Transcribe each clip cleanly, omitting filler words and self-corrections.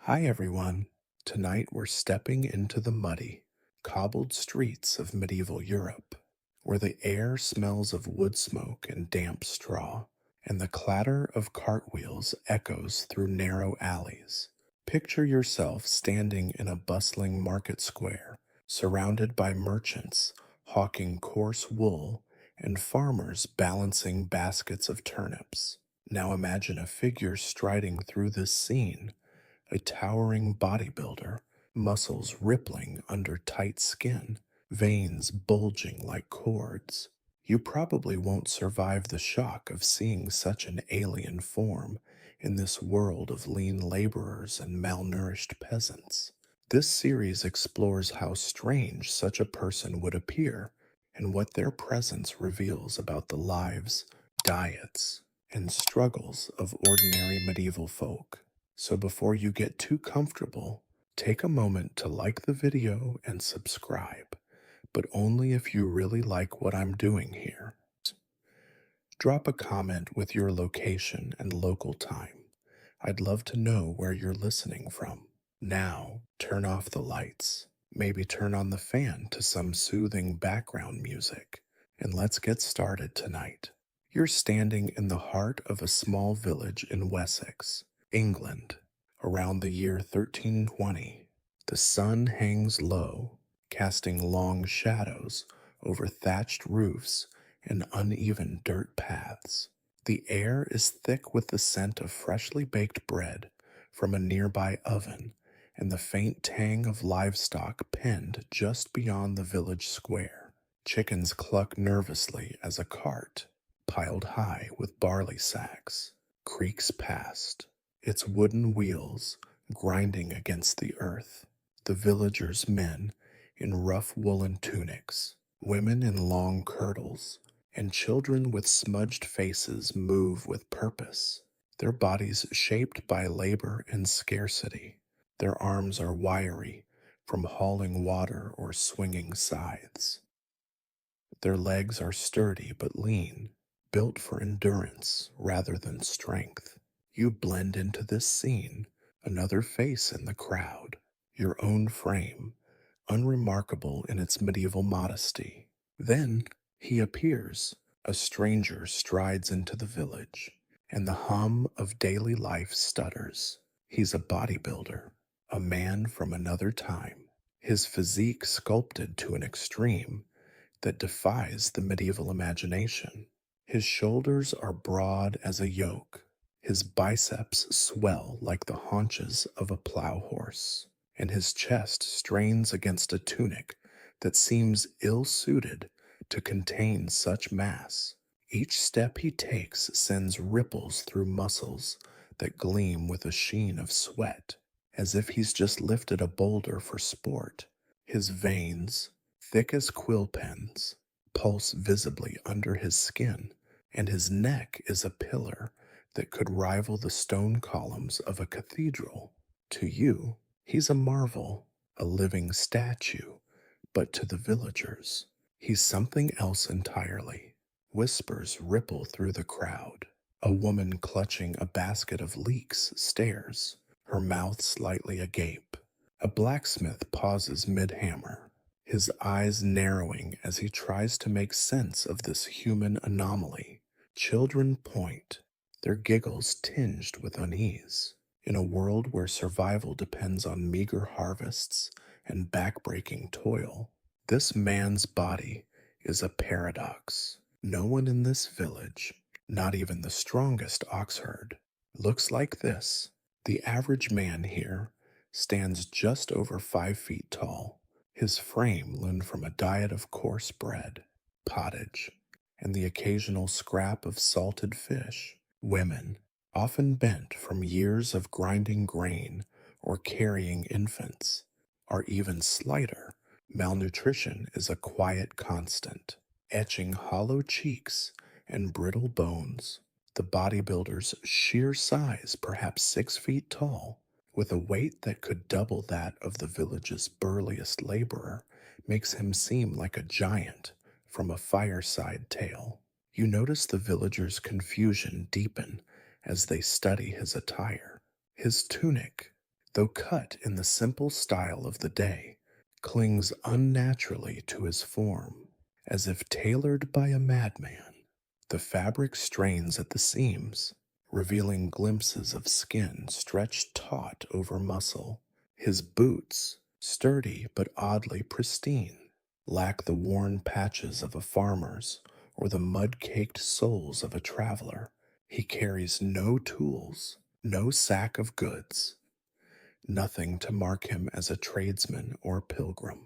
Hi everyone. Tonight we're stepping into the muddy, cobbled streets of medieval Europe, where the air smells of wood smoke and damp straw, and the clatter of cartwheels echoes through narrow alleys. Picture yourself standing in a bustling market square, surrounded by merchants hawking coarse wool and farmers balancing baskets of turnips. Now imagine a figure striding through this scene, a towering bodybuilder, muscles rippling under tight skin, veins bulging like cords. You probably won't survive the shock of seeing such an alien form in this world of lean laborers and malnourished peasants. This series explores how strange such a person would appear and what their presence reveals about the lives, diets, and struggles of ordinary medieval folk. So before you get too comfortable, take a moment to like the video and subscribe, but only if you really like what I'm doing here. Drop a comment with your location and local time. I'd love to know where you're listening from. Now, turn off the lights. Maybe turn on the fan to some soothing background music, and let's get started tonight. You're standing in the heart of a small village in Wessex, England, around the year 1320. The sun hangs low, casting long shadows over thatched roofs and uneven dirt paths. The air is thick with the scent of freshly baked bread from a nearby oven and the faint tang of livestock penned just beyond the village square. Chickens cluck nervously as a cart, piled high with barley sacks, creaks past, its wooden wheels grinding against the earth. The villagers' men in rough woolen tunics, women in long kirtles, and children with smudged faces move with purpose, their bodies shaped by labor and scarcity. Their arms are wiry from hauling water or swinging scythes. Their legs are sturdy but lean, built for endurance rather than strength. You blend into this scene, another face in the crowd, your own frame, unremarkable in its medieval modesty. Then he appears. A stranger strides into the village, and the hum of daily life stutters. He's a bodybuilder, a man from another time, his physique sculpted to an extreme that defies the medieval imagination. His shoulders are broad as a yoke, his biceps swell like the haunches of a plow horse, and his chest strains against a tunic that seems ill suited to contain such mass. Each step he takes sends ripples through muscles that gleam with a sheen of sweat, as if he's just lifted a boulder for sport. His veins, thick as quill pens, pulse visibly under his skin, and his neck is a pillar that could rival the stone columns of a cathedral. To you, he's a marvel, a living statue, but to the villagers, he's something else entirely. Whispers ripple through the crowd. A woman clutching a basket of leeks stares, her mouth slightly agape. A blacksmith pauses mid-hammer, his eyes narrowing as he tries to make sense of this human anomaly. Children point, their giggles tinged with unease. In a world where survival depends on meager harvests and backbreaking toil, this man's body is a paradox. No one in this village, not even the strongest ox herd, looks like this. The average man here stands just over 5 feet tall, his frame learned from a diet of coarse bread, pottage, and the occasional scrap of salted fish. Women, often bent from years of grinding grain or carrying infants, are even slighter. Malnutrition is a quiet constant, etching hollow cheeks and brittle bones. The bodybuilder's sheer size, perhaps 6 feet tall, with a weight that could double that of the village's burliest laborer, makes him seem like a giant from a fireside tale. You notice the villagers' confusion deepen as they study his attire. His tunic, though cut in the simple style of the day, clings unnaturally to his form, as if tailored by a madman. The fabric strains at the seams, revealing glimpses of skin stretched taut over muscle. His boots, sturdy but oddly pristine, lack the worn patches of a farmer's or the mud-caked soles of a traveler. He carries no tools, no sack of goods, nothing to mark him as a tradesman or pilgrim.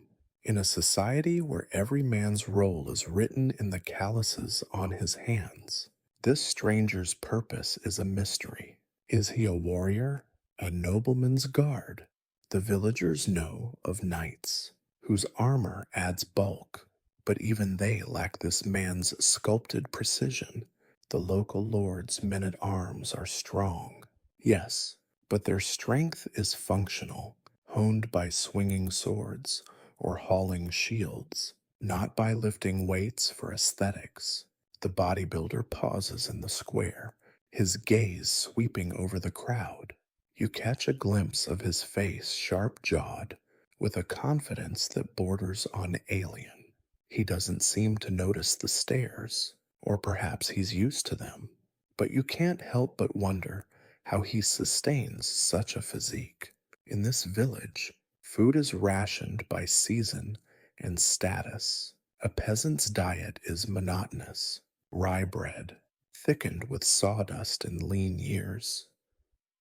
In a society where every man's role is written in the calluses on his hands, this stranger's purpose is a mystery. Is he a warrior, a nobleman's guard? The villagers know of knights, whose armor adds bulk, but even they lack this man's sculpted precision. The local lords' men at arms are strong, yes, but their strength is functional, honed by swinging swords or hauling shields, not by lifting weights for aesthetics. The bodybuilder pauses in the square, his gaze sweeping over the crowd. You catch a glimpse of his face, sharp jawed, with a confidence that borders on alien. He doesn't seem to notice the stares, or perhaps he's used to them, but you can't help but wonder how he sustains such a physique. In this village, food is rationed by season and status. A peasant's diet is monotonous, rye bread, thickened with sawdust and lean years,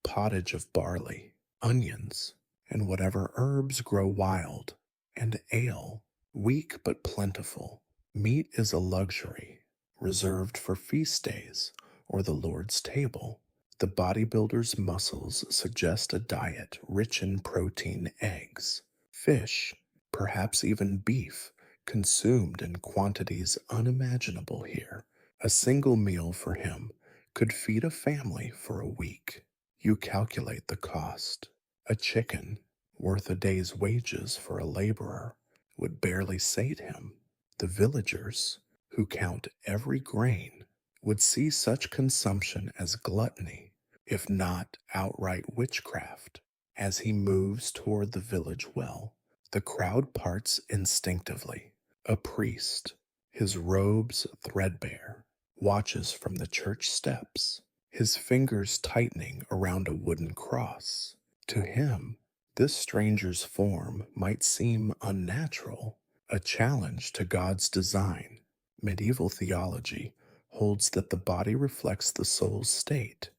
pottage of barley, onions, and whatever herbs grow wild, and ale, weak but plentiful. Meat is a luxury, reserved for feast days or the Lord's table. The bodybuilder's muscles suggest a diet rich in protein, eggs, fish, perhaps even beef, consumed in quantities unimaginable here. A single meal for him could feed a family for a week. You calculate the cost. A chicken, worth a day's wages for a laborer, would barely sate him. The villagers, who count every grain, would see such consumption as gluttony, if not outright witchcraft. As he moves toward the village well, the crowd parts instinctively. A priest, his robes threadbare, watches from the church steps, his fingers tightening around a wooden cross. To him, this stranger's form might seem unnatural, a challenge to God's design. Medieval theology holds that the body reflects the soul's state.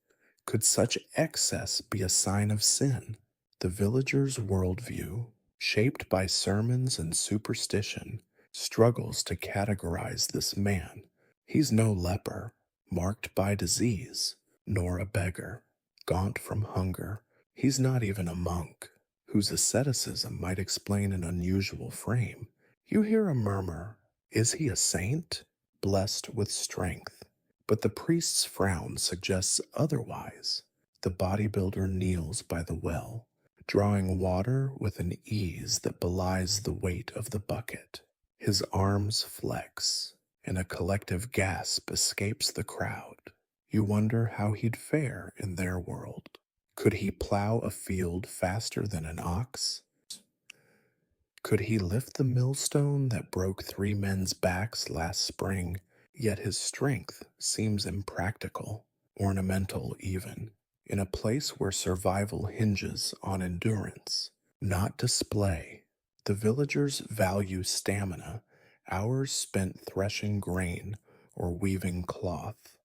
Could such excess be a sign of sin? The villager's worldview, shaped by sermons and superstition, struggles to categorize this man. He's no leper, marked by disease, nor a beggar, gaunt from hunger. He's not even a monk, whose asceticism might explain an unusual frame. You hear a murmur. Is he a saint, blessed with strength? But the priest's frown suggests otherwise. The bodybuilder kneels by the well, drawing water with an ease that belies the weight of the bucket. His arms flex, and a collective gasp escapes the crowd. You wonder how he'd fare in their world. Could he plow a field faster than an ox? Could he lift the millstone that broke 3 men's backs last spring? Yet his strength seems impractical, ornamental even, in a place where survival hinges on endurance, not display. The villagers value stamina, hours spent threshing grain or weaving cloth,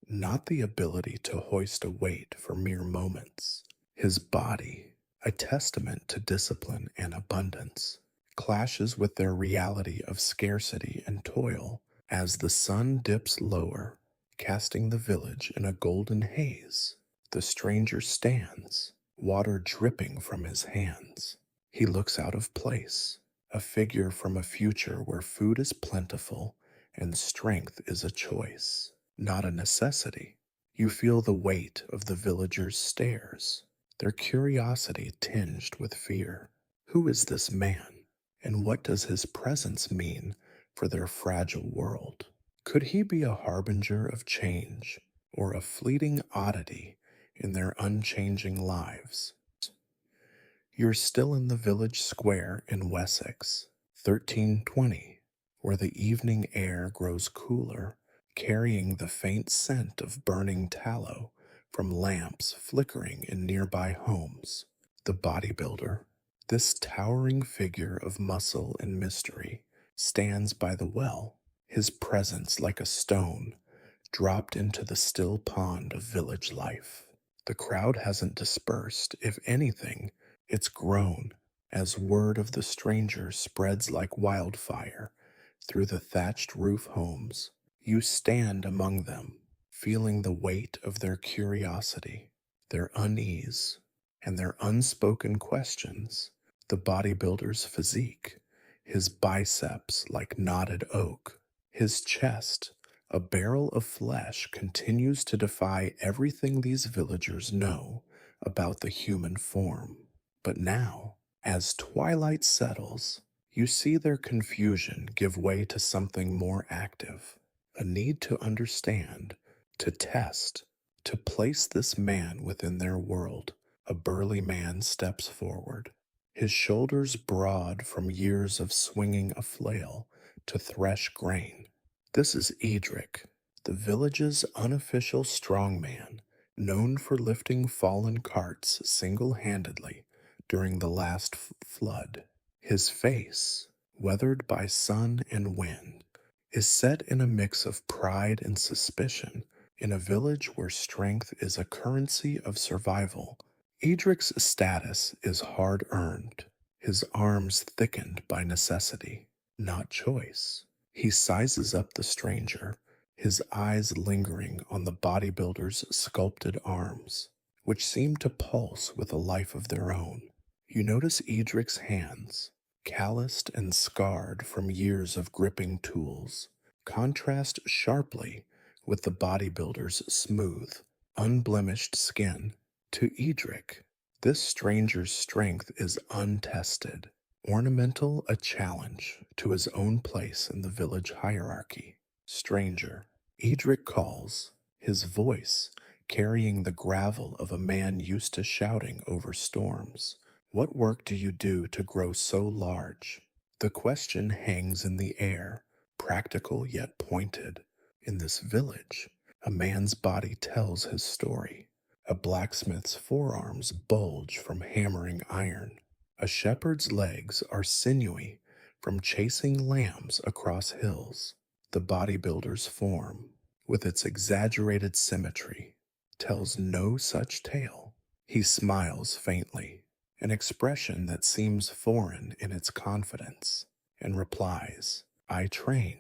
not the ability to hoist a weight for mere moments. His body, a testament to discipline and abundance, clashes with their reality of scarcity and toil. As the sun dips lower, casting the village in a golden haze, the stranger stands, water dripping from his hands. He looks out of place, a figure from a future where food is plentiful and strength is a choice, not a necessity. You feel the weight of the villagers' stares, their curiosity tinged with fear. Who is this man, and what does his presence mean for their fragile world? Could he be a harbinger of change or a fleeting oddity in their unchanging lives? You're still in the village square in Wessex, 1320, where the evening air grows cooler, carrying the faint scent of burning tallow from lamps flickering in nearby homes. The bodybuilder, this towering figure of muscle and mystery, stands by the well, his presence like a stone dropped into the still pond of village life. The crowd hasn't dispersed. If anything, it's grown as word of the stranger spreads like wildfire through the thatched roof homes. You stand among them, feeling the weight of their curiosity, their unease, and their unspoken questions. The bodybuilder's physique, his biceps like knotted oak, his chest a barrel of flesh, continues to defy everything these villagers know about the human form. But now, as twilight settles, you see their confusion give way to something more active, a need to understand, to test, to place this man within their world. A burly man steps forward, his shoulders broad from years of swinging a flail to thresh grain. This is Edric, the village's unofficial strongman, known for lifting fallen carts single handedly during the last flood. His face, weathered by sun and wind, is set in a mix of pride and suspicion in a village where strength is a currency of survival. Edric's status is hard earned, his arms thickened by necessity, not choice. He sizes up the stranger, his eyes lingering on the bodybuilder's sculpted arms, which seem to pulse with a life of their own. You notice Edric's hands, calloused and scarred from years of gripping tools, contrast sharply with the bodybuilder's smooth, unblemished skin. To Edric, this stranger's strength is untested, ornamental, a challenge to his own place in the village hierarchy. Stranger, Edric calls, his voice carrying the gravel of a man used to shouting over storms. What work do you do to grow so large? The question hangs in the air, practical yet pointed. In this village, a man's body tells his story. A blacksmith's forearms bulge from hammering iron. A shepherd's legs are sinewy from chasing lambs across hills. The bodybuilder's form, with its exaggerated symmetry, tells no such tale. He smiles faintly, an expression that seems foreign in its confidence, and replies, I train.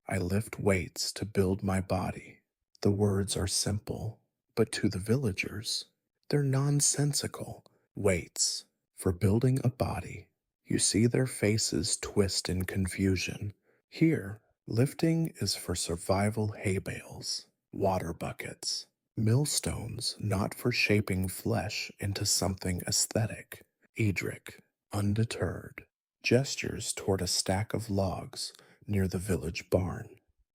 I lift weights to build my body. The words are simple, but to the villagers, they're nonsensical. Weights for building a body. You see their faces twist in confusion. Here, lifting is for survival hay bales, water buckets, millstones not for shaping flesh into something aesthetic. Edric, undeterred, gestures toward a stack of logs near the village barn,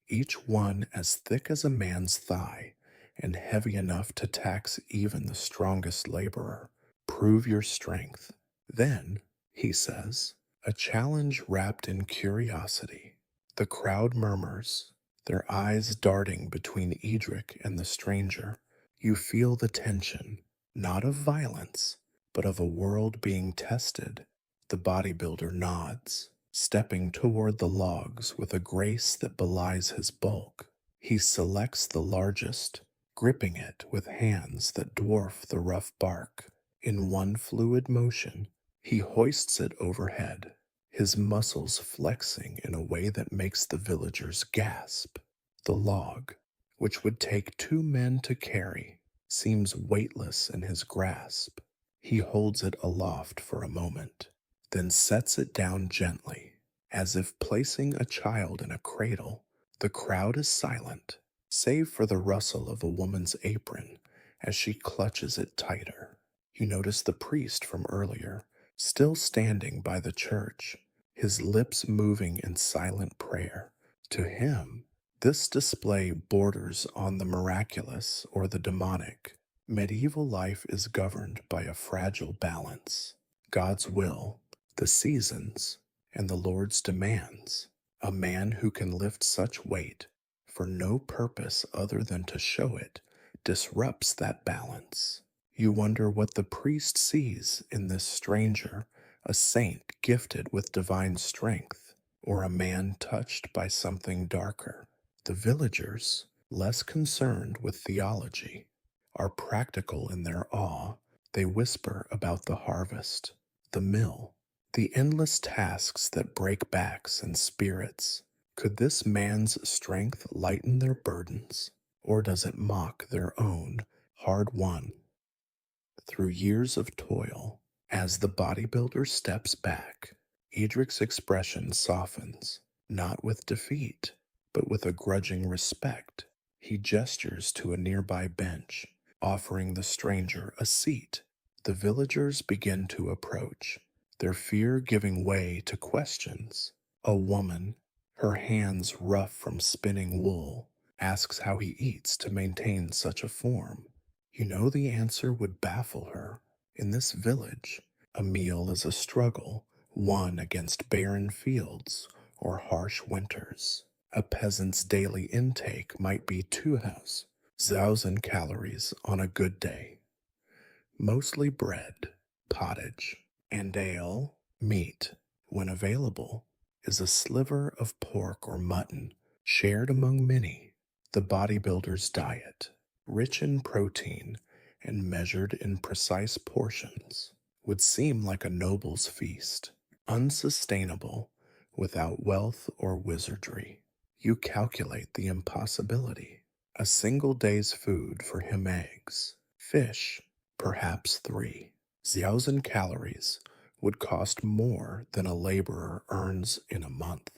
each one as thick as a man's thigh and heavy enough to tax even the strongest laborer. Prove your strength. Then, he says, a challenge wrapped in curiosity. The crowd murmurs, their eyes darting between Edric and the stranger. You feel the tension, not of violence, but of a world being tested. The bodybuilder nods, stepping toward the logs with a grace that belies his bulk. He selects the largest, gripping it with hands that dwarf the rough bark. In one fluid motion, he hoists it overhead, his muscles flexing in a way that makes the villagers gasp. The log, which would take 2 men to carry, seems weightless in his grasp. He holds it aloft for a moment, then sets it down gently, as if placing a child in a cradle. The crowd is silent, save for the rustle of a woman's apron as she clutches it tighter. You notice the priest from earlier, still standing by the church, his lips moving in silent prayer. To him, this display borders on the miraculous or the demonic. Medieval life is governed by a fragile balance. God's will, the seasons, and the Lord's demands. A man who can lift such weight for no purpose other than to show it disrupts that balance. You wonder what the priest sees in this stranger, a saint gifted with divine strength, or a man touched by something darker. The villagers, less concerned with theology, are practical in their awe. They whisper about the harvest, the mill, the endless tasks that break backs and spirits. Could this man's strength lighten their burdens, or does it mock their own hard won through years of toil? As the bodybuilder steps back, Edric's expression softens, not with defeat, but with a grudging respect. He gestures to a nearby bench, offering the stranger a seat. The villagers begin to approach, their fear giving way to questions. A woman, her hands rough from spinning wool, asks how he eats to maintain such a form. You know the answer would baffle her. In this village, a meal is a struggle, won against barren fields or harsh winters. A peasant's daily intake might be 2,000 calories on a good day, mostly bread, pottage, and ale. Meat, when available, is a sliver of pork or mutton shared among many. The bodybuilder's diet, rich in protein and measured in precise portions, would seem like a noble's feast, unsustainable without wealth or wizardry. You calculate the impossibility. A single day's food for him eggs, fish, perhaps 3,000 calories would cost more than a laborer earns in a month.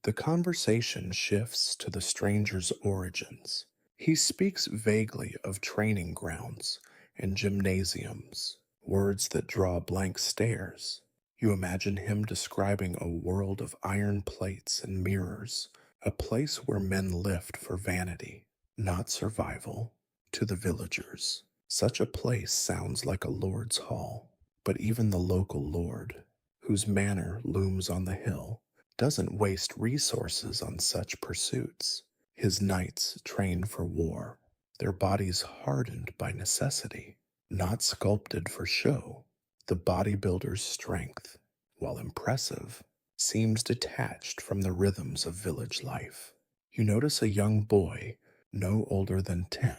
The conversation shifts to the stranger's origins. He speaks vaguely of training grounds and gymnasiums, words that draw blank stares. You imagine him describing a world of iron plates and mirrors, a place where men lift for vanity, not survival. To the villagers, such a place sounds like a lord's hall. But even the local lord, whose manor looms on the hill, doesn't waste resources on such pursuits. His knights train for war, their bodies hardened by necessity, not sculpted for show. The bodybuilder's strength, while impressive, seems detached from the rhythms of village life. You notice a young boy, no older than 10,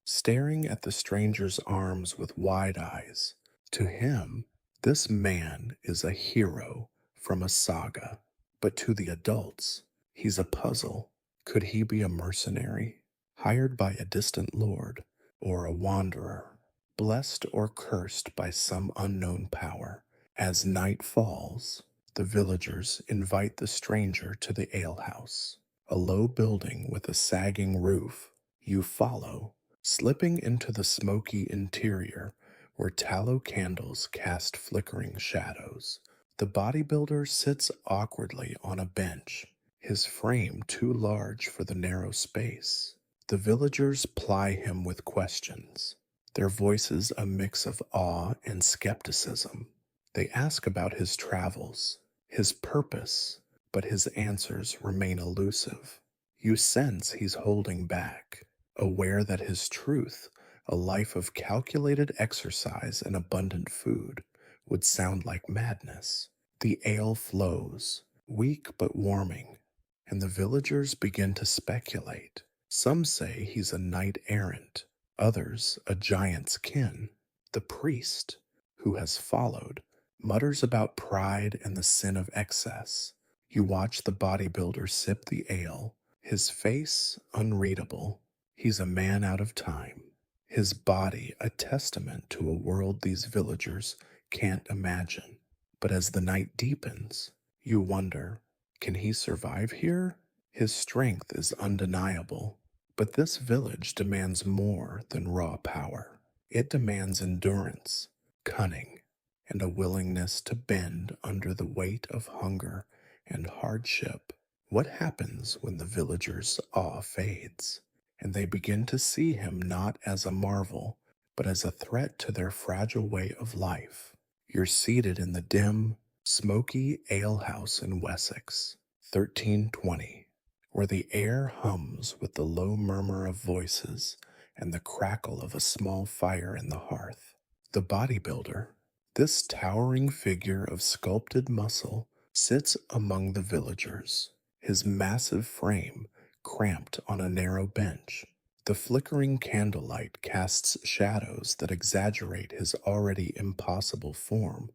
staring at the stranger's arms with wide eyes. To him, this man is a hero from a saga, but to the adults, he's a puzzle. Could he be a mercenary, hired by a distant lord, or a wanderer, blessed or cursed by some unknown power? As night falls, the villagers invite the stranger to the alehouse, a low building with a sagging roof. You follow, slipping into the smoky interior where tallow candles cast flickering shadows. The bodybuilder sits awkwardly on a bench, his frame too large for the narrow space. The villagers ply him with questions, their voices a mix of awe and skepticism. They ask about his travels, his purpose, but his answers remain elusive. You sense he's holding back, aware that his truth, a life of calculated exercise and abundant food, would sound like madness. The ale flows, weak but warming, and the villagers begin to speculate. Some say he's a knight errant, others a giant's kin. The priest, who has followed, mutters about pride and the sin of excess. You watch the bodybuilder sip the ale, his face unreadable. He's a man out of time, his body a testament to a world these villagers can't imagine. But as the night deepens, you wonder, can he survive here? His strength is undeniable, but this village demands more than raw power. It demands endurance, cunning, and a willingness to bend under the weight of hunger and hardship. What happens when the villagers' awe fades, and they begin to see him not as a marvel, but as a threat to their fragile way of life? You're seated in the dim, smoky alehouse in Wessex, 1320, where the air hums with the low murmur of voices and the crackle of a small fire in the hearth. The bodybuilder, this towering figure of sculpted muscle, sits among the villagers, his massive frame cramped on a narrow bench. The flickering candlelight casts shadows that exaggerate his already impossible form,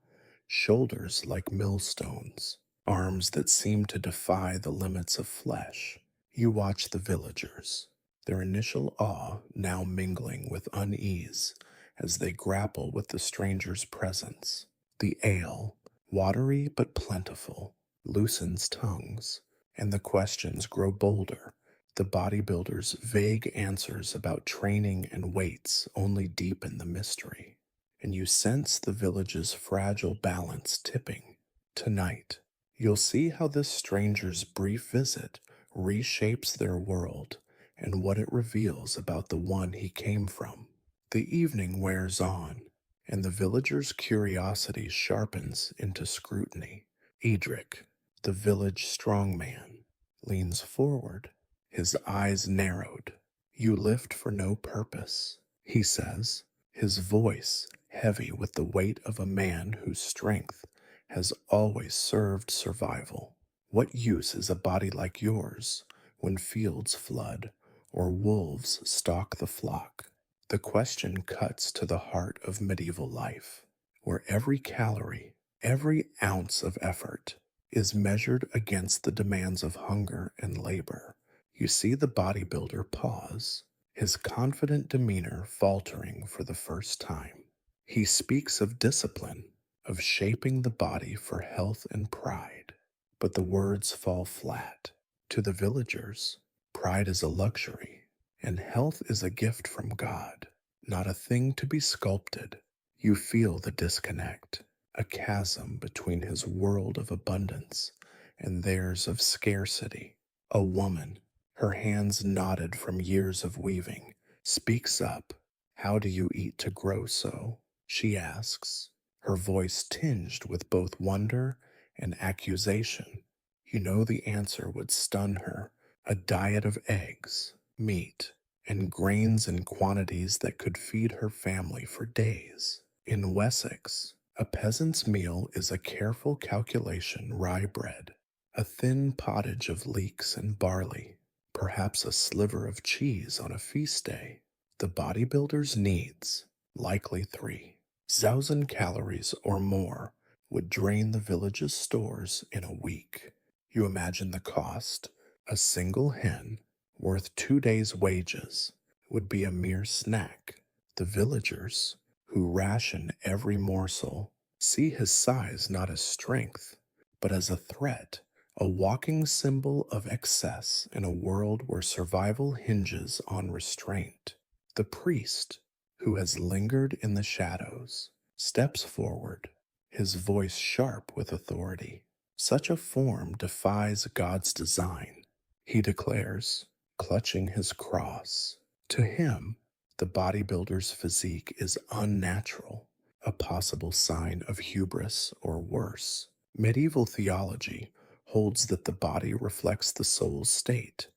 shoulders like millstones, arms that seem to defy the limits of flesh. You watch the villagers, their initial awe now mingling with unease as they grapple with the stranger's presence. The ale, watery but plentiful, loosens tongues, and the questions grow bolder, the bodybuilder's vague answers about training and weights only deepen the mystery, and you sense the village's fragile balance tipping. Tonight, you'll see how this stranger's brief visit reshapes their world and what it reveals about the one he came from. The evening wears on, and the villager's curiosity sharpens into scrutiny. Edric, the village strongman, leans forward, his eyes narrowed. "You lift for no purpose," he says, his voice heavy with the weight of a man whose strength has always served survival. "What use is a body like yours when fields flood or wolves stalk the flock?" The question cuts to the heart of medieval life, where every calorie, every ounce of effort is measured against the demands of hunger and labor. You see the bodybuilder pause, his confident demeanor faltering for the first time. He speaks of discipline, of shaping the body for health and pride, but the words fall flat. To the villagers, pride is a luxury, and health is a gift from God, not a thing to be sculpted. You feel the disconnect, a chasm between his world of abundance and theirs of scarcity. A woman, her hands knotted from years of weaving, speaks up. "How do you eat to grow so?" she asks, her voice tinged with both wonder and accusation. You know the answer would stun her: a diet of eggs, meat, and grains in quantities that could feed her family for days. In Wessex, a peasant's meal is a careful calculation rye bread, a thin pottage of leeks and barley, perhaps a sliver of cheese on a feast day. The bodybuilder's needs, likely 3,000 calories or more, would drain the village's stores in a week. You imagine the cost. A single hen, worth 2 days' wages, would be a mere snack. The villagers, who ration every morsel, see his size not as strength, but as a threat, a walking symbol of excess in a world where survival hinges on restraint. The priest, who has lingered in the shadows, steps forward, his voice sharp with authority. Such a form defies God's design, he declares, clutching his cross. To him, the bodybuilder's physique is unnatural, a possible sign of hubris or worse. Medieval theology holds that the body reflects the soul's state.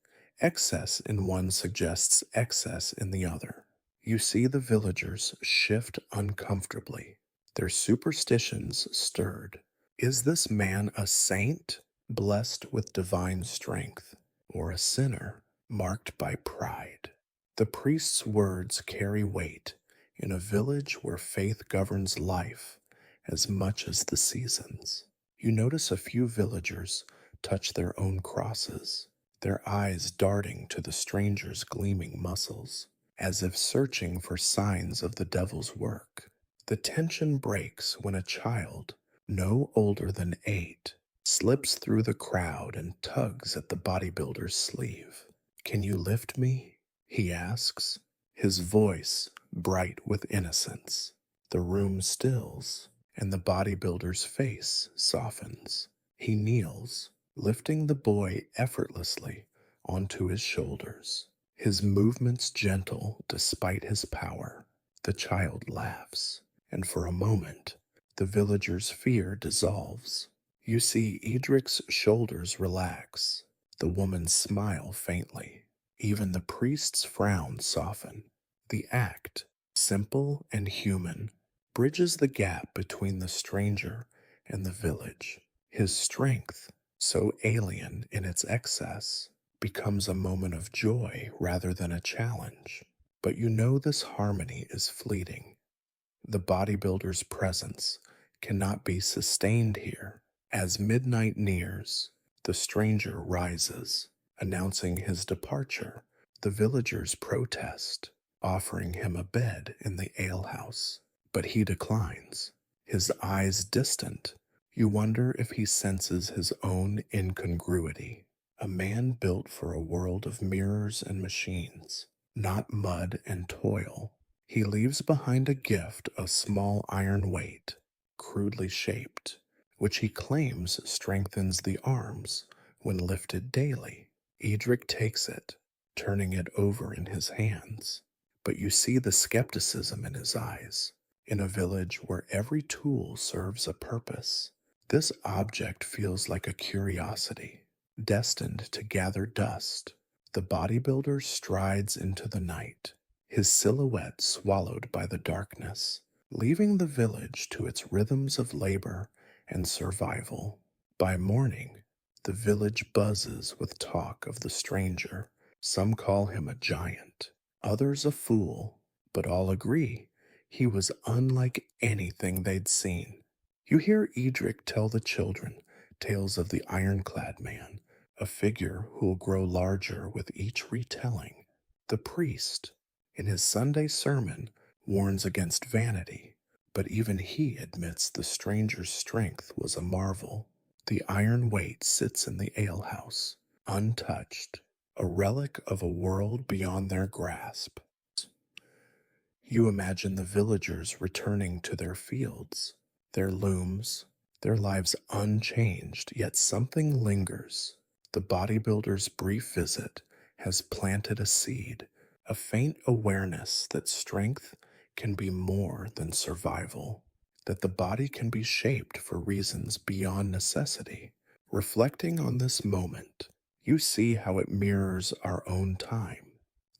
Excess in one suggests excess in the other. You see the villagers shift uncomfortably, their superstitions stirred. Is this man a saint, blessed with divine strength, or a sinner marked by pride? The priest's words carry weight in a village where faith governs life as much as the seasons. You notice a few villagers touch their own crosses, their eyes darting to the stranger's gleaming muscles, as if searching for signs of the devil's work. The tension breaks when a child, no older than 8, slips through the crowd and tugs at the bodybuilder's sleeve. "Can you lift me?" he asks, his voice bright with innocence. The room stills, and the bodybuilder's face softens. He kneels, lifting the boy effortlessly onto his shoulders, his movements gentle despite his power. The child laughs, and for a moment, the villagers' fear dissolves. You see Edric's shoulders relax, the woman's smile faintly, even the priest's frown soften. The act, simple and human, bridges the gap between the stranger and the village. His strength, so alien in its excess, becomes a moment of joy rather than a challenge. But you know this harmony is fleeting. The bodybuilder's presence cannot be sustained here. As midnight nears, the stranger rises, announcing his departure. The villagers protest, offering him a bed in the alehouse. But he declines, his eyes distant. You wonder if he senses his own incongruity. A man built for a world of mirrors and machines, not mud and toil. He leaves behind a gift, a small iron weight, crudely shaped, which he claims strengthens the arms when lifted daily. Edric takes it, turning it over in his hands. But you see the skepticism in his eyes. In a village where every tool serves a purpose, this object feels like a curiosity, destined to gather dust. The bodybuilder strides into the night, his silhouette swallowed by the darkness, leaving the village to its rhythms of labor and survival. By morning, the village buzzes with talk of the stranger. Some call him a giant, others a fool, but all agree he was unlike anything they'd seen. You hear Edric tell the children tales of the ironclad man, a figure who'll grow larger with each retelling. The priest, in his Sunday sermon, warns against vanity, but even he admits the stranger's strength was a marvel. The iron weight sits in the alehouse, untouched, a relic of a world beyond their grasp. You imagine the villagers returning to their fields, their looms, their lives unchanged, yet something lingers. The bodybuilder's brief visit has planted a seed, a faint awareness that strength can be more than survival, that the body can be shaped for reasons beyond necessity. Reflecting on this moment, you see how it mirrors our own time.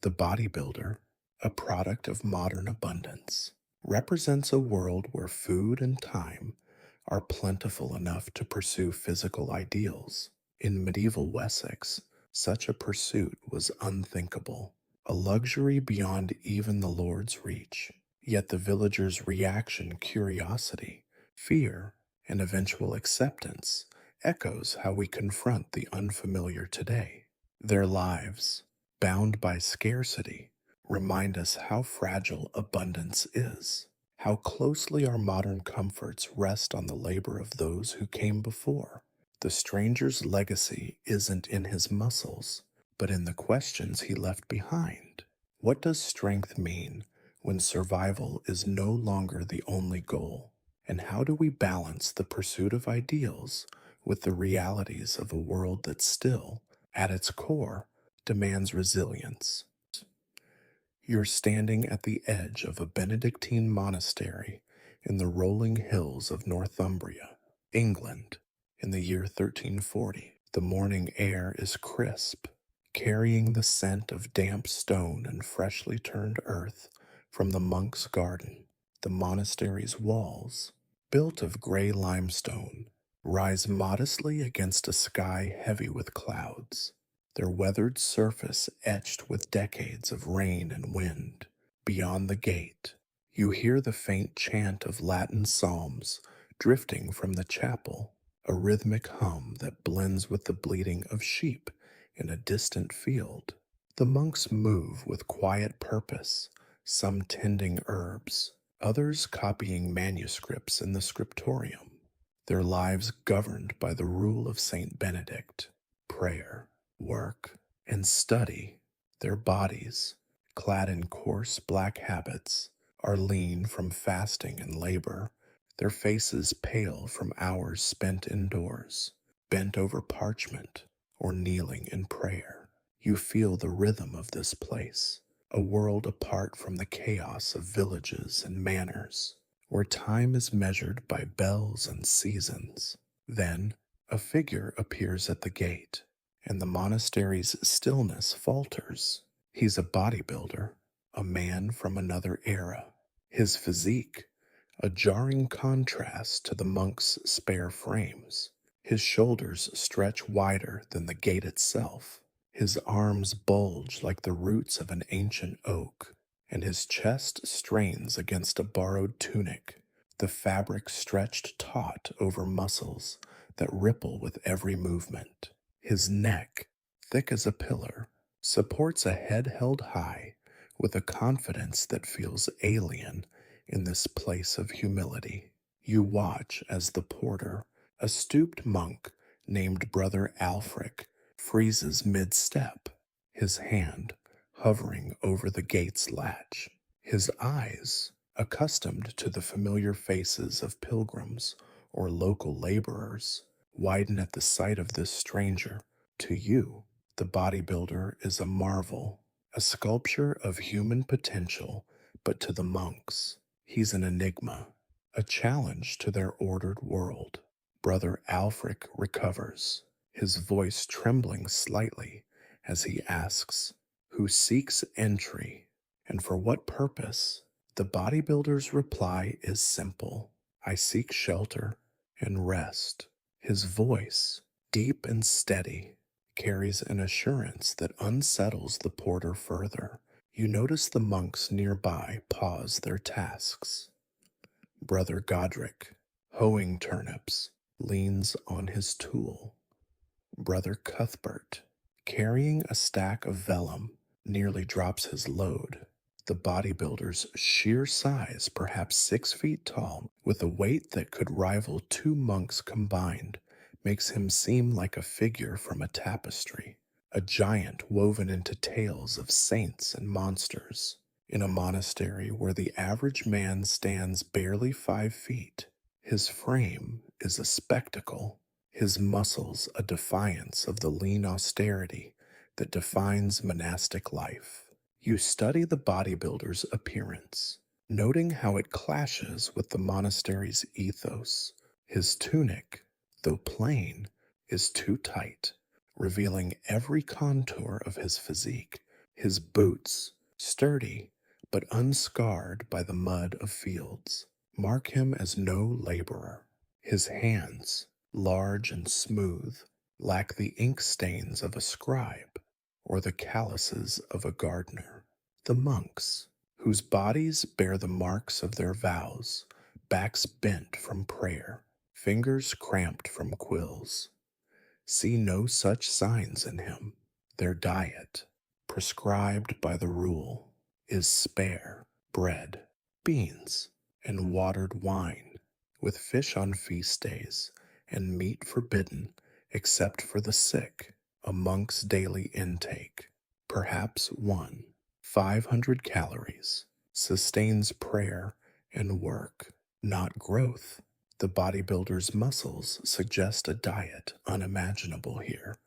The bodybuilder, a product of modern abundance, represents a world where food and time are plentiful enough to pursue physical ideals. In medieval Wessex, such a pursuit was unthinkable, a luxury beyond even the Lord's reach. Yet the villagers' reaction, curiosity, fear, and eventual acceptance echoes how we confront the unfamiliar today. Their lives, bound by scarcity, remind us how fragile abundance is, how closely our modern comforts rest on the labor of those who came before. The stranger's legacy isn't in his muscles, but in the questions he left behind. What does strength mean when survival is no longer the only goal? And how do we balance the pursuit of ideals with the realities of a world that still, at its core, demands resilience? You're standing at the edge of a Benedictine monastery in the rolling hills of Northumbria, England, in the year 1340. The morning air is crisp, carrying the scent of damp stone and freshly turned earth from the monk's garden. The monastery's walls, built of gray limestone, rise modestly against a sky heavy with clouds, their weathered surface etched with decades of rain and wind. Beyond the gate, you hear the faint chant of Latin psalms drifting from the chapel, a rhythmic hum that blends with the bleating of sheep in a distant field. The monks move with quiet purpose, some tending herbs, others copying manuscripts in the scriptorium, their lives governed by the rule of Saint Benedict: prayer, work, and study. Their bodies, clad in coarse black habits, are lean from fasting and labor, their faces pale from hours spent indoors, bent over parchment or kneeling in prayer. You feel the rhythm of this place, a world apart from the chaos of villages and manors, where time is measured by bells and seasons. Then a figure appears at the gate, and the monastery's stillness falters. He's a bodybuilder, a man from another era. His physique, a jarring contrast to the monk's spare frames. His shoulders stretch wider than the gate itself. His arms bulge like the roots of an ancient oak, and his chest strains against a borrowed tunic, the fabric stretched taut over muscles that ripple with every movement. His neck, thick as a pillar, supports a head held high with a confidence that feels alien in this place of humility. You watch as the porter, a stooped monk named Brother Alfric, freezes mid-step, his hand hovering over the gate's latch. His eyes, accustomed to the familiar faces of pilgrims or local laborers, widen at the sight of this stranger. To you, the bodybuilder is a marvel, a sculpture of human potential, but to the monks, he's an enigma, a challenge to their ordered world. Brother Alfric recovers, his voice trembling slightly as he asks, "Who seeks entry, and for what purpose?" The bodybuilder's reply is simple: "I seek shelter and rest." His voice, deep and steady, carries an assurance that unsettles the porter further. You notice the monks nearby pause their tasks. Brother Godric, hoeing turnips, leans on his tool. Brother Cuthbert, carrying a stack of vellum, nearly drops his load. The bodybuilder's sheer size, perhaps 6 feet tall, with a weight that could rival two monks combined, makes him seem like a figure from a tapestry, a giant woven into tales of saints and monsters. In a monastery where the average man stands barely 5 feet, his frame is a spectacle, his muscles a defiance of the lean austerity that defines monastic life. You study the bodybuilder's appearance, noting how it clashes with the monastery's ethos. His tunic, though plain, is too tight, revealing every contour of his physique. His boots, sturdy but unscarred by the mud of fields, mark him as no laborer. His hands, large and smooth, lack the ink stains of a scribe or the calluses of a gardener. The monks, whose bodies bear the marks of their vows, backs bent from prayer, fingers cramped from quills, see no such signs in him. Their diet, prescribed by the rule, is spare bread, beans, and watered wine, with fish on feast days and meat forbidden except for the sick. A monk's daily intake, perhaps 500 calories, sustains prayer and work, not growth. The bodybuilder's muscles suggest a diet unimaginable here: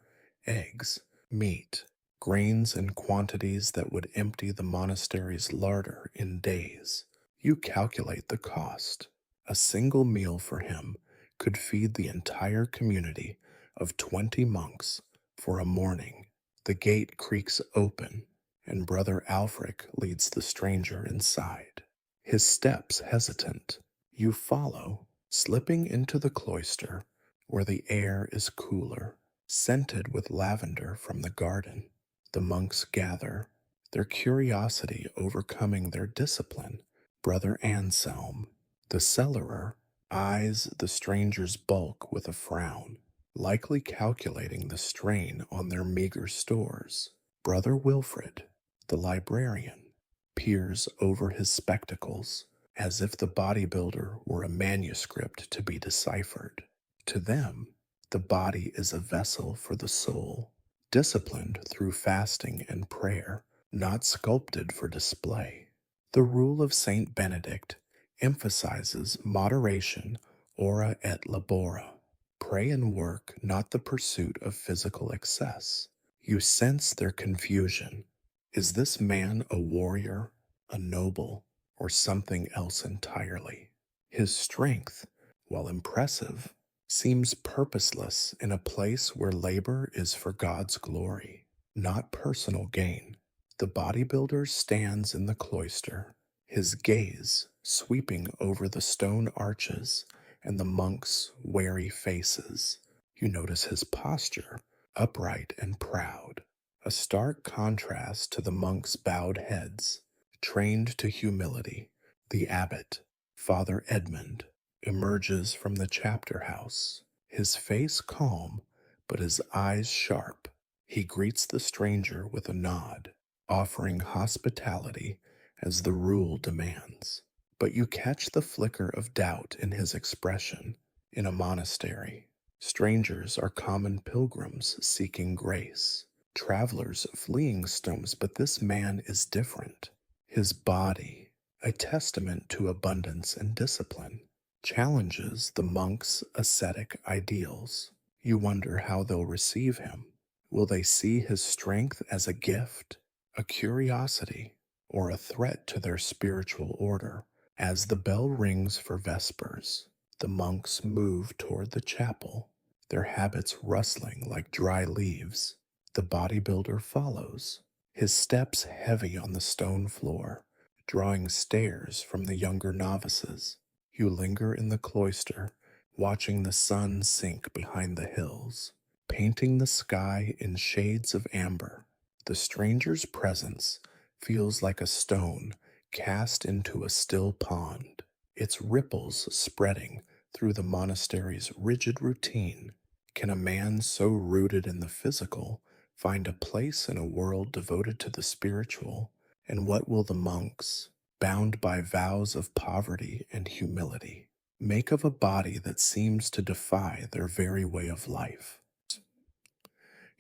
eggs, meat, grains in quantities that would empty the monastery's larder in days. You calculate the cost. A single meal for him could feed the entire community of 20 monks for a morning. The gate creaks open, and Brother Alfric leads the stranger inside. His steps hesitant. You follow, slipping into the cloister, where the air is cooler, scented with lavender from the garden. The monks gather, their curiosity overcoming their discipline. Brother Anselm, the cellarer, eyes the stranger's bulk with a frown, likely calculating the strain on their meager stores. Brother Wilfred, the librarian, peers over his spectacles, as if the bodybuilder were a manuscript to be deciphered. To them, the body is a vessel for the soul, disciplined through fasting and prayer, not sculpted for display. The rule of Saint Benedict emphasizes moderation, ora et labora. Pray and work, not the pursuit of physical excess. You sense their confusion. Is this man a warrior, a noble, or something else entirely? His strength, while impressive, seems purposeless in a place where labor is for God's glory, not personal gain. The bodybuilder stands in the cloister, his gaze sweeping over the stone arches and the monks' wary faces. You notice his posture, upright and proud, a stark contrast to the monks' bowed heads, trained to humility. The abbot, Father Edmund, emerges from the chapter house, his face calm, but his eyes sharp. He greets the stranger with a nod, offering hospitality as the rule demands. But you catch the flicker of doubt in his expression. In a monastery, strangers are common pilgrims seeking grace, travelers fleeing storms, but this man is different. His body, a testament to abundance and discipline, challenges the monk's ascetic ideals. You wonder how they'll receive him. Will they see his strength as a gift, a curiosity, or a threat to their spiritual order? As the bell rings for vespers, the monks move toward the chapel, their habits rustling like dry leaves. The bodybuilder follows, his steps heavy on the stone floor, drawing stares from the younger novices. You linger in the cloister, watching the sun sink behind the hills, painting the sky in shades of amber. The stranger's presence feels like a stone cast into a still pond, its ripples spreading through the monastery's rigid routine. Can a man so rooted in the physical find a place in a world devoted to the spiritual? And what will the monks, bound by vows of poverty and humility, make of a body that seems to defy their very way of life?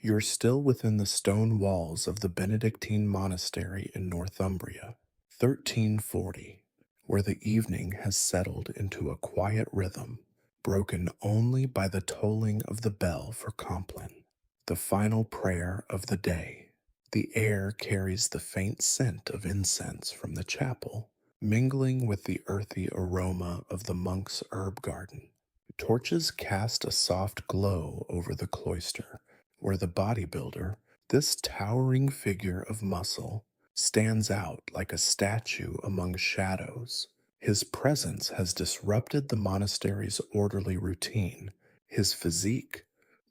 You're still within the stone walls of the Benedictine monastery in Northumbria, 1340, where the evening has settled into a quiet rhythm, broken only by the tolling of the bell for Compline, the final prayer of the day. The air carries the faint scent of incense from the chapel, mingling with the earthy aroma of the monk's herb garden. Torches cast a soft glow over the cloister, where the bodybuilder, this towering figure of muscle, stands out like a statue among shadows. His presence has disrupted the monastery's orderly routine. His physique,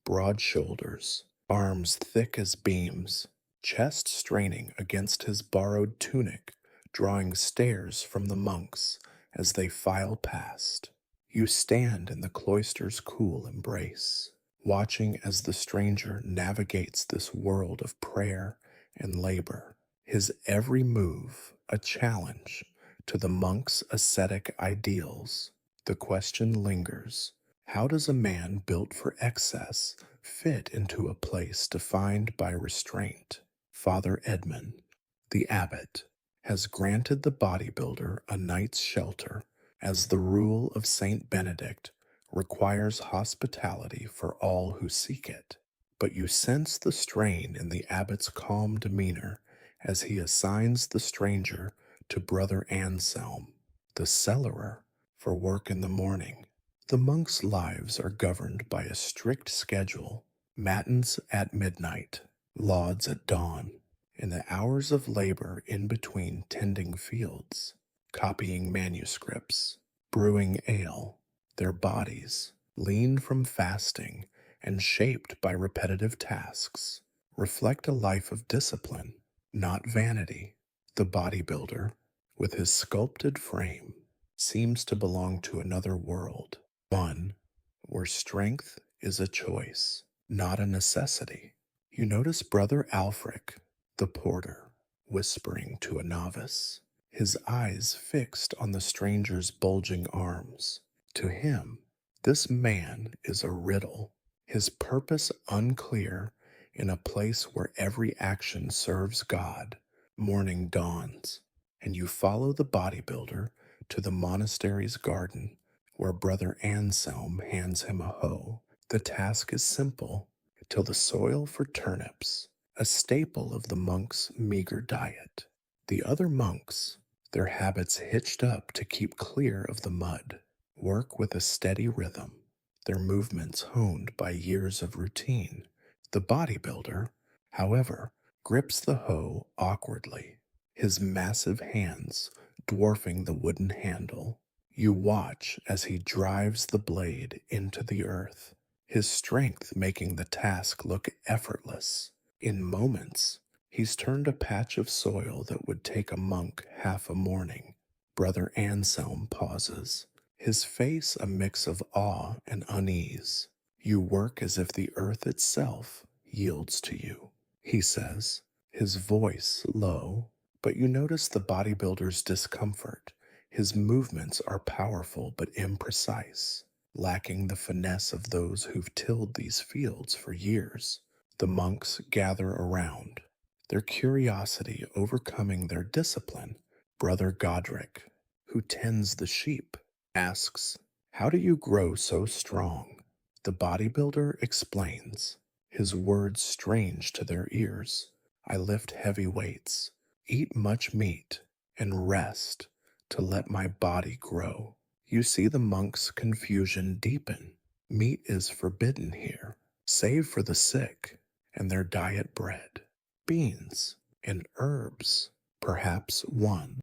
broad shoulders, arms thick as beams, chest straining against his borrowed tunic, drawing stares from the monks as they file past. You stand in the cloister's cool embrace, watching as the stranger navigates this world of prayer and labor, his every move a challenge to the monk's ascetic ideals. The question lingers: how does a man built for excess fit into a place defined by restraint? Father Edmund, the abbot, has granted the bodybuilder a night's shelter, as the rule of Saint Benedict requires hospitality for all who seek it. But you sense the strain in the abbot's calm demeanor as he assigns the stranger to Brother Anselm, the cellarer, for work in the morning. The monks' lives are governed by a strict schedule: matins at midnight, lauds at dawn, and the hours of labor in between tending fields, copying manuscripts, brewing ale. Their bodies, lean from fasting and shaped by repetitive tasks, reflect a life of discipline, not vanity. The bodybuilder, with his sculpted frame, seems to belong to another world, one where strength is a choice, not a necessity. You notice Brother Alfric, the porter, whispering to a novice, his eyes fixed on the stranger's bulging arms. To him, this man is a riddle, his purpose unclear in a place where every action serves God. Morning dawns, and you follow the bodybuilder to the monastery's garden, where Brother Anselm hands him a hoe. The task is simple: till the soil for turnips, a staple of the monk's meager diet. The other monks, their habits hitched up to keep clear of the mud, work with a steady rhythm, their movements honed by years of routine. The bodybuilder, however, grips the hoe awkwardly, his massive hands dwarfing the wooden handle. You watch as he drives the blade into the earth, his strength making the task look effortless. In moments, he's turned a patch of soil that would take a monk half a morning. Brother Anselm pauses, his face a mix of awe and unease. You work as if the earth itself yields to you, he says, his voice low, but you notice the bodybuilder's discomfort. His movements are powerful but imprecise, lacking the finesse of those who've tilled these fields for years. The monks gather around, their curiosity overcoming their discipline. Brother Godric, who tends the sheep, asks, "How do you grow so strong?" The bodybuilder explains, his words strange to their ears. "I lift heavy weights, eat much meat, and rest to let my body grow." You see the monk's confusion deepen. Meat is forbidden here, save for the sick and their diet bread, beans, and herbs. Perhaps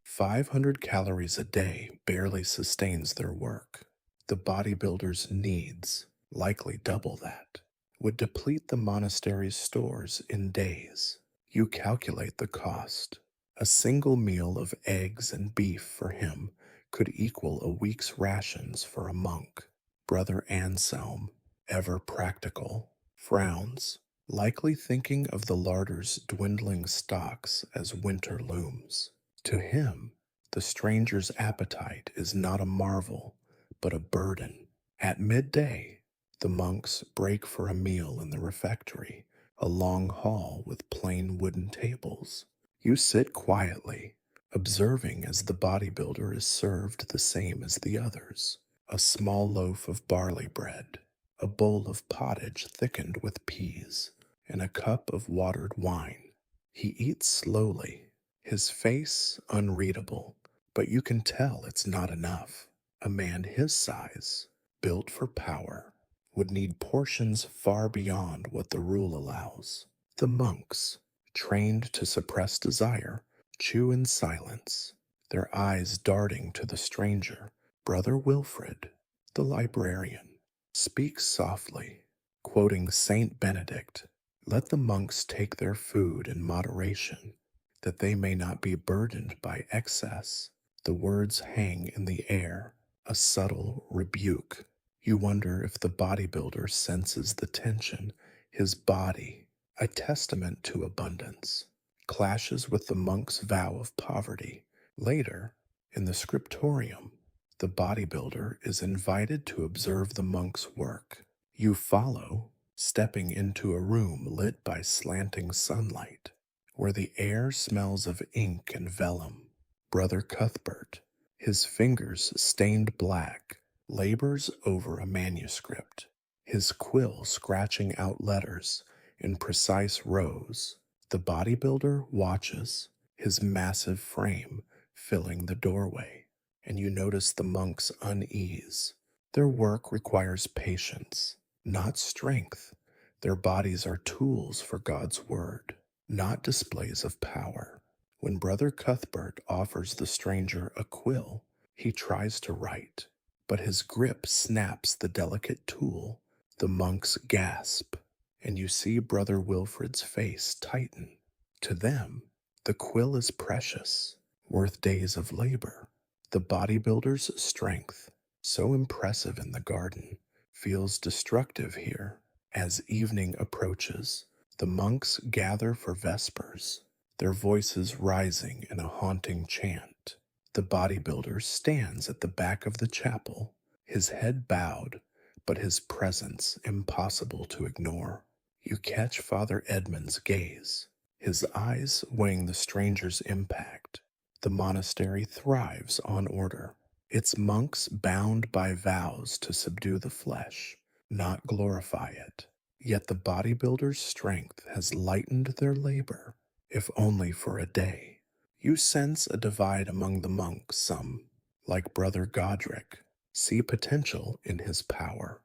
500 calories a day barely sustains their work. The bodybuilder's needs, likely double that, would deplete the monastery's stores in days. You calculate the cost. A single meal of eggs and beef for him could equal a week's rations for a monk. Brother Anselm, ever practical, frowns, likely thinking of the larder's dwindling stocks as winter looms. To him, the stranger's appetite is not a marvel, but a burden. At midday, the monks break for a meal in the refectory, a long hall with plain wooden tables. You sit quietly, observing as the bodybuilder is served the same as the others: a small loaf of barley bread, a bowl of pottage thickened with peas, and a cup of watered wine. He eats slowly, his face unreadable, but you can tell it's not enough. A man his size, built for power, would need portions far beyond what the rule allows. The monks, trained to suppress desire, chew in silence, their eyes darting to the stranger. Brother Wilfred, the librarian, speaks softly, quoting Saint Benedict, "Let the monks take their food in moderation, that they may not be burdened by excess." The words hang in the air, a subtle rebuke. You wonder if the bodybuilder senses the tension. His body, a testament to abundance, clashes with the monk's vow of poverty. Later, in the scriptorium, the bodybuilder is invited to observe the monk's work. You follow, stepping into a room lit by slanting sunlight, where the air smells of ink and vellum. Brother Cuthbert, his fingers stained black, labors over a manuscript, his quill scratching out letters in precise rows. The bodybuilder watches, his massive frame filling the doorway, and you notice the monk's unease. Their work requires patience, not strength. Their bodies are tools for God's word, not displays of power. When Brother Cuthbert offers the stranger a quill, he tries to write, but his grip snaps the delicate tool. The monks gasp, and you see Brother Wilfred's face tighten. To them, the quill is precious, worth days of labor. The bodybuilder's strength, so impressive in the garden, feels destructive here. As evening approaches, the monks gather for vespers, their voices rising in a haunting chant. The bodybuilder stands at the back of the chapel, his head bowed, but his presence impossible to ignore. You catch Father Edmund's gaze, his eyes weighing the stranger's impact. The monastery thrives on order, its monks bound by vows to subdue the flesh, not glorify it. Yet the bodybuilder's strength has lightened their labor, if only for a day. You sense a divide among the monks. Some, like Brother Godric, see potential in his power.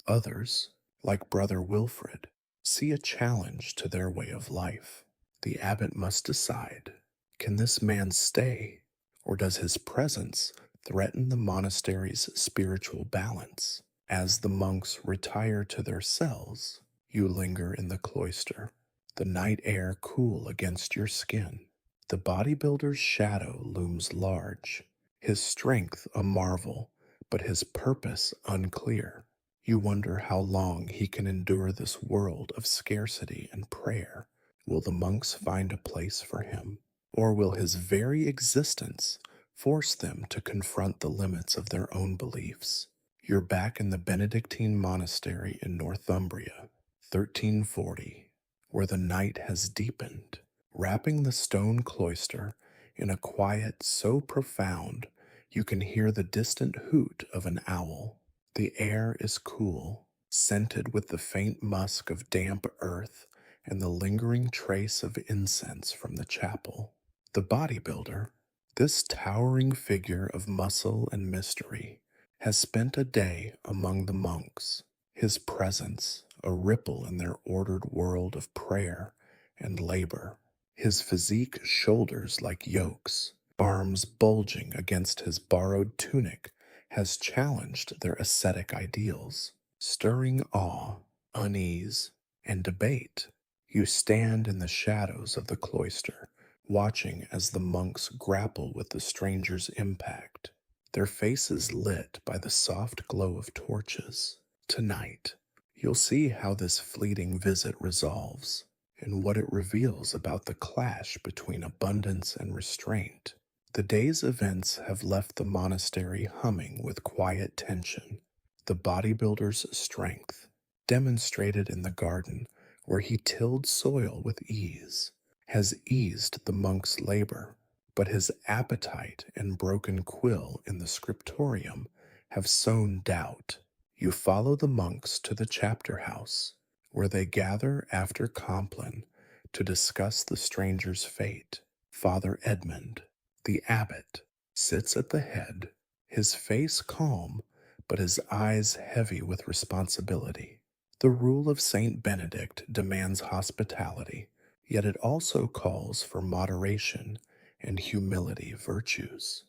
Others, like Brother Wilfred, see a challenge to their way of life. The abbot must decide, can this man stay, or does his presence threaten the monastery's spiritual balance? As the monks retire to their cells, you linger in the cloister, the night air cool against your skin. The bodybuilder's shadow looms large, his strength a marvel, but his purpose unclear. You wonder how long he can endure this world of scarcity and prayer. Will the monks find a place for him? Or will his very existence force them to confront the limits of their own beliefs? You're back in the Benedictine monastery in Northumbria, 1340, where the night has deepened, wrapping the stone cloister in a quiet so profound you can hear the distant hoot of an owl. The air is cool, scented with the faint musk of damp earth and the lingering trace of incense from the chapel. The bodybuilder, this towering figure of muscle and mystery, has spent a day among the monks, his presence a ripple in their ordered world of prayer and labor, his physique shoulders like yokes, arms bulging against his borrowed tunic, has challenged their ascetic ideals, stirring awe, unease, and debate. You stand in the shadows of the cloister, watching as the monks grapple with the stranger's impact, their faces lit by the soft glow of torches. Tonight, you'll see how this fleeting visit resolves and what it reveals about the clash between abundance and restraint. The day's events have left the monastery humming with quiet tension. The bodybuilder's strength, demonstrated in the garden where he tilled soil with ease, has eased the monk's labor, but his appetite and broken quill in the scriptorium have sown doubt. You follow the monks to the chapter house, where they gather after Compline to discuss the stranger's fate. Father Edmund, the abbot, sits at the head, his face calm, but his eyes heavy with responsibility. The rule of Saint Benedict demands hospitality, yet it also calls for moderation and humility virtues.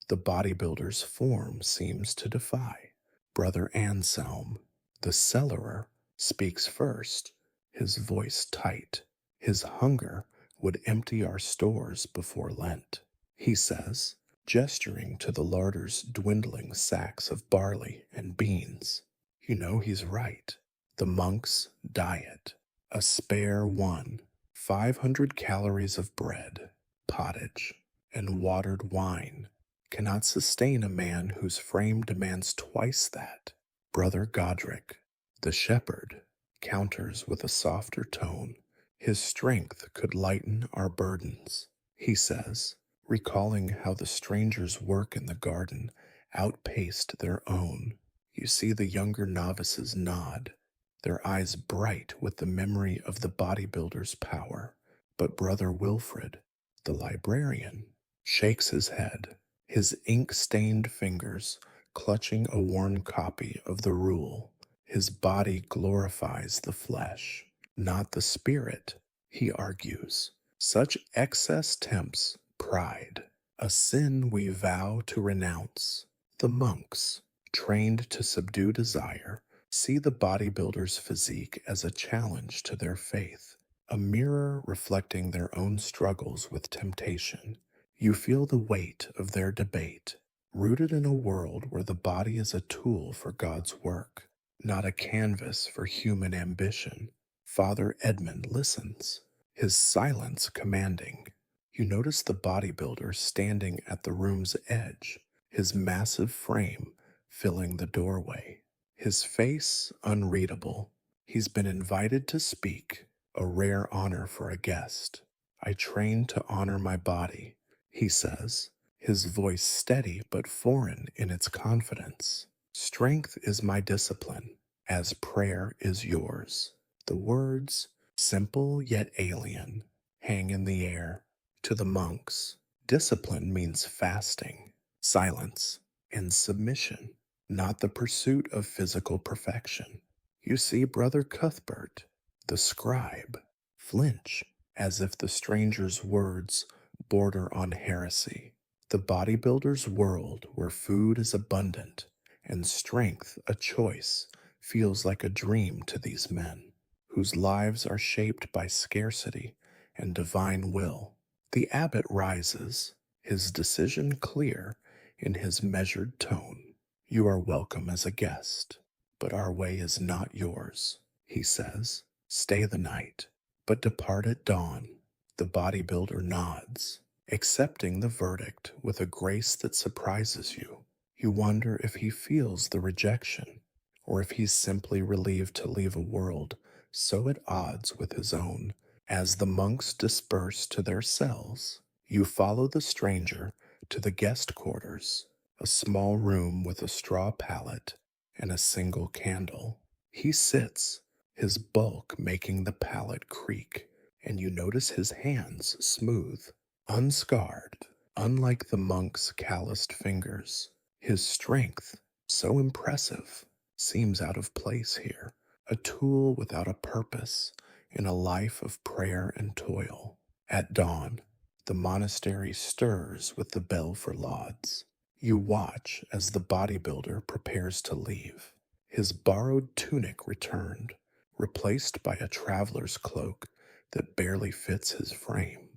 The bodybuilder's form seems to defy. Brother Anselm, the cellarer, speaks first, his voice tight. His hunger would empty our stores before Lent. He says, gesturing to the larder's dwindling sacks of barley and beans. You know he's right. The monk's diet, a spare one, 500 calories of bread, pottage, and watered wine, cannot sustain a man whose frame demands twice that. Brother Godric, the shepherd, counters with a softer tone. His strength could lighten our burdens, he says, recalling how the stranger's work in the garden outpaced their own. You see the younger novices nod, their eyes bright with the memory of the bodybuilder's power. But Brother Wilfred, the librarian, shakes his head, his ink-stained fingers clutching a worn copy of the rule. His body glorifies the flesh, not the spirit, he argues. Such excess tempts pride, a sin we vow to renounce. The monks, trained to subdue desire, see the bodybuilder's physique as a challenge to their faith, a mirror reflecting their own struggles with temptation. You feel the weight of their debate, rooted in a world where the body is a tool for God's work, not a canvas for human ambition. Father Edmund listens, his silence commanding. You notice the bodybuilder standing at the room's edge, his massive frame filling the doorway, his face unreadable. He's been invited to speak, a rare honor for a guest. I train to honor my body, he says, his voice steady but foreign in its confidence. Strength is my discipline, as prayer is yours. The words, simple yet alien, hang in the air. To the monks, discipline means fasting, silence, and submission, not the pursuit of physical perfection. You see Brother Cuthbert, the scribe, flinch as if the stranger's words border on heresy. The bodybuilder's world, where food is abundant and strength a choice, feels like a dream to these men, whose lives are shaped by scarcity and divine will. The abbot rises, his decision clear in his measured tone. You are welcome as a guest, but our way is not yours, he says. Stay the night, but depart at dawn. The bodybuilder nods, accepting the verdict with a grace that surprises you. You wonder if he feels the rejection, or if he's simply relieved to leave a world so at odds with his own. As the monks disperse to their cells, you follow the stranger to the guest quarters, a small room with a straw pallet and a single candle. He sits, his bulk making the pallet creak, and you notice his hands smooth, unscarred, unlike the monk's calloused fingers. His strength, so impressive, seems out of place here, a tool without a purpose in a life of prayer and toil. At dawn, the monastery stirs with the bell for lauds. You watch as the bodybuilder prepares to leave, his borrowed tunic returned, replaced by a traveler's cloak that barely fits his frame.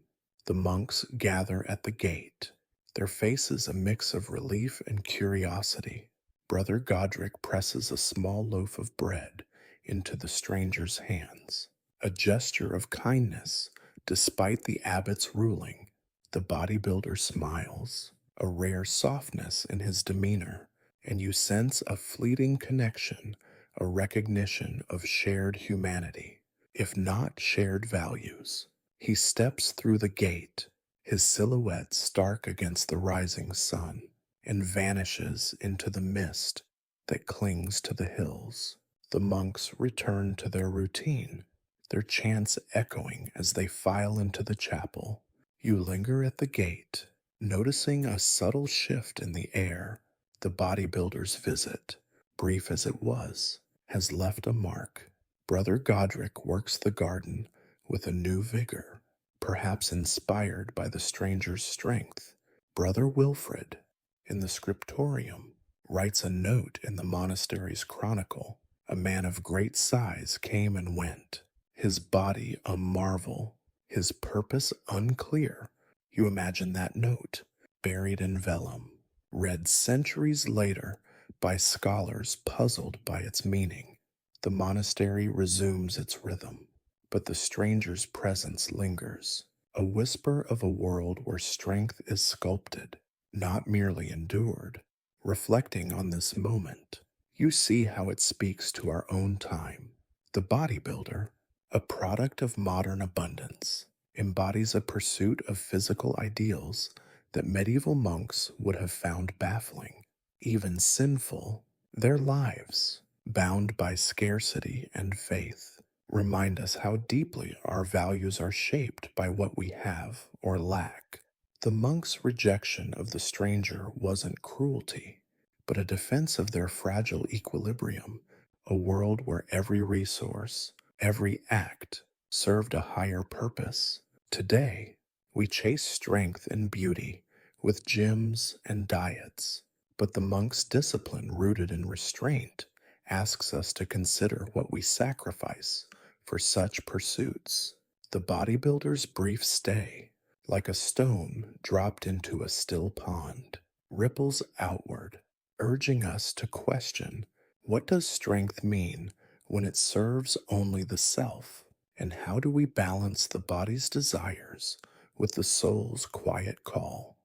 The monks gather at the gate, their faces a mix of relief and curiosity. Brother Godric presses a small loaf of bread into the stranger's hands, a gesture of kindness despite the abbot's ruling. The bodybuilder smiles, a rare softness in his demeanor, and you sense a fleeting connection, a recognition of shared humanity, if not shared values. He steps through the gate, his silhouette stark against the rising sun, and vanishes into the mist that clings to the hills. The monks return to their routine, their chants echoing as they file into the chapel. You linger at the gate, noticing a subtle shift in the air. The bodybuilder's visit, brief as it was, has left a mark. Brother Godric works the garden with a new vigor, perhaps inspired by the stranger's strength. Brother Wilfred, in the scriptorium, writes a note in the monastery's chronicle. A man of great size came and went, his body a marvel, his purpose unclear. You imagine that note, buried in vellum, read centuries later by scholars puzzled by its meaning. The monastery resumes its rhythm, but the stranger's presence lingers, a whisper of a world where strength is sculpted, not merely endured. Reflecting on this moment, you see how it speaks to our own time. The bodybuilder, a product of modern abundance, embodies a pursuit of physical ideals that medieval monks would have found baffling, even sinful. Their lives, bound by scarcity and faith, remind us how deeply our values are shaped by what we have or lack. The monks' rejection of the stranger wasn't cruelty, but a defense of their fragile equilibrium, a world where every resource, every act, served a higher purpose. Today, we chase strength and beauty with gyms and diets, but the monk's discipline, rooted in restraint, asks us to consider what we sacrifice for such pursuits. The bodybuilder's brief stay, like a stone dropped into a still pond, ripples outward, urging us to question, what does strength mean when it serves only the self? And how do we balance the body's desires with the soul's quiet call?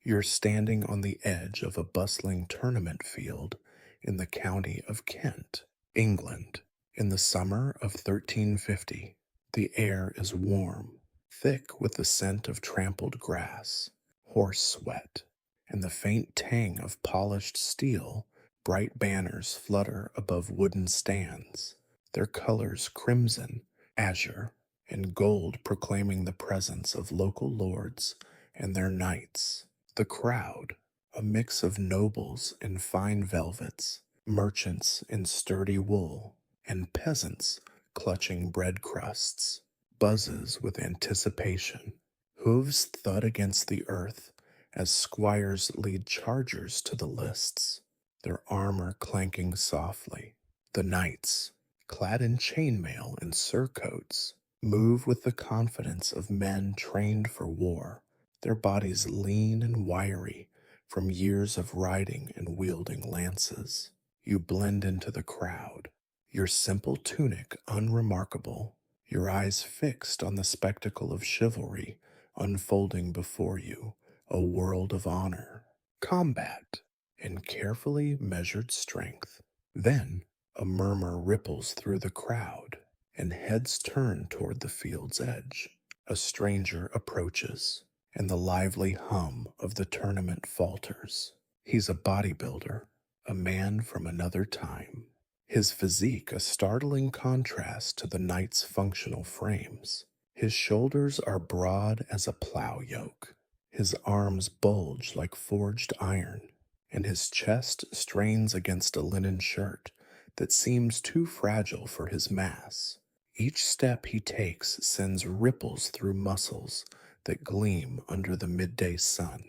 You're standing on the edge of a bustling tournament field in the county of Kent, England, in the summer of 1350. The air is warm, thick with the scent of trampled grass, horse sweat, and the faint tang of polished steel. Bright banners flutter above wooden stands, their colors crimson, azure, and gold, proclaiming the presence of local lords and their knights. The crowd, a mix of nobles in fine velvets, merchants in sturdy wool, and peasants clutching bread crusts, buzzes with anticipation. Hooves thud against the earth as squires lead chargers to the lists, their armor clanking softly. The knights, clad in chainmail and surcoats, move with the confidence of men trained for war, their bodies lean and wiry from years of riding and wielding lances. You blend into the crowd, your simple tunic unremarkable, your eyes fixed on the spectacle of chivalry unfolding before you, a world of honor, combat, and carefully measured strength. Then a murmur ripples through the crowd, and heads turn toward the field's edge. A stranger approaches, and the lively hum of the tournament falters. He's a bodybuilder, a man from another time. His physique a startling contrast to the knight's functional frames. His shoulders are broad as a plow yoke. His arms bulge like forged iron, and his chest strains against a linen shirt that seems too fragile for his mass. Each step he takes sends ripples through muscles that gleam under the midday sun,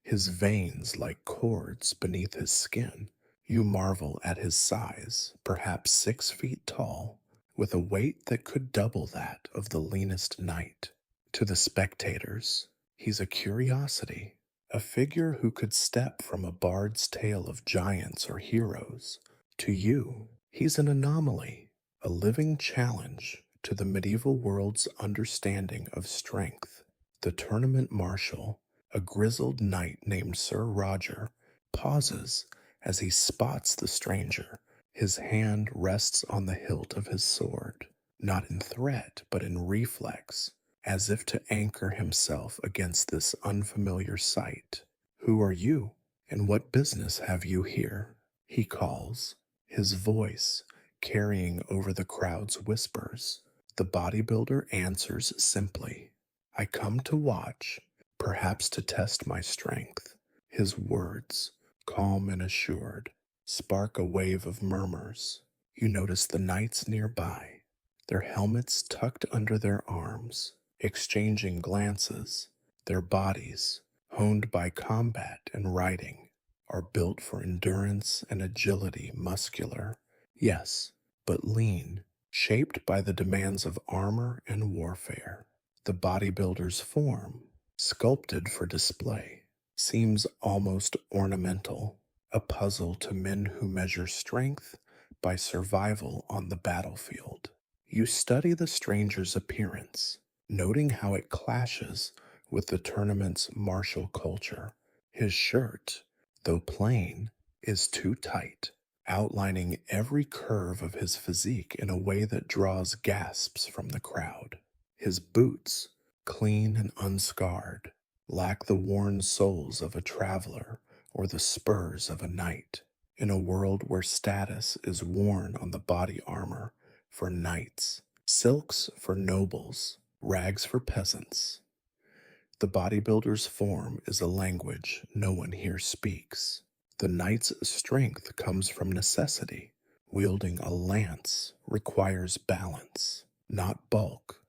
his veins like cords beneath his skin. You marvel at his size, perhaps 6 feet tall, with a weight that could double that of the leanest knight. To the spectators, he's a curiosity, a figure who could step from a bard's tale of giants or heroes. To you, he's an anomaly, a living challenge to the medieval world's understanding of strength. The tournament marshal, a grizzled knight named Sir Roger, pauses as he spots the stranger. His hand rests on the hilt of his sword, not in threat, but in reflex, as if to anchor himself against this unfamiliar sight. Who are you, and what business have you here? He calls, his voice carrying over the crowd's whispers. The bodybuilder answers simply, I come to watch, perhaps to test my strength. His words, calm and assured, spark a wave of murmurs. You notice the knights nearby, their helmets tucked under their arms, exchanging glances. Their bodies, honed by combat and riding, are built for endurance and agility, muscular, yes, but lean, shaped by the demands of armor and warfare. The bodybuilder's form, sculpted for display, seems almost ornamental, a puzzle to men who measure strength by survival on the battlefield. You study the stranger's appearance, noting how it clashes with the tournament's martial culture. His shirt, though plain, is too tight, outlining every curve of his physique in a way that draws gasps from the crowd. His boots, clean and unscarred, lack the worn soles of a traveler or the spurs of a knight. In a world where status is worn on the body armor for knights, silks for nobles, rags for peasants, the bodybuilder's form is a language no one here speaks. The knight's strength comes from necessity. Wielding a lance requires balance, not bulk.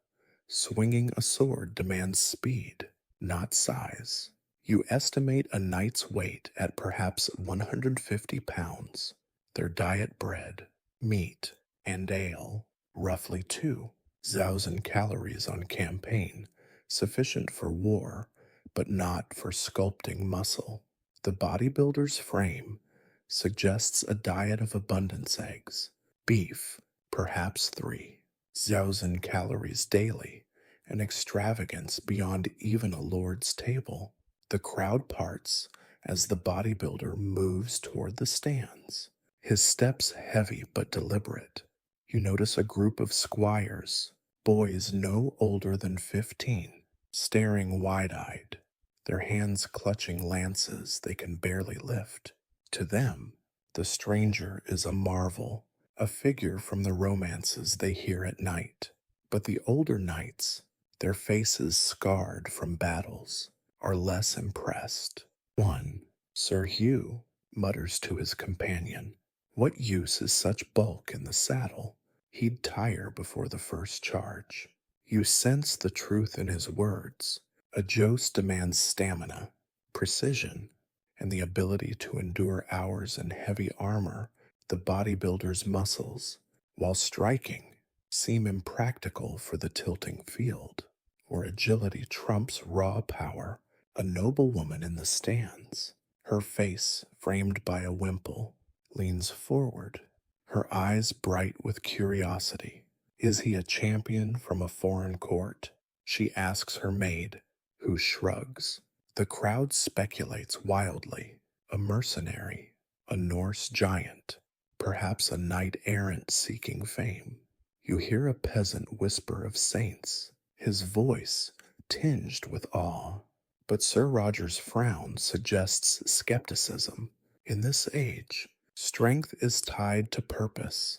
Swinging a sword demands speed, not size. You estimate a knight's weight at perhaps 150 pounds. Their diet bread, meat, and ale, roughly 2,000 calories on campaign, sufficient for war, but not for sculpting muscle. The bodybuilder's frame suggests a diet of abundance eggs, beef, perhaps 3,000 calories daily, an extravagance beyond even a lord's table. The crowd parts as the bodybuilder moves toward the stands, his steps heavy but deliberate. You notice a group of squires, boys no older than 15, staring wide-eyed, their hands clutching lances they can barely lift. To them, the stranger is a marvel, a figure from the romances they hear at night. But the older knights, their faces scarred from battles, are less impressed. One, Sir Hugh mutters to his companion, "What use is such bulk in the saddle? He'd tire before the first charge." You sense the truth in his words. A joust demands stamina, precision, and the ability to endure hours in heavy armor. The bodybuilder's muscles, while striking, seem impractical for the tilting field, where agility trumps raw power. A noble woman in the stands, her face framed by a wimple, leans forward, her eyes bright with curiosity. Is he a champion from a foreign court? She asks her maid, who shrugs. The crowd speculates wildly. A mercenary, a Norse giant, perhaps a knight errant seeking fame. You hear a peasant whisper of saints, his voice tinged with awe. But Sir Roger's frown suggests skepticism. In this age, strength is tied to purpose.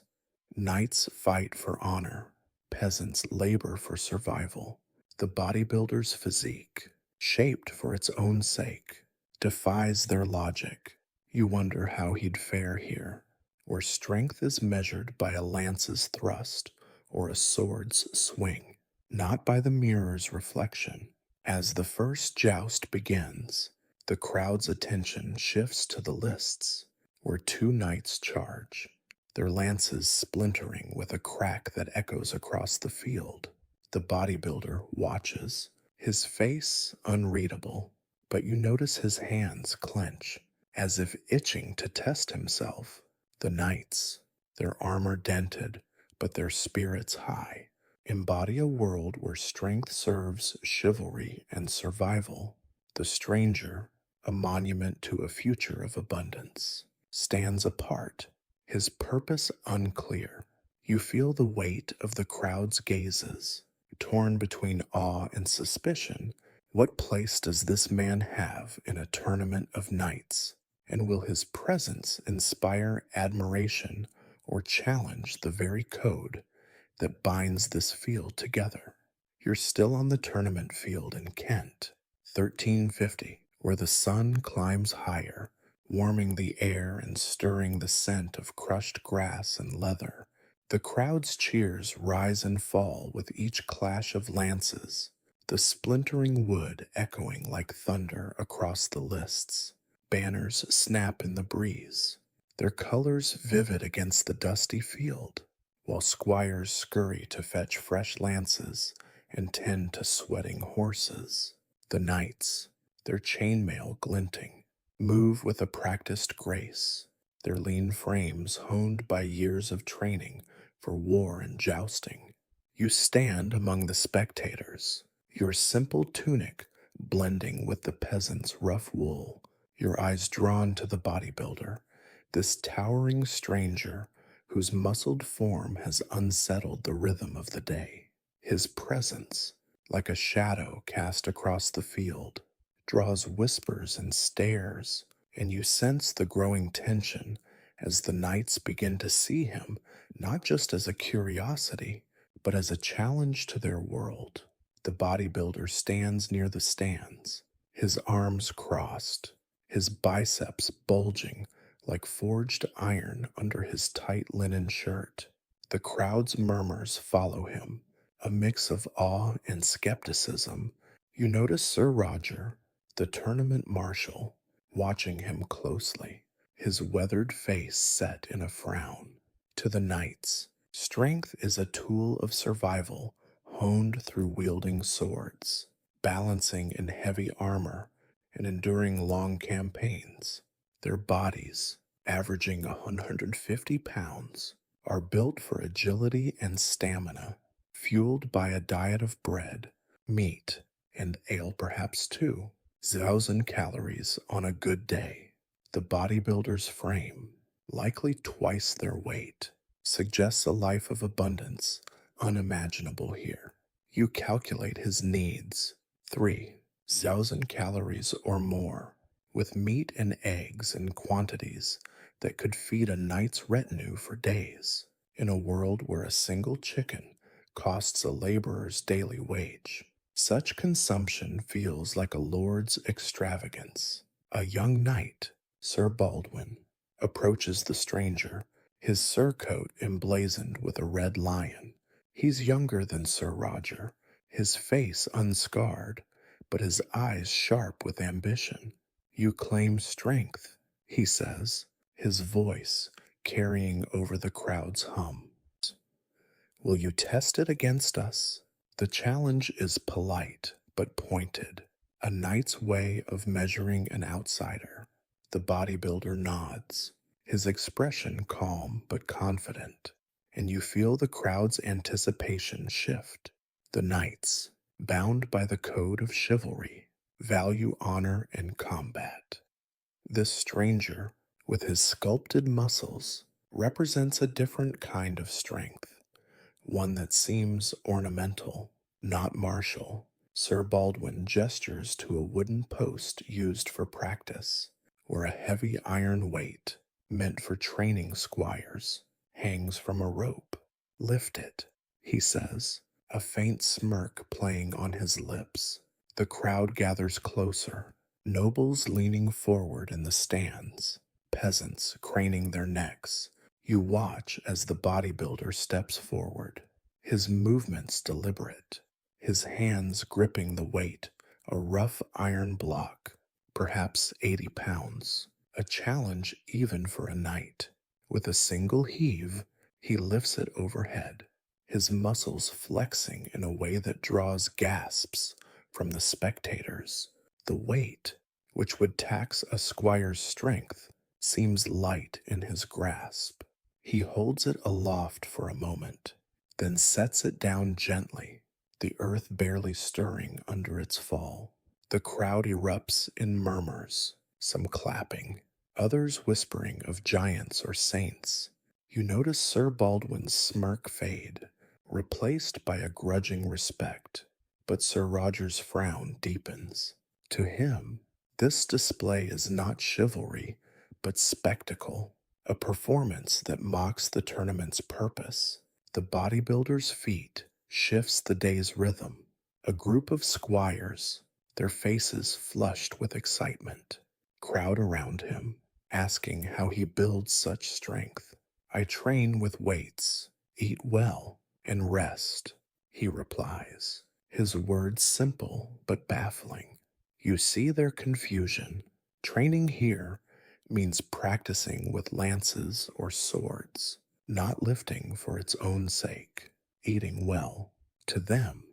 Knights fight for honor, peasants labor for survival. The bodybuilder's physique, shaped for its own sake, defies their logic. You wonder how he'd fare here, where strength is measured by a lance's thrust or a sword's swing, not by the mirror's reflection. As the first joust begins, the crowd's attention shifts to the lists, where two knights charge, their lances splintering with a crack that echoes across the field. The bodybuilder watches, his face unreadable, but you notice his hands clench, as if itching to test himself. The knights, their armor dented, but their spirits high, embody a world where strength serves chivalry and survival. The stranger, a monument to a future of abundance, stands apart, his purpose unclear. You feel the weight of the crowd's gazes, torn between awe and suspicion. What place does this man have in a tournament of knights? And will his presence inspire admiration or challenge the very code that binds this field together? You're still on the tournament field in Kent, 1350, where the sun climbs higher, warming the air and stirring the scent of crushed grass and leather. The crowd's cheers rise and fall with each clash of lances, the splintering wood echoing like thunder across the lists. Banners snap in the breeze, their colors vivid against the dusty field, while squires scurry to fetch fresh lances and tend to sweating horses. The knights, their chainmail glinting, move with a practiced grace, their lean frames honed by years of training for war and jousting. You stand among the spectators, your simple tunic blending with the peasant's rough wool, your eyes drawn to the bodybuilder, this towering stranger whose muscled form has unsettled the rhythm of the day. His presence, like a shadow cast across the field, draws whispers and stares, and you sense the growing tension as the knights begin to see him not just as a curiosity, but as a challenge to their world. The bodybuilder stands near the stands, his arms crossed, his biceps bulging like forged iron under his tight linen shirt. The crowd's murmurs follow him, a mix of awe and skepticism. You notice Sir Roger, the tournament marshal, watching him closely, his weathered face set in a frown. To the knights, strength is a tool of survival honed through wielding swords, balancing in heavy armor, and enduring long campaigns. Their bodies, averaging 150 pounds, are built for agility and stamina, fueled by a diet of bread, meat, and ale perhaps too. 1,000 calories on a good day. The bodybuilder's frame, likely twice their weight, suggests a life of abundance unimaginable here. You calculate his needs, 3,000 calories or more, with meat and eggs in quantities that could feed a knight's retinue for days, in a world where a single chicken costs a laborer's daily wage. Such consumption feels like a lord's extravagance, A young knight, Sir Baldwin, approaches the stranger, his surcoat emblazoned with a red lion. He's younger than Sir Roger, his face unscarred, but his eyes sharp with ambition. You claim strength, he says, his voice carrying over the crowd's hum. Will you test it against us? The challenge is polite but pointed, a knight's way of measuring an outsider. The bodybuilder nods, his expression calm but confident, and you feel the crowd's anticipation shift. The knights, bound by the code of chivalry, value honor and combat. This stranger, with his sculpted muscles, represents a different kind of strength, one that seems ornamental, not martial. Sir Baldwin gestures to a wooden post used for practice, where a heavy iron weight, meant for training squires, hangs from a rope. Lift it, he says, a faint smirk playing on his lips. The crowd gathers closer, nobles leaning forward in the stands, peasants craning their necks. You watch as the bodybuilder steps forward, his movements deliberate, his hands gripping the weight, a rough iron block, perhaps 80 pounds, a challenge even for a knight. With a single heave, he lifts it overhead, his muscles flexing in a way that draws gasps from the spectators. The weight, which would tax a squire's strength, seems light in his grasp. He holds it aloft for a moment, then sets it down gently, the earth barely stirring under its fall. The crowd erupts in murmurs, some clapping, others whispering of giants or saints. You notice Sir Baldwin's smirk fade, replaced by a grudging respect, but Sir Roger's frown deepens. To him, this display is not chivalry, but spectacle, a performance that mocks the tournament's purpose. The bodybuilder's feat shifts the day's rhythm. A group of squires, their faces flushed with excitement, crowd around him, asking how he builds such strength. I train with weights, eat well, and rest, he replies, his words simple but baffling. You see their confusion. Training here means practicing with lances or swords, not lifting for its own sake. Eating well, to them,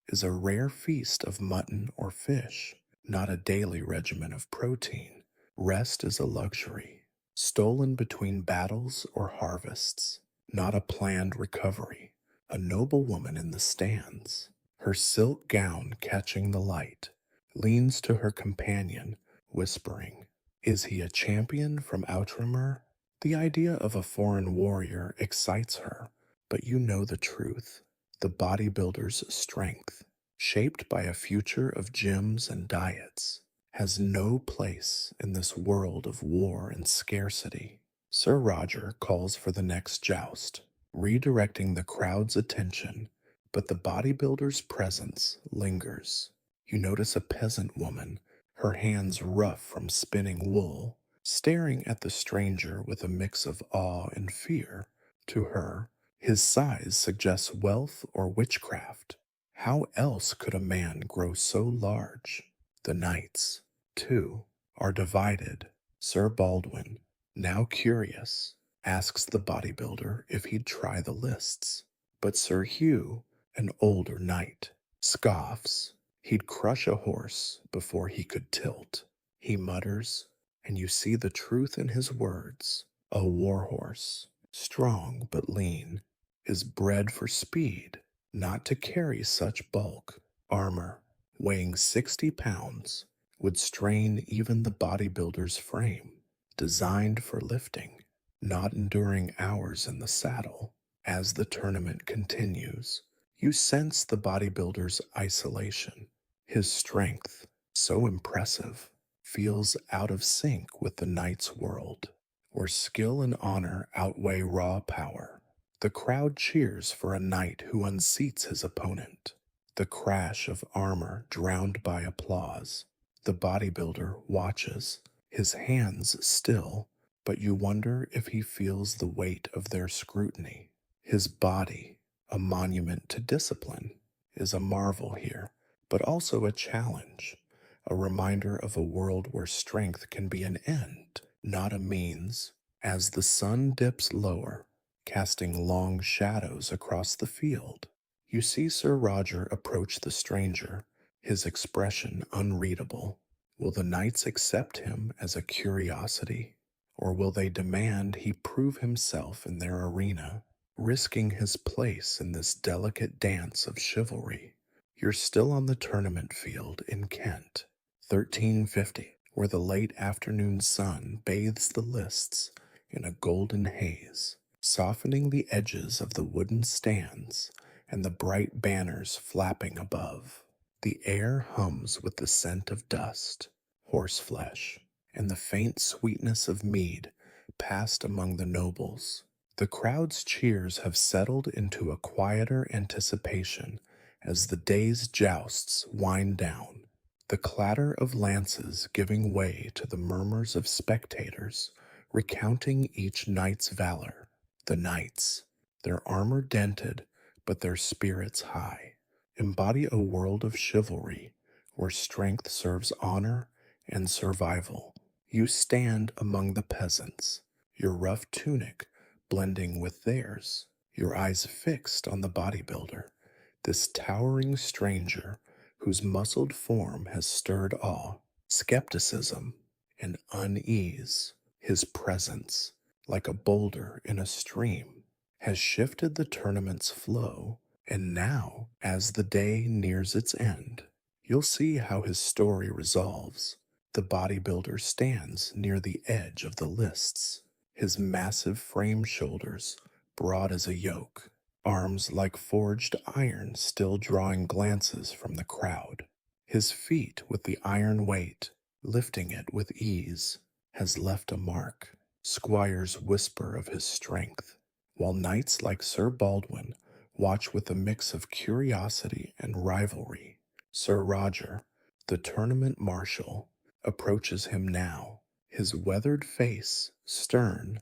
is a rare feast of mutton or fish, not a daily regimen of protein. Rest is a luxury, stolen between battles or harvests, not a planned recovery. A noble woman in the stands, her silk gown catching the light, leans to her companion, whispering, "Is he a champion from Outremer?" The idea of a foreign warrior excites her, but you know the truth. The bodybuilder's strength, shaped by a future of gyms and diets, has no place in this world of war and scarcity. Sir Roger calls for the next joust, redirecting the crowd's attention, but the bodybuilder's presence lingers. You notice a peasant woman, her hands rough from spinning wool, staring at the stranger with a mix of awe and fear. To her, his size suggests wealth or witchcraft. How else could a man grow so large? The knights, too, are divided. Sir Baldwin, now curious, asks the bodybuilder if he'd try the lists. But Sir Hugh, an older knight, scoffs. He'd crush a horse before he could tilt. He mutters, and you see the truth in his words. A warhorse, strong but lean, is bred for speed, not to carry such bulk. Armor, weighing 60 pounds, would strain even the bodybuilder's frame, designed for lifting, not enduring hours in the saddle. As the tournament continues, you sense the bodybuilder's isolation. His strength, so impressive, feels out of sync with the knight's world, where skill and honor outweigh raw power. The crowd cheers for a knight who unseats his opponent. The crash of armor drowned by applause. The bodybuilder watches, his hands still, but you wonder if he feels the weight of their scrutiny. His body, a monument to discipline, is a marvel here, but also a challenge, a reminder of a world where strength can be an end, not a means. As the sun dips lower, casting long shadows across the field, you see Sir Roger approach the stranger, his expression unreadable. Will the knights accept him as a curiosity, or will they demand he prove himself in their arena, risking his place in this delicate dance of chivalry? You're still on the tournament field in Kent, 1350, where the late afternoon sun bathes the lists in a golden haze, softening the edges of the wooden stands and the bright banners flapping above. The air hums with the scent of dust, horseflesh, and the faint sweetness of mead passed among the nobles. The crowd's cheers have settled into a quieter anticipation as the day's jousts wind down, the clatter of lances giving way to the murmurs of spectators recounting each knight's valor. The knights, their armor dented but their spirits high, embody a world of chivalry where strength serves honor and survival. You stand among the peasants, your rough tunic blending with theirs, your eyes fixed on the bodybuilder, this towering stranger whose muscled form has stirred awe, skepticism, and unease. His presence, like a boulder in a stream, has shifted the tournament's flow, and now, as the day nears its end, you'll see how his story resolves. The bodybuilder stands near the edge of the lists, his massive frame shoulders broad as a yoke, arms like forged iron still drawing glances from the crowd. His feet, with the iron weight, lifting it with ease, has left a mark. Squires whisper of his strength, while knights like Sir Baldwin watch with a mix of curiosity and rivalry. Sir Roger, the tournament marshal, approaches him now, his weathered face stern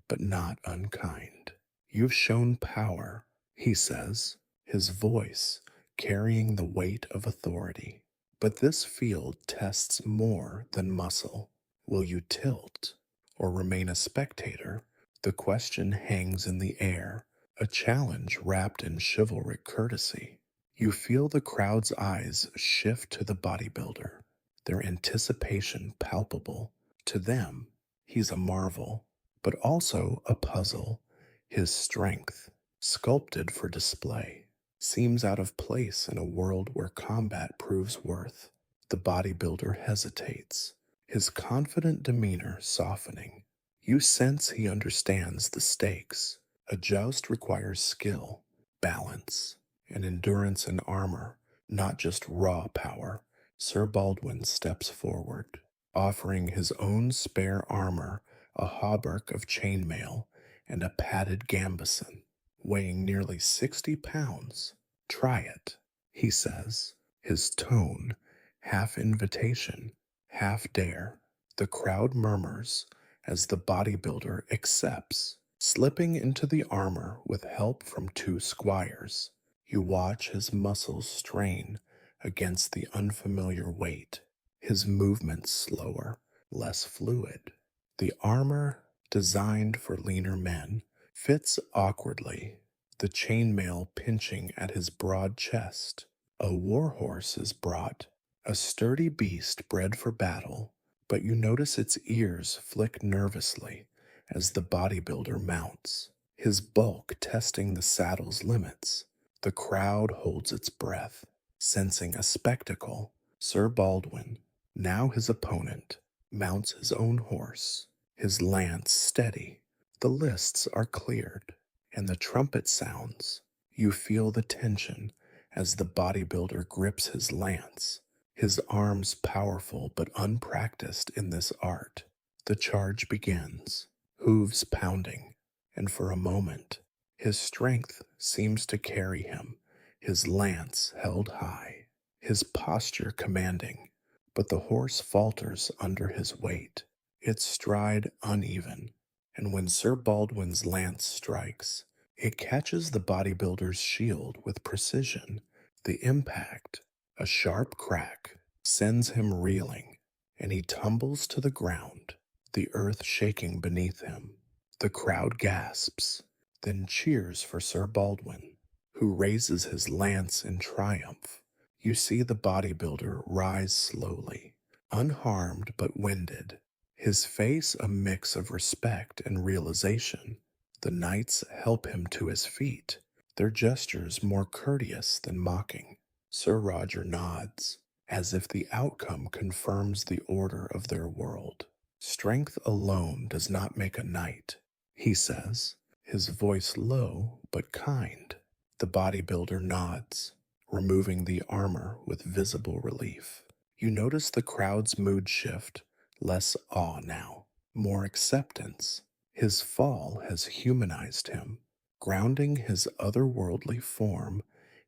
but not unkind. You've shown power, he says, his voice carrying the weight of authority. But this field tests more than muscle. Will you tilt or remain a spectator? The question hangs in the air, a challenge wrapped in chivalric courtesy. You feel the crowd's eyes shift to the bodybuilder, their anticipation palpable. To them, he's a marvel, but also a puzzle. His strength, sculpted for display, seems out of place in a world where combat proves worth. The bodybuilder hesitates, his confident demeanor softening. You sense he understands the stakes. A joust requires skill, balance, and endurance in armor, not just raw power. Sir Baldwin steps forward, offering his own spare armor, a hauberk of chainmail, and a padded gambeson, weighing nearly 60 pounds. Try it, he says, his tone half invitation, half dare. The crowd murmurs as the bodybuilder accepts, slipping into the armor with help from two squires. You watch his muscles strain against the unfamiliar weight, his movements slower, less fluid. The armor, designed for leaner men, fits awkwardly, the chainmail pinching at his broad chest. A warhorse is brought, a sturdy beast bred for battle, but you notice its ears flick nervously as the bodybuilder mounts, his bulk testing the saddle's limits. The crowd holds its breath, sensing a spectacle. Sir Baldwin, now his opponent, mounts his own horse, his lance steady. The lists are cleared, and the trumpet sounds. You feel the tension as the bodybuilder grips his lance, his arms powerful but unpracticed in this art. The charge begins, hooves pounding, and for a moment, his strength seems to carry him, his lance held high, his posture commanding, but the horse falters under his weight. its stride uneven, and when Sir Baldwin's lance strikes, it catches the bodybuilder's shield with precision. The impact, a sharp crack, sends him reeling, and he tumbles to the ground, the earth shaking beneath him. The crowd gasps, then cheers for Sir Baldwin, who raises his lance in triumph. You see the bodybuilder rise slowly, unharmed but winded, his face a mix of respect and realization. The knights help him to his feet, their gestures more courteous than mocking. Sir Roger nods, as if the outcome confirms the order of their world. Strength alone does not make a knight, he says, his voice low but kind. The bodybuilder nods, removing the armor with visible relief. You notice the crowd's mood shift, less awe now, more acceptance. His fall has humanized him, grounding his otherworldly form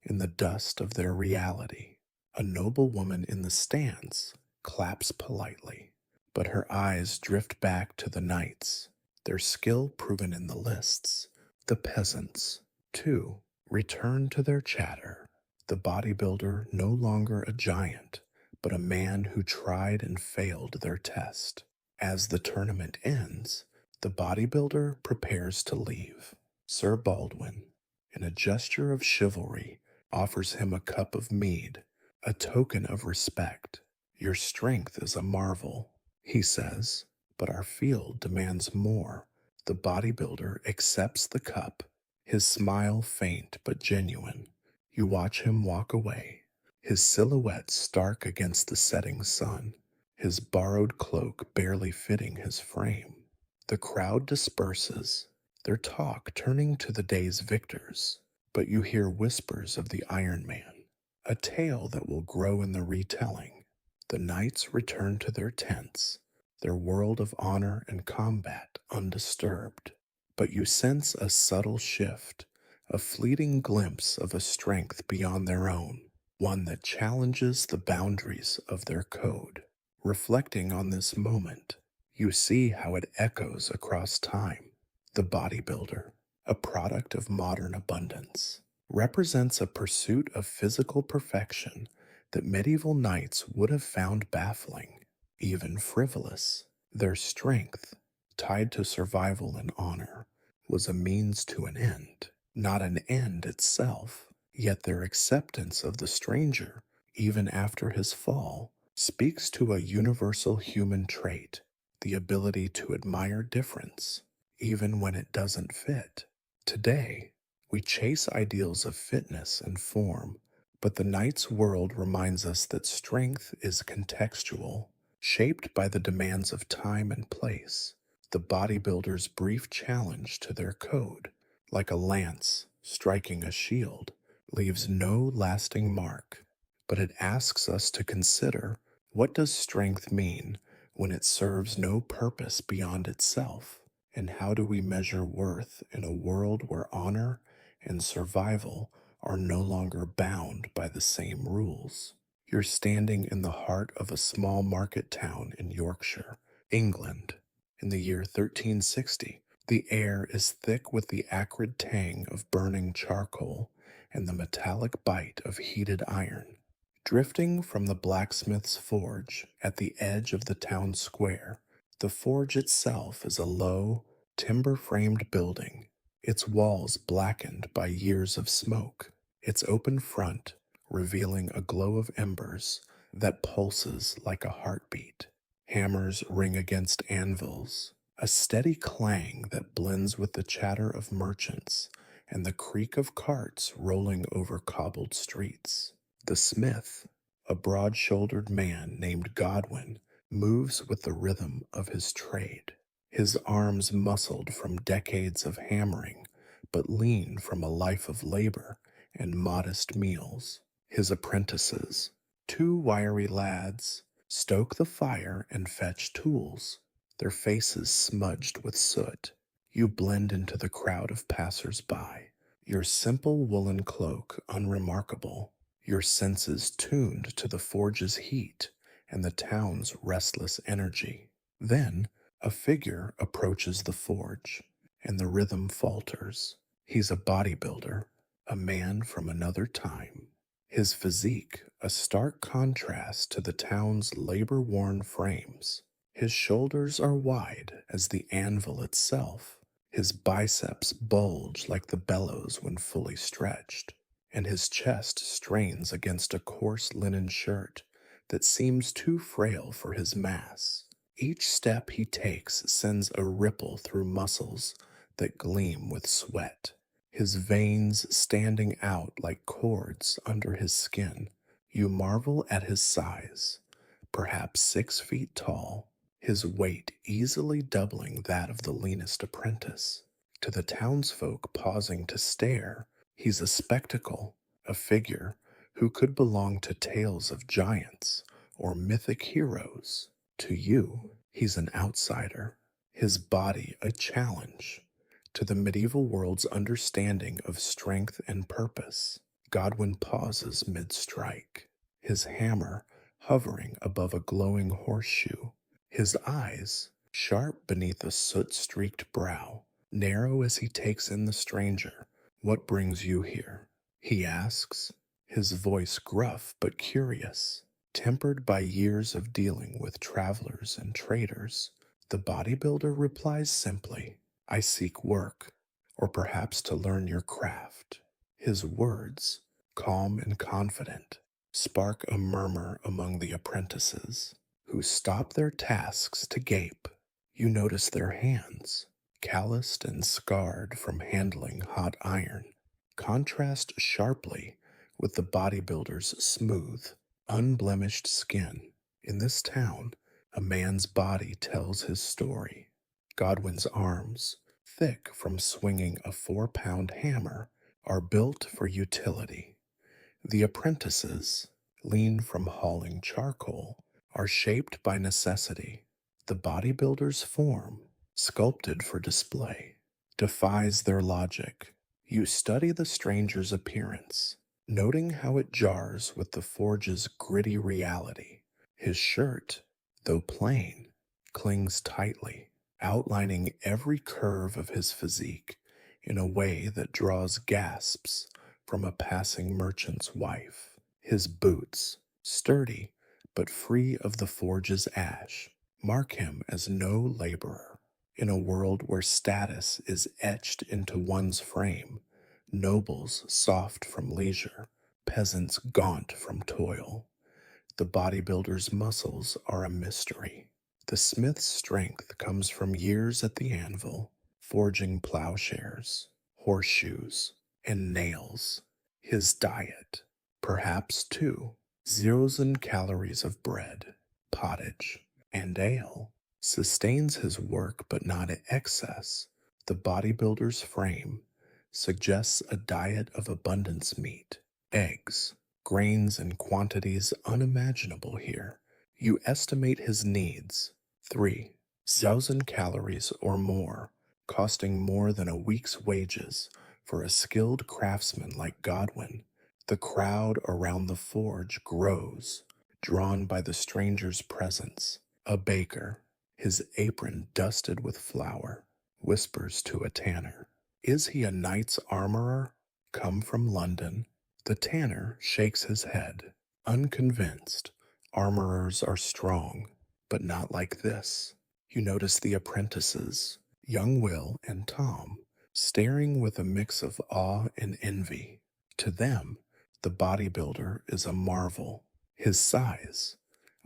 in the dust of their reality. A noble woman in the stands claps politely, but her eyes drift back to the knights, their skill proven in the lists. The peasants, too, return to their chatter. The bodybuilder no longer a giant, but a man who tried and failed their test. As the tournament ends, the bodybuilder prepares to leave. Sir Baldwin, in a gesture of chivalry, offers him a cup of mead, a token of respect. Your strength is a marvel, he says, but our field demands more. The bodybuilder accepts the cup, his smile faint but genuine. You watch him walk away, his silhouette stark against the setting sun, his borrowed cloak barely fitting his frame. The crowd disperses, their talk turning to the day's victors, but you hear whispers of the Iron Man, a tale that will grow in the retelling. The knights return to their tents, their world of honor and combat undisturbed. But you sense a subtle shift, a fleeting glimpse of a strength beyond their own, one that challenges the boundaries of their code. Reflecting on this moment, you see how it echoes across time. The bodybuilder, a product of modern abundance, represents a pursuit of physical perfection that medieval knights would have found baffling, even frivolous. Their strength, tied to survival and honor, was a means to an end, not an end itself. Yet their acceptance of the stranger, even after his fall, speaks to a universal human trait, the ability to admire difference, even when it doesn't fit. Today, we chase ideals of fitness and form, but the knight's world reminds us that strength is contextual, shaped by the demands of time and place. The bodybuilder's brief challenge to their code, like a lance striking a shield, leaves no lasting mark, but it asks us to consider, what does strength mean when it serves no purpose beyond itself? And how do we measure worth in a world where honor and survival are no longer bound by the same rules? You're standing in the heart of a small market town in Yorkshire, England, in the year 1360. The air is thick with the acrid tang of burning charcoal and the metallic bite of heated iron. Drifting from the blacksmith's forge at the edge of the town square, the forge itself is a low, timber-framed building, its walls blackened by years of smoke, its open front revealing a glow of embers that pulses like a heartbeat. Hammers ring against anvils, a steady clang that blends with the chatter of merchants and the creak of carts rolling over cobbled streets. The smith, a broad-shouldered man named Godwin, moves with the rhythm of his trade, his arms muscled from decades of hammering, but lean from a life of labor and modest meals. His apprentices, two wiry lads, stoke the fire and fetch tools, their faces smudged with soot. You blend into the crowd of passers-by, your simple woolen cloak unremarkable, your senses tuned to the forge's heat and the town's restless energy. Then, A figure approaches the forge, and the rhythm falters. He's a bodybuilder, a man from another time. His physique, a stark contrast to the town's labor worn frames. His shoulders are wide as the anvil itself. His biceps bulge like the bellows when fully stretched, and his chest strains against a coarse linen shirt that seems too frail for his mass. Each step he takes sends a ripple through muscles that gleam with sweat, his veins standing out like cords under his skin. You marvel at his size, perhaps 6 feet tall, his weight easily doubling that of the leanest apprentice. To the townsfolk pausing to stare, he's a spectacle, a figure who could belong to tales of giants or mythic heroes. To you, he's an outsider, his body a challenge to the medieval world's understanding of strength and purpose. Godwin pauses mid strike, his hammer hovering above a glowing horseshoe, his eyes, sharp beneath a soot streaked brow, narrow as he takes in the stranger. What brings you here? He asks, his voice gruff but curious, tempered by years of dealing with travelers and traders. The bodybuilder replies simply, I seek work, or perhaps to learn your craft. His words, calm and confident, spark a murmur among the apprentices, who stop their tasks to gape. You notice their hands, calloused and scarred from handling hot iron, contrast sharply with the bodybuilder's smooth, unblemished skin. In this town, a man's body tells his story. Godwin's arms, thick from swinging a 4-pound hammer, are built for utility. The apprentices, lean from hauling charcoal, are shaped by necessity. The bodybuilder's form, sculpted for display, defies their logic. You study the stranger's appearance, noting how it jars with the forge's gritty reality. His shirt, though plain, clings tightly, outlining every curve of his physique in a way that draws gasps from a passing merchant's wife. His boots, sturdy but free of the forge's ash, mark him as no laborer. In a world where status is etched into one's frame, nobles soft from leisure, peasants gaunt from toil, the bodybuilder's muscles are a mystery. The smith's strength comes from years at the anvil, forging plowshares, horseshoes, and nails. His diet, perhaps too, 0 calories of bread, pottage, and ale, sustains his work but not in excess. The bodybuilder's frame suggests a diet of abundance meat, eggs, grains in quantities unimaginable here. You estimate his needs, 3,000 calories or more, costing more than a week's wages for a skilled craftsman like Godwin. The crowd around the forge grows, drawn by the stranger's presence. A baker, his apron dusted with flour, whispers to a tanner, is he a knight's armorer, come from London? The tanner shakes his head, unconvinced. Armorers are strong, but not like this. You notice the apprentices, young Will and Tom, staring with a mix of awe and envy. To them, the bodybuilder is a marvel. His size,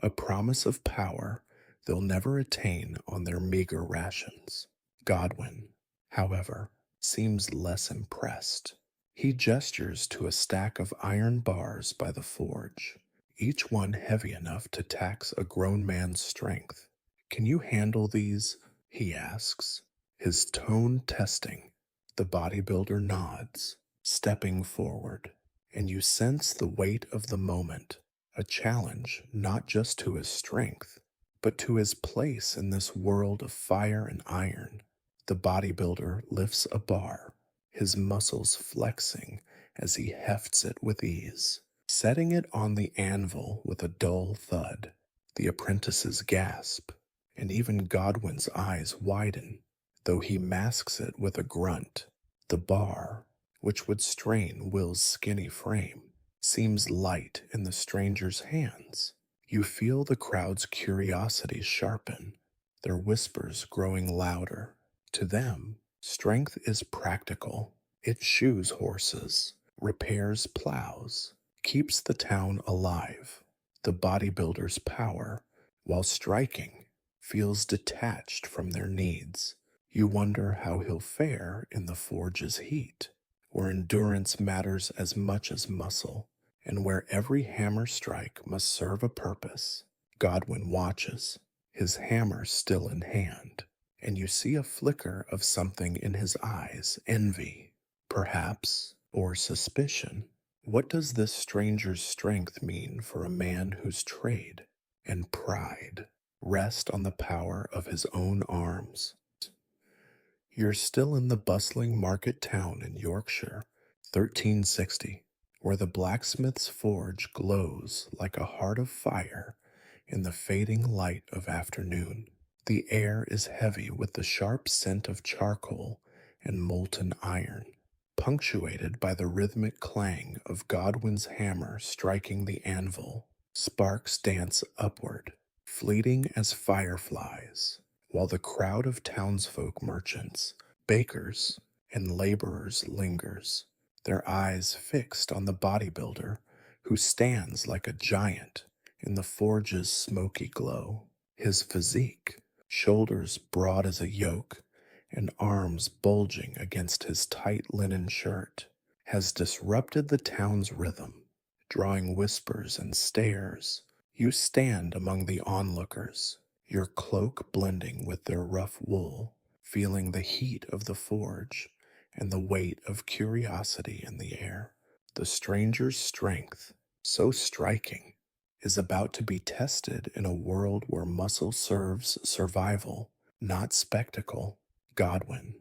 a promise of power they'll never attain on their meager rations. Godwin, however, seems less impressed. He gestures to a stack of iron bars by the forge, each one heavy enough to tax a grown man's strength. Can you handle these? He asks, his tone testing. The bodybuilder nods, stepping forward, and you sense the weight of the moment, a challenge not just to his strength, but to his place in this world of fire and iron. The bodybuilder lifts a bar, his muscles flexing as he hefts it with ease, setting it on the anvil with a dull thud. The apprentices gasp, and even Godwin's eyes widen, though he masks it with a grunt. The bar, which would strain Will's skinny frame, seems light in the stranger's hands. You feel the crowd's curiosity sharpen, their whispers growing louder. To them, strength is practical. It shoes horses, repairs plows, keeps the town alive. The bodybuilder's power, while striking, feels detached from their needs. You wonder how he'll fare in the forge's heat, where endurance matters as much as muscle, and where every hammer strike must serve a purpose. Godwin watches, his hammer still in hand, and you see a flicker of something in his eyes, envy, perhaps, or suspicion. What does this stranger's strength mean for a man whose trade and pride rest on the power of his own arms? You're still in the bustling market town in Yorkshire, 1360, where the blacksmith's forge glows like a heart of fire in the fading light of afternoon. The air is heavy with the sharp scent of charcoal and molten iron, punctuated by the rhythmic clang of Godwin's hammer striking the anvil. Sparks dance upward, fleeting as fireflies, while the crowd of townsfolk, merchants, bakers, and laborers lingers, their eyes fixed on the bodybuilder who stands like a giant in the forge's smoky glow. His physique, shoulders broad as a yoke and arms bulging against his tight linen shirt, has disrupted the town's rhythm, drawing whispers and stares. You stand among the onlookers, your cloak blending with their rough wool, feeling the heat of the forge and the weight of curiosity in the air. The stranger's strength, so striking, is about to be tested in a world where muscle serves survival, not spectacle. Godwin,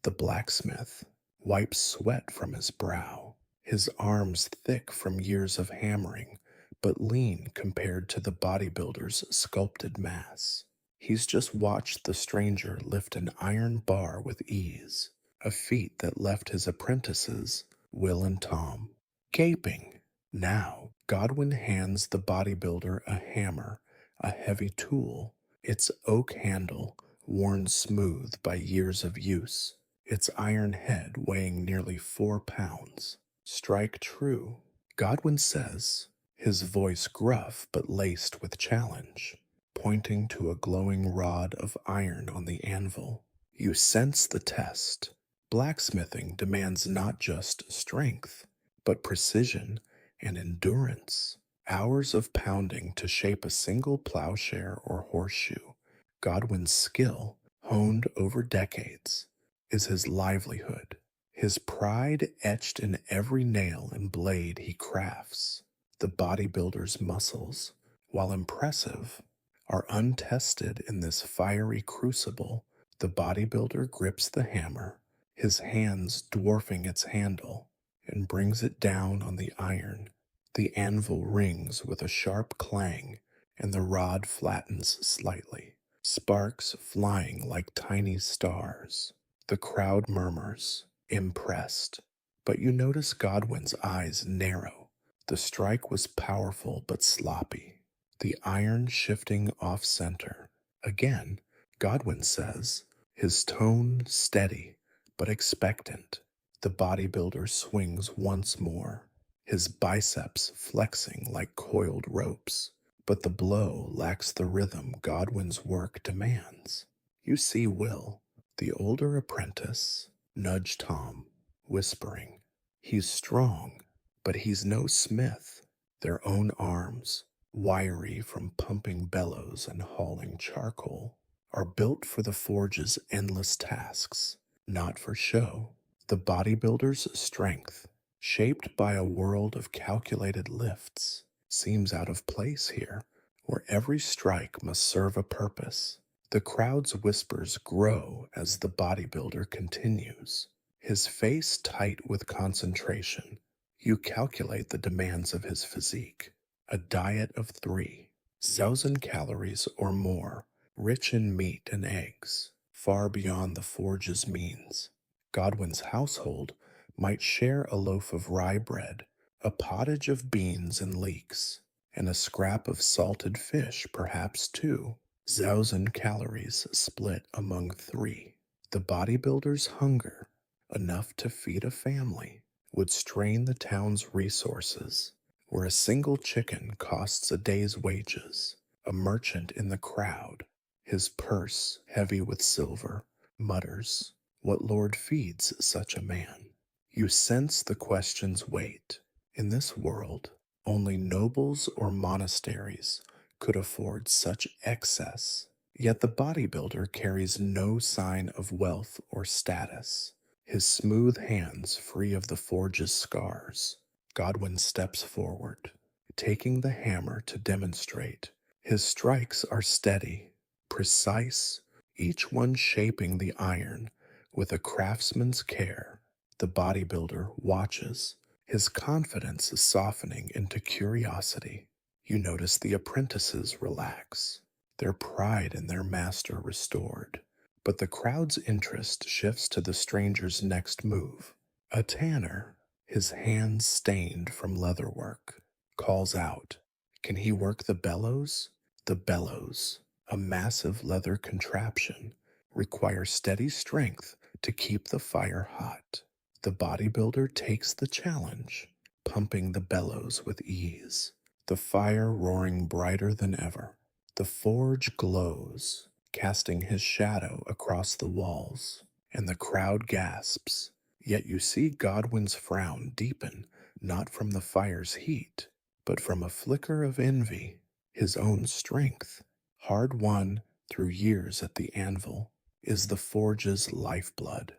the blacksmith, wipes sweat from his brow, his arms thick from years of hammering, but lean compared to the bodybuilder's sculpted mass. He's just watched the stranger lift an iron bar with ease, a feat that left his apprentices, Will and Tom, gaping. Now, Godwin hands the bodybuilder a hammer, a heavy tool, its oak handle worn smooth by years of use, its iron head weighing nearly 4 pounds. Strike true, Godwin says, his voice gruff but laced with challenge, pointing to a glowing rod of iron on the anvil. You sense the test. Blacksmithing demands not just strength, but precision and endurance. Hours of pounding to shape a single plowshare or horseshoe. Godwin's skill, honed over decades, is his livelihood, his pride etched in every nail and blade he crafts. The bodybuilder's muscles, while impressive, are untested in this fiery crucible. The bodybuilder grips the hammer, his hands dwarfing its handle, and brings it down on the iron. The anvil rings with a sharp clang, and the rod flattens slightly, sparks flying like tiny stars. The crowd murmurs, impressed, but you notice Godwin's eyes narrow. The strike was powerful but sloppy, the iron shifting off center. Again, Godwin says, his tone steady but expectant. The bodybuilder swings once more, his biceps flexing like coiled ropes, but the blow lacks the rhythm Godwin's work demands. You see Will, the older apprentice, nudge Tom, whispering, he's strong, but he's no smith. Their own arms, wiry from pumping bellows and hauling charcoal, are built for the forge's endless tasks, not for show. The bodybuilder's strength, shaped by a world of calculated lifts, seems out of place here, where every strike must serve a purpose. The crowd's whispers grow as the bodybuilder continues, his face tight with concentration. You calculate the demands of his physique, a diet of 3,000 calories or more, rich in meat and eggs, far beyond the forge's means. Godwin's household might share a loaf of rye bread, a pottage of beans and leeks, and a scrap of salted fish, perhaps two. 1,000 calories split among three. The bodybuilder's hunger, enough to feed a family, would strain the town's resources, where a single chicken costs a day's wages. A merchant in the crowd, his purse heavy with silver, mutters, "What lord feeds such a man?" You sense the question's weight. In this world, only nobles or monasteries could afford such excess. Yet the bodybuilder carries no sign of wealth or status, his smooth hands free of the forge's scars. Godwin steps forward, taking the hammer to demonstrate. His strikes are steady, precise, each one shaping the iron with a craftsman's care. The bodybuilder watches, his confidence is softening into curiosity. You notice the apprentices relax, their pride in their master restored. But the crowd's interest shifts to the stranger's next move. A tanner, his hands stained from leatherwork, calls out, "Can he work the bellows?" The bellows, a massive leather contraption, requires steady strength to keep the fire hot. The bodybuilder takes the challenge, pumping the bellows with ease, the fire roaring brighter than ever. The forge glows, casting his shadow across the walls, and the crowd gasps. Yet you see Godwin's frown deepen, not from the fire's heat, but from a flicker of envy. His own strength, hard won through years at the anvil, is the forge's lifeblood.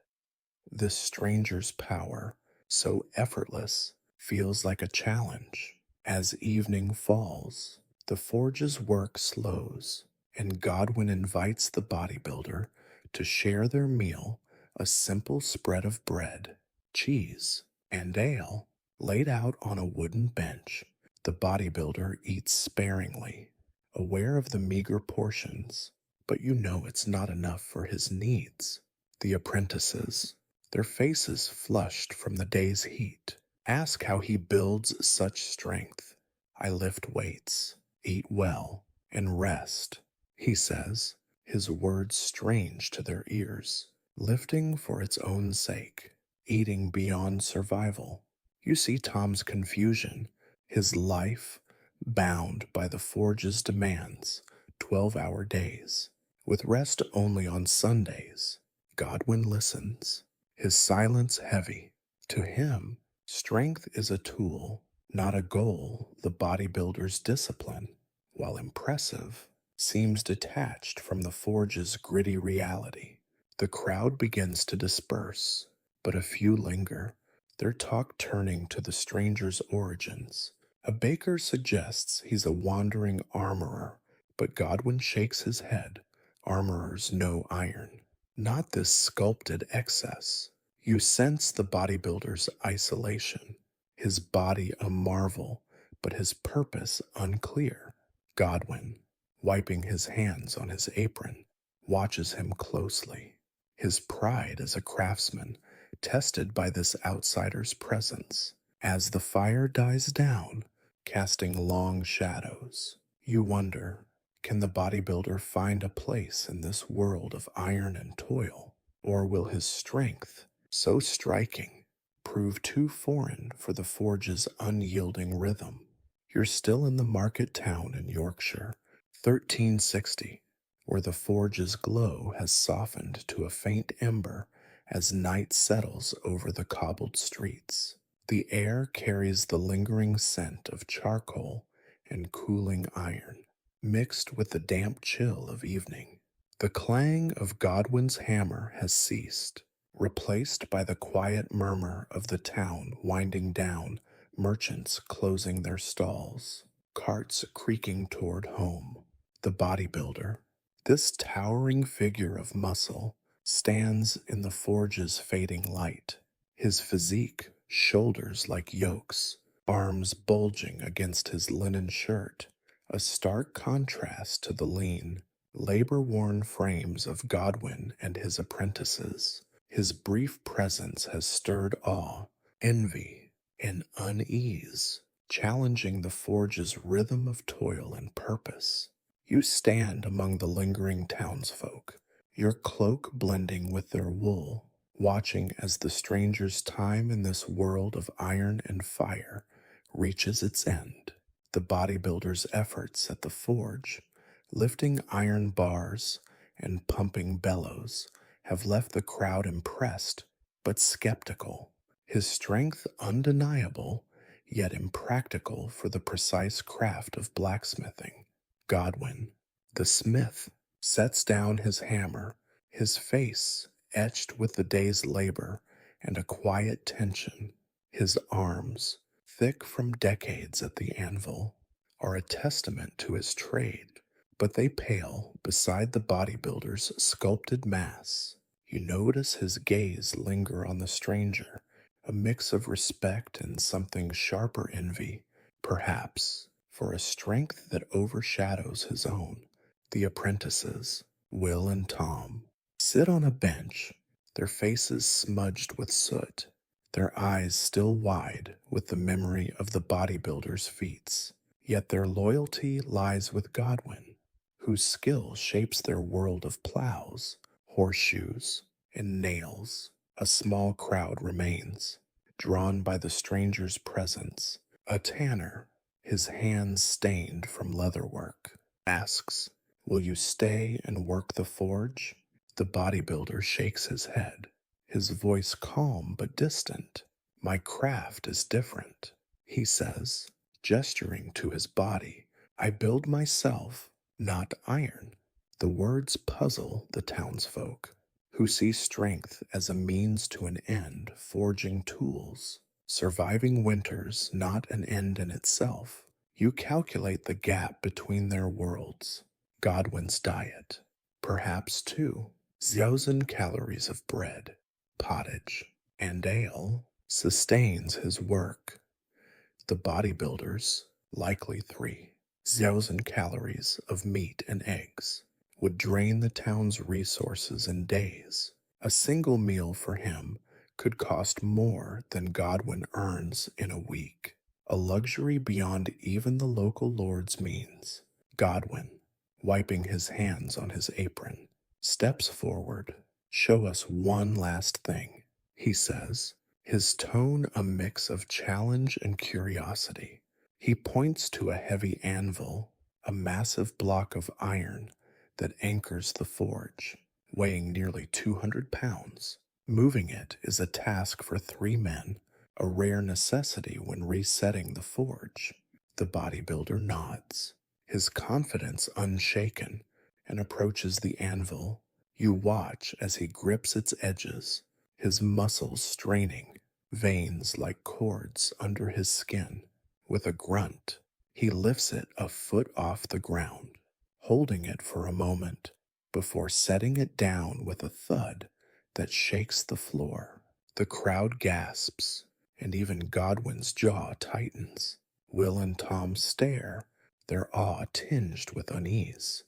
This stranger's power, so effortless, feels like a challenge. As evening falls, the forge's work slows, and Godwin invites the bodybuilder to share their meal, a simple spread of bread, cheese, and ale, laid out on a wooden bench. The bodybuilder eats sparingly, aware of the meager portions, but you know it's not enough for his needs. The apprentices, their faces flushed from the day's heat, ask how he builds such strength. "I lift weights, eat well, and rest," he says, his words strange to their ears. Lifting for its own sake, eating beyond survival. You see Tom's confusion, his life bound by the forge's demands, 12-hour days, with rest only on Sundays. Godwin listens, his silence heavy. To him, strength is a tool, not a goal. The bodybuilder's discipline, while impressive, seems detached from the forge's gritty reality. The crowd begins to disperse, but a few linger, their talk turning to the stranger's origins. A baker suggests he's a wandering armorer, but Godwin shakes his head. Armorers know iron, not this sculpted excess. You sense the bodybuilder's isolation, his body a marvel, but his purpose unclear. Godwin, wiping his hands on his apron, watches him closely. His pride as a craftsman tested by this outsider's presence. As the fire dies down, casting long shadows, you wonder, can the bodybuilder find a place in this world of iron and toil? Or will his strength, so striking, prove too foreign for the forge's unyielding rhythm? You're still in the market town in Yorkshire, 1360, where the forge's glow has softened to a faint ember as night settles over the cobbled streets. The air carries the lingering scent of charcoal and cooling iron, mixed with the damp chill of evening. The clang of Godwin's hammer has ceased, replaced by the quiet murmur of the town winding down, merchants closing their stalls, carts creaking toward home. The bodybuilder, this towering figure of muscle, stands in the forge's fading light, his physique, shoulders like yokes, arms bulging against his linen shirt, a stark contrast to the lean, labor-worn frames of Godwin and his apprentices. His brief presence has stirred awe, envy, and unease, challenging the forge's rhythm of toil and purpose. You stand among the lingering townsfolk, your cloak blending with their wool, watching as the stranger's time in this world of iron and fire reaches its end. The bodybuilder's efforts at the forge, lifting iron bars and pumping bellows, have left the crowd impressed but skeptical. His strength undeniable, yet impractical for the precise craft of blacksmithing. Godwin, the smith, sets down his hammer, his face etched with the day's labor and a quiet tension. His arms, thick from decades at the anvil, are a testament to his trade, but they pale beside the bodybuilder's sculpted mass. You notice his gaze linger on the stranger, a mix of respect and something sharper envy, perhaps, for a strength that overshadows his own. The apprentices, Will and Tom, sit on a bench, their faces smudged with soot, their eyes still wide with the memory of the bodybuilder's feats. Yet their loyalty lies with Godwin, whose skill shapes their world of plows, horseshoes, and nails. A small crowd remains, drawn by the stranger's presence. A tanner, his hands stained from leatherwork, asks, "Will you stay and work the forge?" The bodybuilder shakes his head, his voice calm but distant. "My craft is different," he says, gesturing to his body. "I build myself, not iron." The words puzzle the townsfolk, who see strength as a means to an end, forging tools, surviving winters, not an end in itself. You calculate the gap between their worlds. Godwin's diet, perhaps 2,000 calories of bread, pottage, and ale, sustains his work. The bodybuilders, likely 3,000 calories of meat and eggs, would drain the town's resources in days. A single meal for him could cost more than Godwin earns in a week, a luxury beyond even the local lord's means. Godwin, wiping his hands on his apron, steps forward. "Show us one last thing," he says, his tone a mix of challenge and curiosity. He points to a heavy anvil, a massive block of iron that anchors the forge, weighing nearly 200 pounds. Moving it is a task for 3 men, a rare necessity when resetting the forge. The bodybuilder nods, his confidence unshaken, and approaches the anvil. You watch as he grips its edges, his muscles straining, veins like cords under his skin. With a grunt, he lifts it a foot off the ground, holding it for a moment before setting it down with a thud that shakes the floor. The crowd gasps, and even Godwin's jaw tightens. Will and Tom stare, their awe tinged with unease.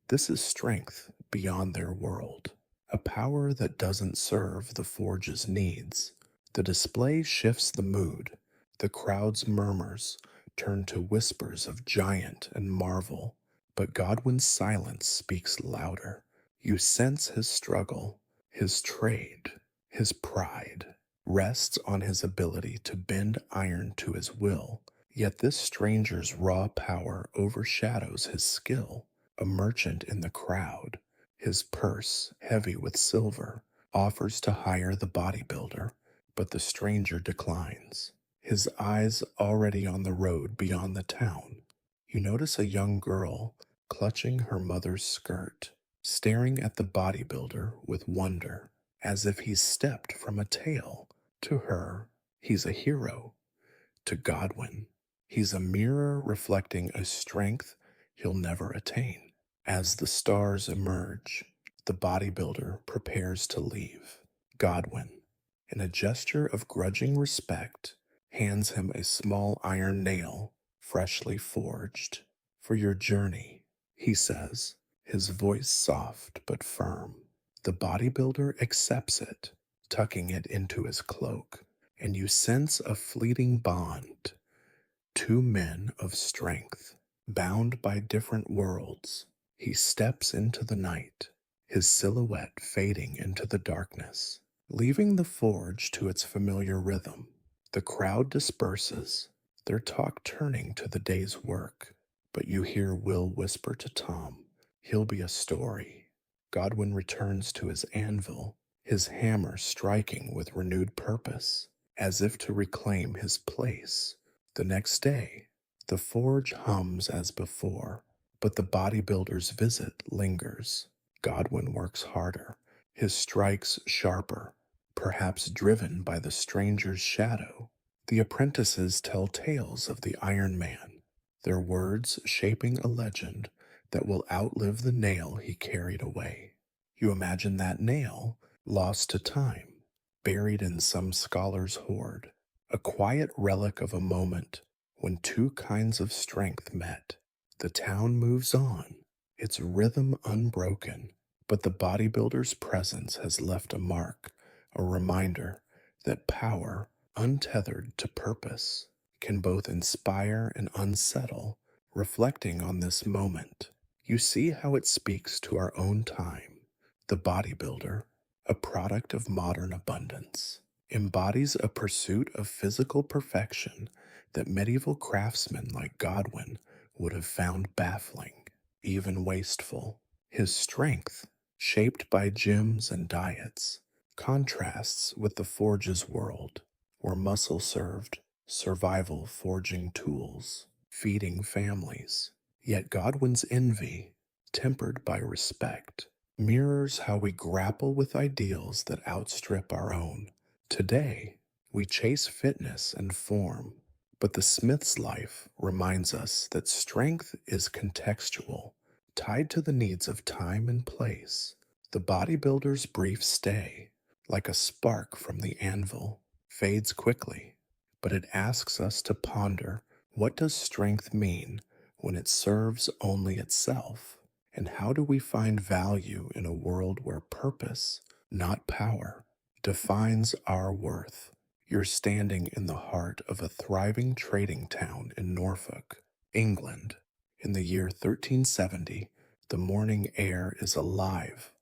This is strength beyond their world, a power that doesn't serve the forge's needs. The display shifts the mood. The crowd's murmurs turn to whispers of giant and marvel, but Godwin's silence speaks louder. You sense his struggle, his trade, his pride rests on his ability to bend iron to his will. Yet this stranger's raw power overshadows his skill. A merchant in the crowd, his purse heavy with silver, offers to hire the bodybuilder, but the stranger declines, his eyes already on the road beyond the town. You notice a young girl clutching her mother's skirt, staring at the bodybuilder with wonder, as if he's stepped from a tale. To her, he's a hero. To Godwin, he's a mirror reflecting a strength he'll never attain. As the stars emerge, the bodybuilder prepares to leave. Godwin, in a gesture of grudging respect, hands him a small iron nail, freshly forged. "For your journey," he says, his voice soft but firm. The bodybuilder accepts it, tucking it into his cloak, and you sense a fleeting bond. Two men of strength, bound by different worlds. He steps into the night, his silhouette fading into the darkness, leaving the forge to its familiar rhythm. The crowd disperses, their talk turning to the day's work. But you hear Will whisper to Tom, "He'll be a story." Godwin returns to his anvil, his hammer striking with renewed purpose, as if to reclaim his place. The next day, the forge hums as before, but the bodybuilder's visit lingers. Godwin works harder, his strikes sharper, perhaps driven by the stranger's shadow. The apprentices tell tales of the Iron Man, their words shaping a legend that will outlive the nail he carried away. You imagine that nail, lost to time, buried in some scholar's hoard, a quiet relic of a moment when two kinds of strength met. The town moves on, its rhythm unbroken, but the bodybuilder's presence has left a mark, a reminder that power, untethered to purpose, can both inspire and unsettle. Reflecting on this moment, you see how it speaks to our own time. The bodybuilder, a product of modern abundance, embodies a pursuit of physical perfection that medieval craftsmen like Godwin would have found baffling, even wasteful. His strength, shaped by gyms and diets, contrasts with the forge's world, where muscle served survival forging tools, feeding families. Yet Godwin's envy, tempered by respect, mirrors how we grapple with ideals that outstrip our own. Today, we chase fitness and form, but the smith's life reminds us that strength is contextual, tied to the needs of time and place. The bodybuilder's brief stay, like a spark from the anvil, fades quickly, but it asks us to ponder, what does strength mean when it serves only itself? And how do we find value in a world where purpose, not power, defines our worth? You're standing in the heart of a thriving trading town in Norfolk, England. In the year 1370, the morning air is alive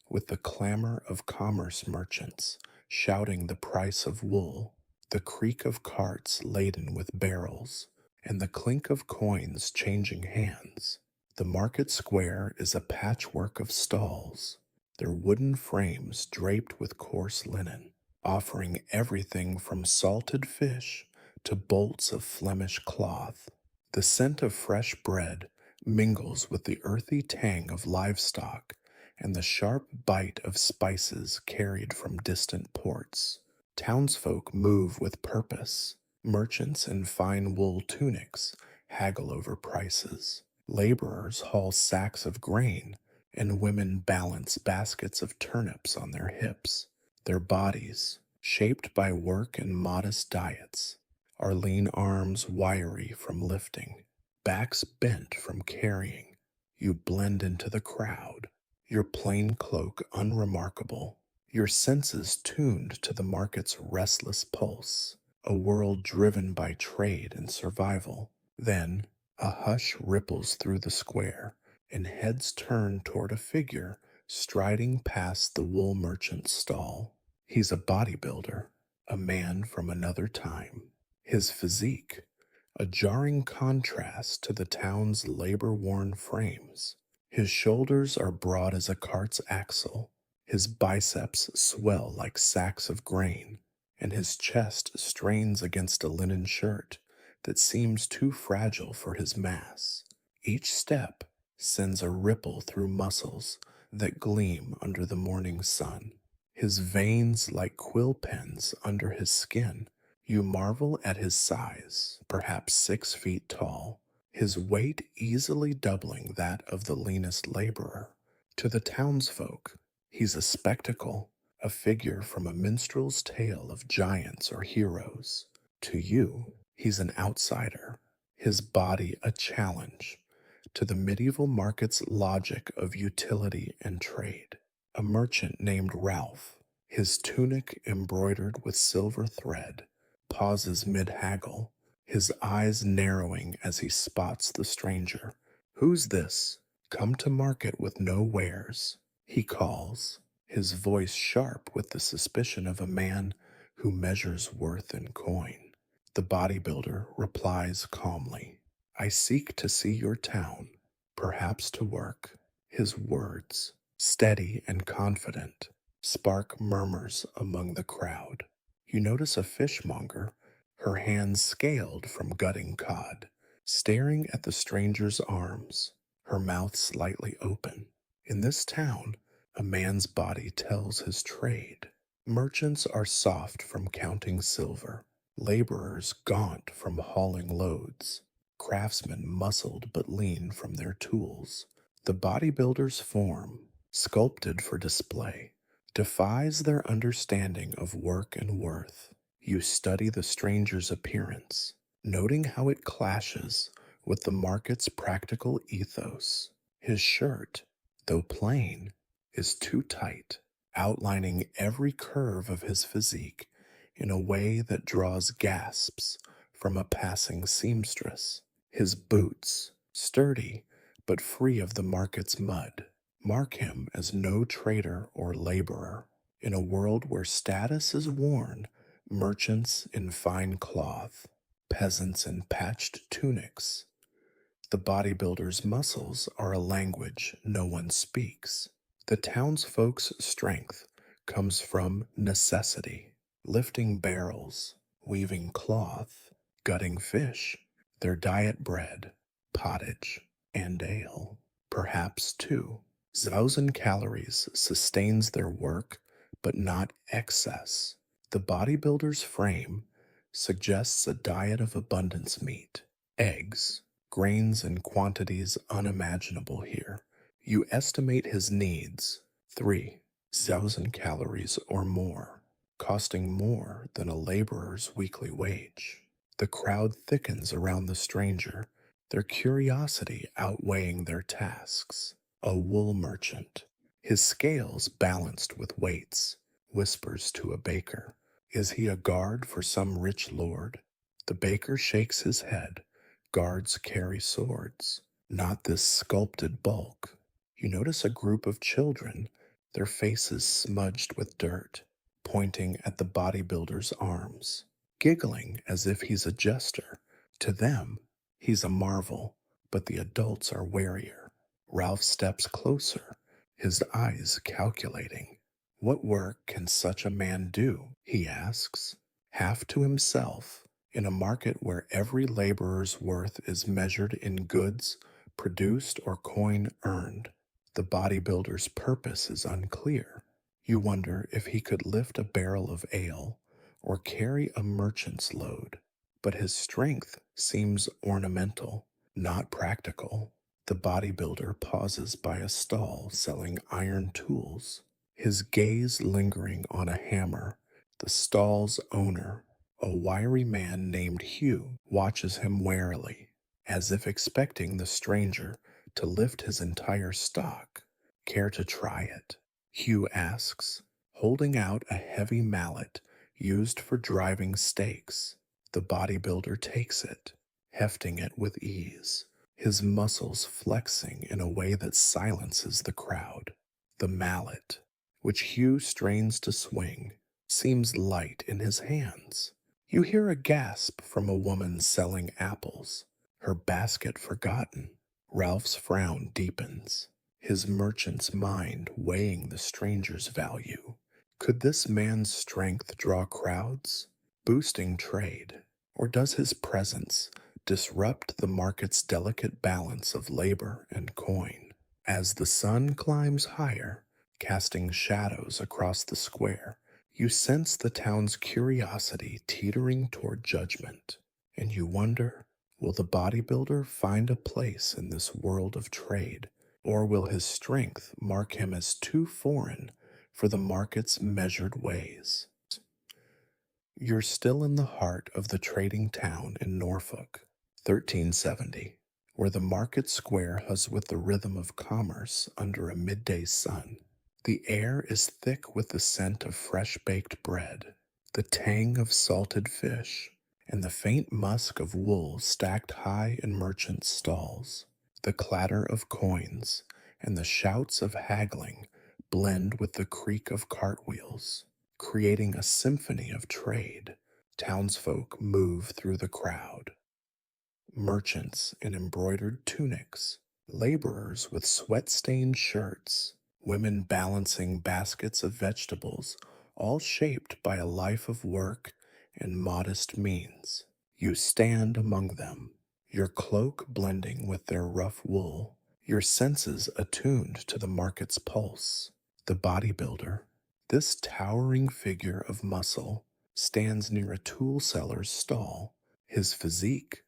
with the clamor of commerce merchants shouting the price of wool, the creak of carts laden with barrels, and the clink of coins changing hands. The market square is a patchwork of stalls, their wooden frames draped with coarse linen, offering everything from salted fish to bolts of Flemish cloth. The scent of fresh bread mingles with the earthy tang of livestock and the sharp bite of spices carried from distant ports. Townsfolk move with purpose. Merchants in fine wool tunics haggle over prices. Laborers haul sacks of grain, and women balance baskets of turnips on their hips. Their bodies, shaped by work and modest diets, are lean arms wiry from lifting, backs bent from carrying. You blend into the crowd, your plain cloak unremarkable, your senses tuned to the market's restless pulse, a world driven by trade and survival. Then, a hush ripples through the square, and heads turn toward a figure striding past the wool merchant's stall. He's a bodybuilder, a man from another time. His physique, a jarring contrast to the town's labor-worn frames. His shoulders are broad as a cart's axle, his biceps swell like sacks of grain, and his chest strains against a linen shirt that seems too fragile for his mass. Each step sends a ripple through muscles that gleam under the morning sun, his veins like quill pens under his skin. You marvel at his size, perhaps 6 feet tall, his weight easily doubling that of the leanest laborer. To the townsfolk, he's a spectacle, a figure from a minstrel's tale of giants or heroes. To you, he's an outsider, his body a challenge, to the medieval market's logic of utility and trade. A merchant named Ralph, his tunic embroidered with silver thread, pauses mid haggle, his eyes narrowing as he spots the stranger. "Who's this? Come to market with no wares," he calls, his voice sharp with the suspicion of a man who measures worth in coin. The bodybuilder replies calmly, "I seek to see your town, perhaps to work." His words, steady and confident, spark murmurs among the crowd. You notice a fishmonger, her hands scaled from gutting cod, staring at the stranger's arms, her mouth slightly open. In this town, a man's body tells his trade. Merchants are soft from counting silver, laborers gaunt from hauling loads, craftsmen muscled but lean from their tools. The bodybuilder's form, sculpted for display, defies their understanding of work and worth. You study the stranger's appearance, noting how it clashes with the market's practical ethos. His shirt, though plain, is too tight, outlining every curve of his physique in a way that draws gasps from a passing seamstress. His boots, sturdy but free of the market's mud, mark him as no trader or laborer. In a world where status is worn, merchants in fine cloth, peasants in patched tunics, the bodybuilder's muscles are a language no one speaks. The townsfolk's strength comes from necessity, lifting barrels, weaving cloth, gutting fish, their diet bread, pottage, and ale. Perhaps, too, 1,000 calories sustains their work, but not excess. The bodybuilder's frame suggests a diet of abundance meat, eggs, grains in quantities unimaginable here. You estimate his needs, 3,000 calories or more, costing more than a laborer's weekly wage. The crowd thickens around the stranger, their curiosity outweighing their tasks. A wool merchant, his scales balanced with weights, whispers to a baker, "Is he a guard for some rich lord?" The baker shakes his head. Guards carry swords, not this sculpted bulk. You notice a group of children, their faces smudged with dirt, pointing at the bodybuilder's arms, giggling as if he's a jester. To them, he's a marvel, but the adults are warier. Ralph steps closer, his eyes calculating. "What work can such a man do?" he asks, half to himself. In a market where every laborer's worth is measured in goods produced or coin earned, the bodybuilder's purpose is unclear. You wonder if he could lift a barrel of ale or carry a merchant's load, but his strength seems ornamental, not practical. The bodybuilder pauses by a stall selling iron tools, his gaze lingering on a hammer. The stall's owner, a wiry man named Hugh, watches him warily, as if expecting the stranger to lift his entire stock. "Care to try it?" Hugh asks, holding out a heavy mallet used for driving stakes. The bodybuilder takes it, hefting it with ease, his muscles flexing in a way that silences the crowd. The mallet, which Hugh strains to swing, seems light in his hands. You hear a gasp from a woman selling apples, her basket forgotten. Ralph's frown deepens, his merchant's mind weighing the stranger's value. Could this man's strength draw crowds, boosting trade, or does his presence disrupt the market's delicate balance of labor and coin? As the sun climbs higher, casting shadows across the square, you sense the town's curiosity teetering toward judgment, and you wonder, will the bodybuilder find a place in this world of trade, or will his strength mark him as too foreign for the market's measured ways? You're still in the heart of the trading town in Norfolk, 1370. where the market square has with the rhythm of commerce under a midday sun. The air is thick with the scent of fresh baked bread, the tang of salted fish, and the faint musk of wool stacked high in merchants' stalls. The clatter of coins and the shouts of haggling blend with the creak of cartwheels, creating a symphony of trade. Townsfolk move through the crowd. Merchants in embroidered tunics, laborers with sweat stained shirts, women balancing baskets of vegetables, all shaped by a life of work and modest means. You stand among them, your cloak blending with their rough wool, your senses attuned to the market's pulse. The bodybuilder, this towering figure of muscle, stands near a tool seller's stall, his physique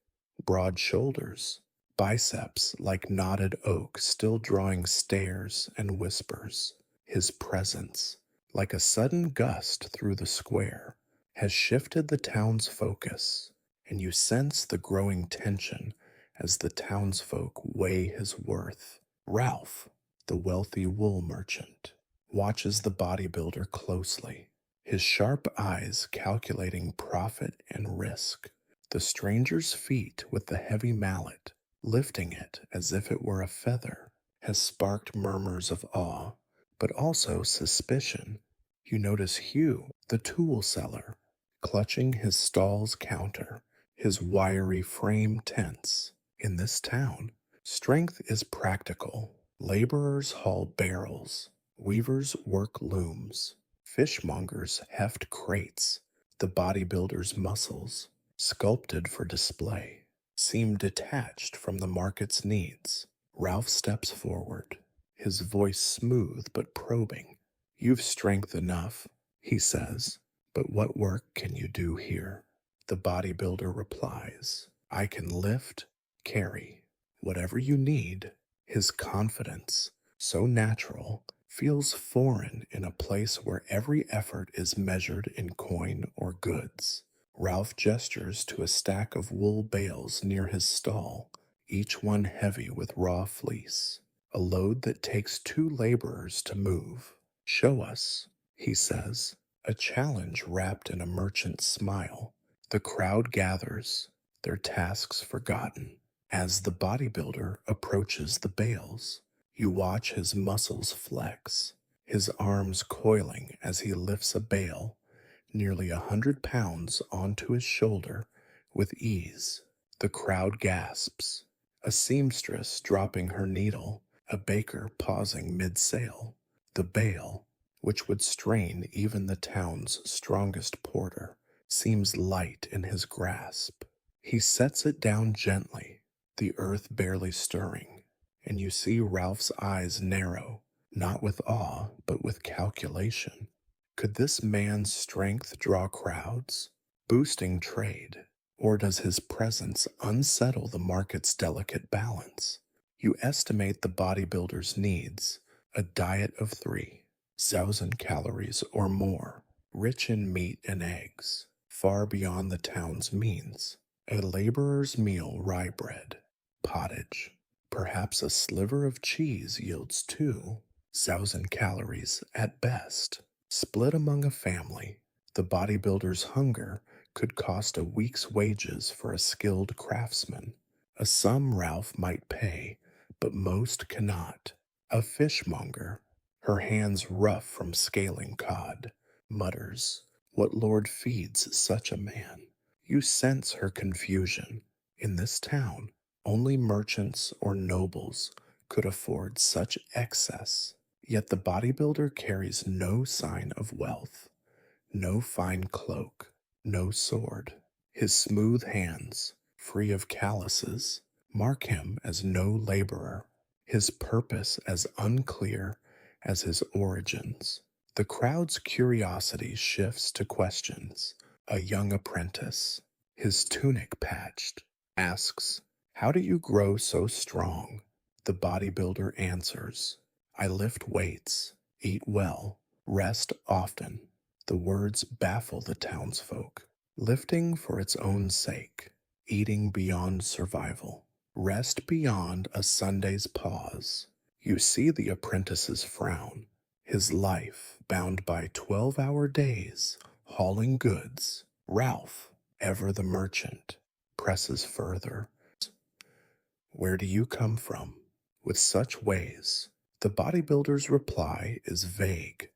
broad shoulders, biceps like knotted oak still drawing stares and whispers. His presence, like a sudden gust through the square, has shifted the town's focus, and you sense the growing tension as the townsfolk weigh his worth. Ralph, the wealthy wool merchant, watches the bodybuilder closely, his sharp eyes calculating profit and risk. The stranger's feet with the heavy mallet, lifting it as if it were a feather, has sparked murmurs of awe, but also suspicion. You notice Hugh, the tool seller, clutching his stall's counter, his wiry frame tense. In this town, strength is practical. Laborers haul barrels, weavers work looms, fishmongers heft crates. The bodybuilder's muscles, sculpted for display, seem detached from the market's needs. Ralph steps forward, his voice smooth but probing. You've strength enough, he says, but what work can you do here? The bodybuilder replies, I can lift, carry, whatever you need. His confidence, so natural, feels foreign in a place where every effort is measured in coin or goods. Ralph gestures to a stack of wool bales near his stall, each one heavy with raw fleece, a load that takes 2 laborers to move. Show us, he says, a challenge wrapped in a merchant's smile. The crowd gathers, their tasks forgotten. As the bodybuilder approaches the bales, you watch his muscles flex, his arms coiling as he lifts a bale nearly 100 pounds onto his shoulder with ease. The crowd gasps. A seamstress dropping her needle, a baker pausing mid-sale. The bale, which would strain even the town's strongest porter, seems light in his grasp. He sets it down gently, the earth barely stirring, and you see Ralph's eyes narrow, not with awe, but with calculation. Could this man's strength draw crowds, boosting trade, or does his presence unsettle the market's delicate balance? You estimate the bodybuilder's needs, a diet of 3,000 calories or more, rich in meat and eggs, far beyond the town's means. A laborer's meal rye bread, pottage, perhaps a sliver of cheese yields 2,000 calories at best. Split among a family, the bodybuilder's hunger could cost a week's wages for a skilled craftsman, a sum Ralph might pay, but most cannot. A fishmonger, her hands rough from scaling cod, mutters, what lord feeds such a man? You sense her confusion. In this town, only merchants or nobles could afford such excess. Yet the bodybuilder carries no sign of wealth, no fine cloak, no sword. His smooth hands, free of calluses, mark him as no laborer, his purpose as unclear as his origins. The crowd's curiosity shifts to questions. A young apprentice, his tunic patched, asks, how do you grow so strong? The bodybuilder answers, I lift weights, eat well, rest often. The words baffle the townsfolk. Lifting for its own sake, eating beyond survival. Rest beyond a Sunday's pause. You see the apprentice's frown, his life bound by 12-hour days, hauling goods. Ralph, ever the merchant, presses further. Where do you come from? With such ways, the bodybuilder's reply is vague,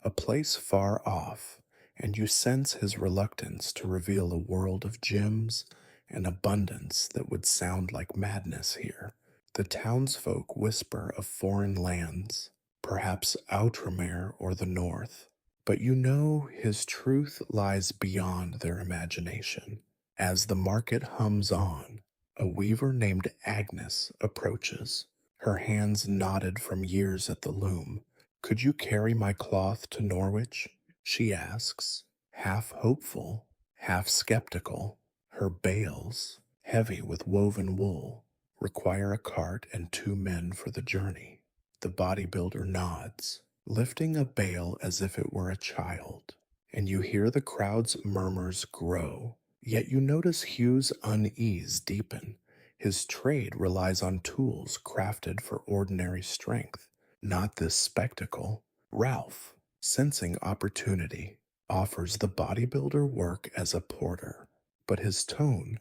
a place far off, and you sense his reluctance to reveal a world of gyms and abundance that would sound like madness here. The townsfolk whisper of foreign lands, perhaps Outremer or the north, but you know his truth lies beyond their imagination. As the market hums on, a weaver named Agnes approaches, her hands knotted from years at the loom. Could you carry my cloth to Norwich? She asks, half hopeful, half skeptical. Her bales, heavy with woven wool, require a cart and 2 men for the journey. The bodybuilder nods, lifting a bale as if it were a child, and you hear the crowd's murmurs grow. Yet you notice Hugh's unease deepen. His trade relies on tools crafted for ordinary strength, not this spectacle. Ralph, sensing opportunity, offers the bodybuilder work as a porter, but his tone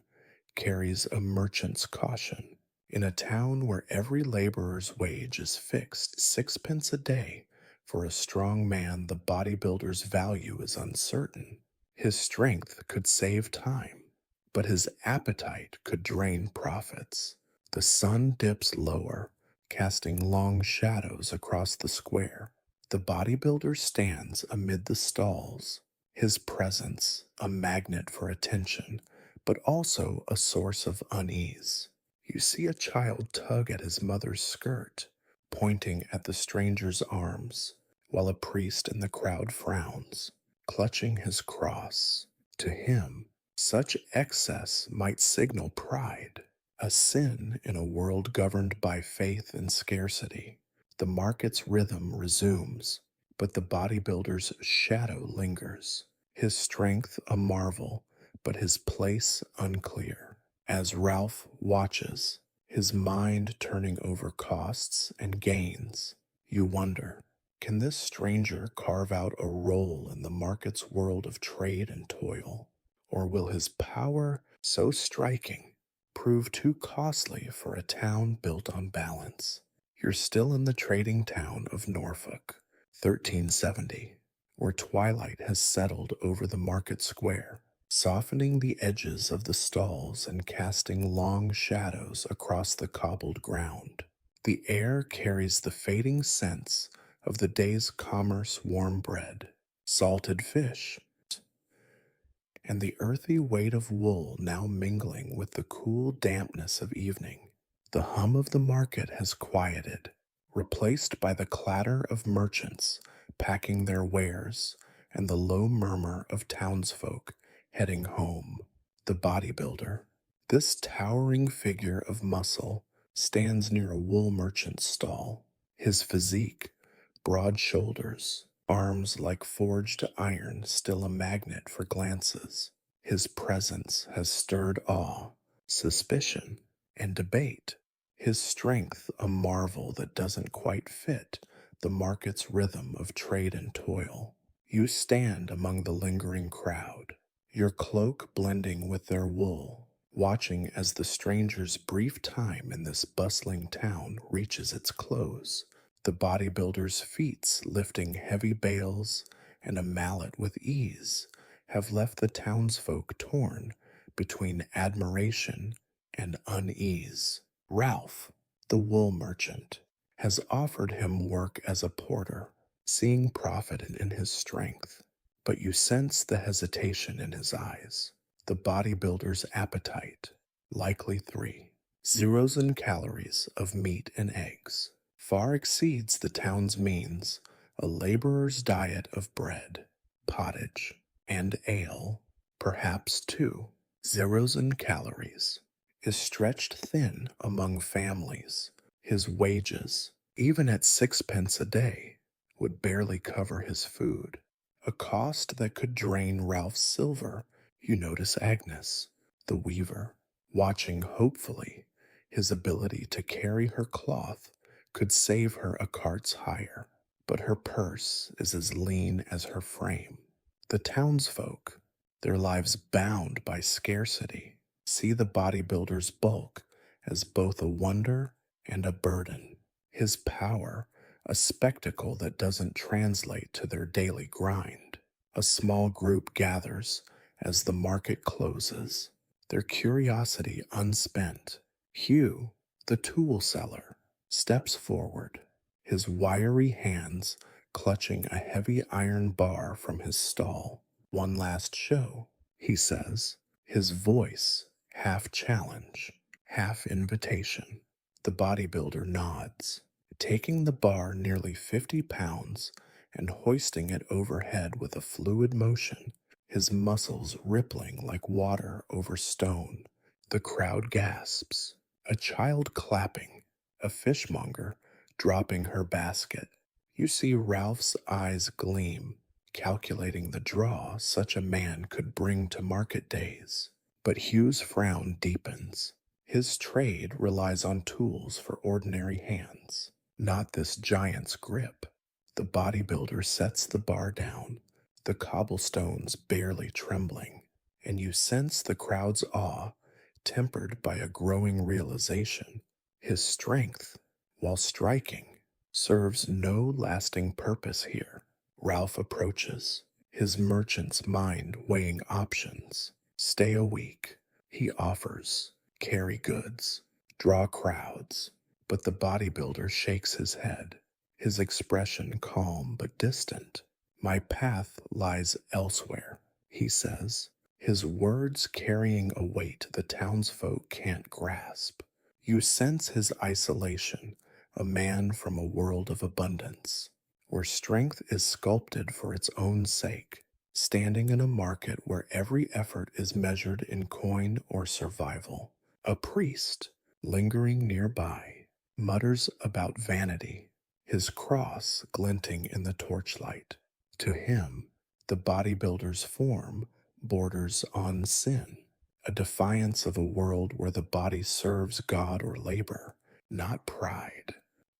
carries a merchant's caution. In a town where every laborer's wage is fixed 6 pence a day, for a strong man the bodybuilder's value is uncertain. His strength could save time, but his appetite could drain profits. The sun dips lower, casting long shadows across the square. The bodybuilder stands amid the stalls, his presence a magnet for attention, but also a source of unease. You see a child tug at his mother's skirt, pointing at the stranger's arms, while a priest in the crowd frowns, clutching his cross. To him, such excess might signal pride, a sin in a world governed by faith and scarcity. The market's rhythm resumes, but the bodybuilder's shadow lingers, his strength a marvel, but his place unclear. As Ralph watches, his mind turning over costs and gains, you wonder, can this stranger carve out a role in the market's world of trade and toil? Or will his power, so striking, prove too costly for a town built on balance? You're still in the trading town of Norfolk, 1370, where twilight has settled over the market square, softening the edges of the stalls and casting long shadows across the cobbled ground. The air carries the fading scents of the day's commerce warm bread, salted fish, and the earthy weight of wool now mingling with the cool dampness of evening. The hum of the market has quieted, replaced by the clatter of merchants packing their wares and the low murmur of townsfolk heading home. The bodybuilder, this towering figure of muscle, stands near a wool merchant's stall. His physique, broad shoulders, arms like forged iron, still a magnet for glances. His presence has stirred awe, suspicion, and debate. His strength a marvel that doesn't quite fit the market's rhythm of trade and toil. You stand among the lingering crowd, your cloak blending with their wool, watching as the stranger's brief time in this bustling town reaches its close. The bodybuilder's feats lifting heavy bales and a mallet with ease have left the townsfolk torn between admiration and unease. Ralph, the wool merchant, has offered him work as a porter, seeing profit in his strength, but you sense the hesitation in his eyes. The bodybuilder's appetite, likely 3 zeros in calories of meat and eggs, far exceeds the town's means, a laborer's diet of bread, pottage, and ale, perhaps 2 zeros in calories, is stretched thin among families. His wages, even at 6 pence a day, would barely cover his food, a cost that could drain Ralph's silver. You notice Agnes, the weaver, watching hopefully, His ability to carry her cloth could save her a cart's hire, but her purse is as lean as her frame. The townsfolk, their lives bound by scarcity, see the bodybuilder's bulk as both a wonder and a burden. His power, a spectacle that doesn't translate to their daily grind. A small group gathers as the market closes, their curiosity unspent. Hugh, the tool seller, steps forward, his wiry hands clutching a heavy iron bar from his stall. "One last show," he says, his voice half challenge, half invitation. The bodybuilder nods, taking the bar nearly 50 pounds and hoisting it overhead with a fluid motion, his muscles rippling like water over stone. The crowd gasps, a child clapping, a fishmonger dropping her basket. You see Ralph's eyes gleam, calculating the draw such a man could bring to market days. But Hugh's frown deepens. His trade relies on tools for ordinary hands, not this giant's grip. The bodybuilder sets the bar down, the cobblestones barely trembling, and you sense the crowd's awe, tempered by a growing realization. His strength, while striking, serves no lasting purpose here. Ralph approaches, his merchant's mind weighing options. Stay a week, he offers. Carry goods, draw crowds. But the bodybuilder shakes his head, his expression calm but distant. "My path lies elsewhere," he says, his words carrying a weight the townsfolk can't grasp. You sense his isolation, a man from a world of abundance, where strength is sculpted for its own sake, standing in a market where every effort is measured in coin or survival. A priest, lingering nearby, mutters about vanity, his cross glinting in the torchlight. To him, the bodybuilder's form borders on sin, a defiance of a world where the body serves God or labor, not pride.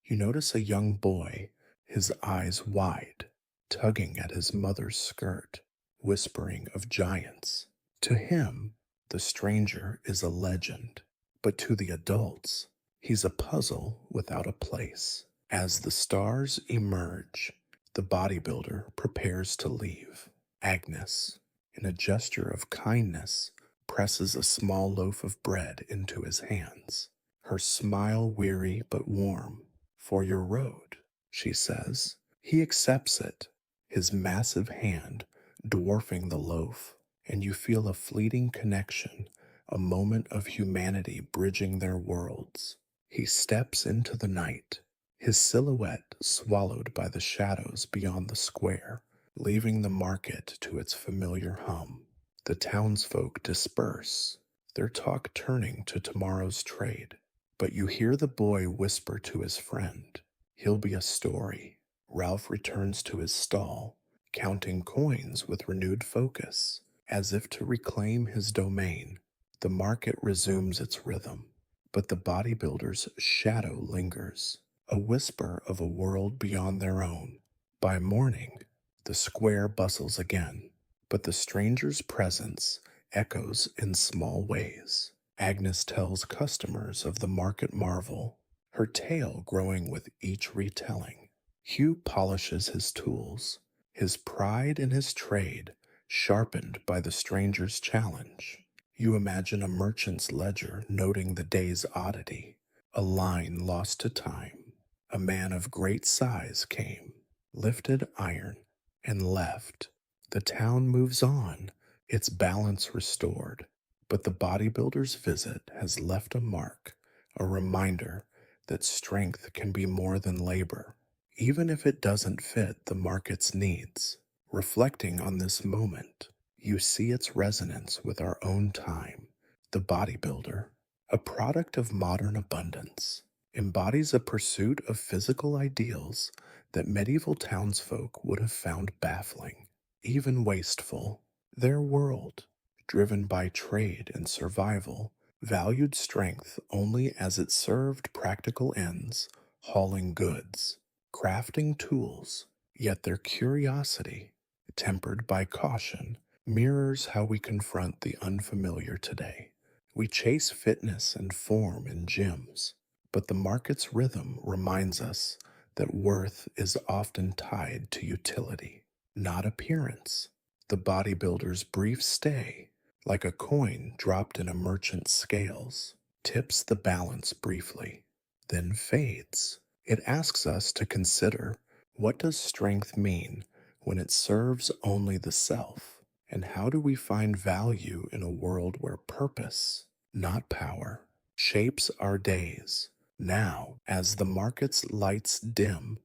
You notice a young boy, his eyes wide, tugging at his mother's skirt, whispering of giants. To him, the stranger is a legend, but to the adults, he's a puzzle without a place. As the stars emerge, the bodybuilder prepares to leave. Agnes, in a gesture of kindness, presses a small loaf of bread into his hands, her smile weary but warm. "For your road," she says. He accepts it, his massive hand dwarfing the loaf, and you feel a fleeting connection, a moment of humanity bridging their worlds. He steps into the night, his silhouette swallowed by the shadows beyond the square, leaving the market to its familiar hum. The townsfolk disperse, their talk turning to tomorrow's trade. But you hear the boy whisper to his friend, "He'll be a story." Ralph returns to his stall, counting coins with renewed focus, as if to reclaim his domain. The market resumes its rhythm, but the bodybuilder's shadow lingers, a whisper of a world beyond their own. By morning, the square bustles again, but the stranger's presence echoes in small ways. Agnes tells customers of the market marvel, her tale growing with each retelling. Hugh polishes his tools, his pride in his trade sharpened by the stranger's challenge. You imagine a merchant's ledger noting the day's oddity, a line lost to time. A man of great size came, lifted iron, and left. The town moves on, its balance restored, but the bodybuilder's visit has left a mark, a reminder that strength can be more than labor, even if it doesn't fit the market's needs. Reflecting on this moment, you see its resonance with our own time. The bodybuilder, a product of modern abundance, embodies a pursuit of physical ideals that medieval townsfolk would have found baffling, even wasteful. Their world, driven by trade and survival, valued strength only as it served practical ends, hauling goods, crafting tools, yet their curiosity, tempered by caution, mirrors how we confront the unfamiliar today. We chase fitness and form in gyms, but the market's rhythm reminds us that worth is often tied to utility, not appearance. The bodybuilder's brief stay, like a coin dropped in a merchant's scales, tips the balance briefly, then fades. It asks us to consider, what does strength mean when it serves only the self? And how do we find value in a world where purpose, not power, shapes our days? Now, as the market's lights dim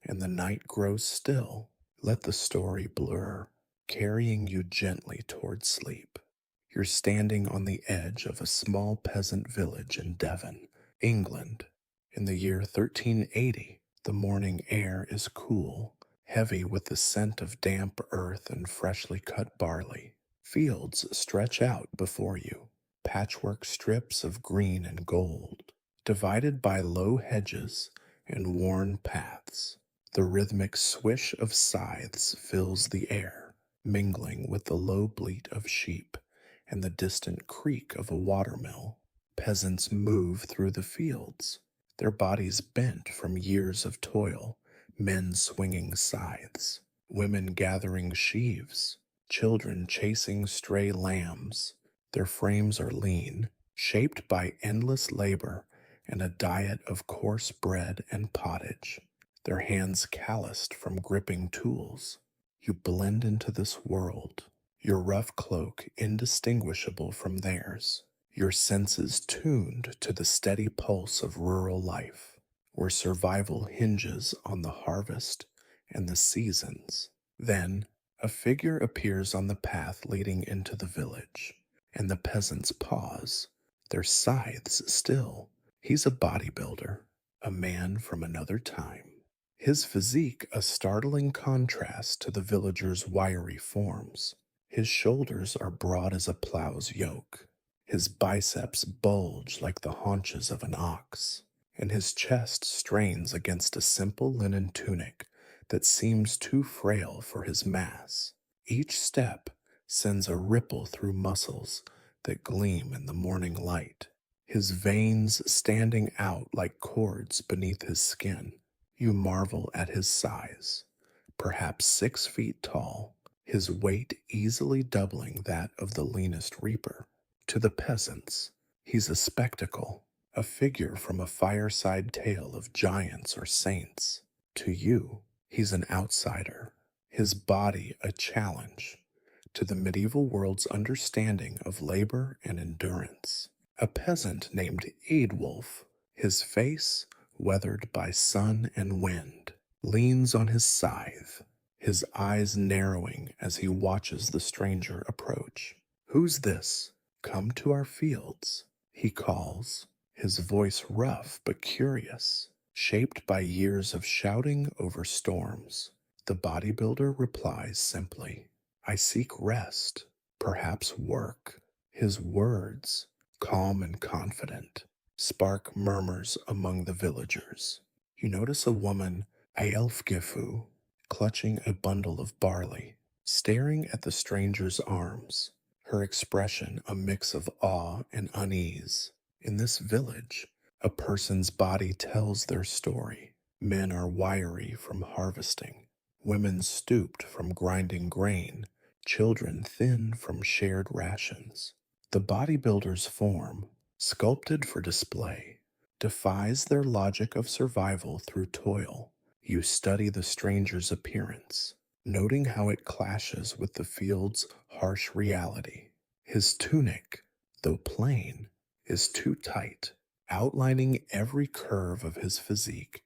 and the night grows still, let the story blur, carrying you gently toward sleep. You're standing on the edge of a small peasant village in Devon, England. In the year 1380, the morning air is cool, heavy with the scent of damp earth and freshly cut barley. Fields stretch out before you, patchwork strips of green and gold, divided by low hedges and worn paths. The rhythmic swish of scythes fills the air, mingling with the low bleat of sheep and the distant creak of a watermill. Peasants move through the fields, their bodies bent from years of toil, men swinging scythes, women gathering sheaves, children chasing stray lambs. Their frames are lean, shaped by endless labor and a diet of coarse bread and pottage, their hands calloused from gripping tools. You blend into this world, your rough cloak indistinguishable from theirs, your senses tuned to the steady pulse of rural life, where survival hinges on the harvest and the seasons. Then, a figure appears on the path leading into the village, and the peasants pause, their scythes still. He's a bodybuilder, a man from another time. His physique a startling contrast to the villager's wiry forms. His shoulders are broad as a plow's yoke. His biceps bulge like the haunches of an ox, and his chest strains against a simple linen tunic that seems too frail for his mass. Each step sends a ripple through muscles that gleam in the morning light, his veins standing out like cords beneath his skin. You marvel at his size, perhaps 6 feet tall, his weight easily doubling that of the leanest reaper. To the peasants, he's a spectacle, a figure from a fireside tale of giants or saints. To you, he's an outsider, his body a challenge to the medieval world's understanding of labor and endurance. A peasant named Eadwulf, his face weathered by sun and wind, leans on his scythe, his eyes narrowing as he watches the stranger approach. "Who's this? Come to our fields," he calls, his voice rough but curious, shaped by years of shouting over storms. The bodybuilder replies simply, "I seek rest, perhaps work." His words, calm and confident, spark murmurs among the villagers. You notice a woman, Aelfgifu, clutching a bundle of barley, staring at the stranger's arms, her expression a mix of awe and unease. In this village, a person's body tells their story. Men are wiry from harvesting, women stooped from grinding grain, children thin from shared rations. The bodybuilder's form, sculpted for display, defies their logic of survival through toil. You study the stranger's appearance, noting how it clashes with the field's harsh reality. His tunic, though plain, is too tight, outlining every curve of his physique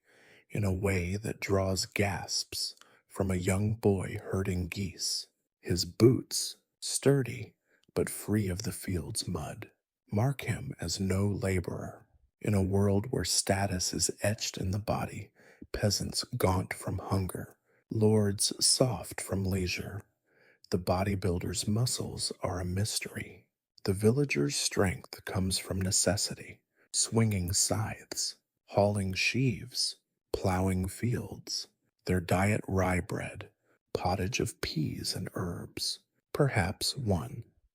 in a way that draws gasps from a young boy herding geese. His boots, sturdy but free of the field's mud, mark him as no laborer. In a world where status is etched in the body, peasants gaunt from hunger, lords soft from leisure, the bodybuilder's muscles are a mystery. The villagers' strength comes from necessity, swinging scythes, hauling sheaves, plowing fields. Their diet rye bread, pottage of peas and herbs. Perhaps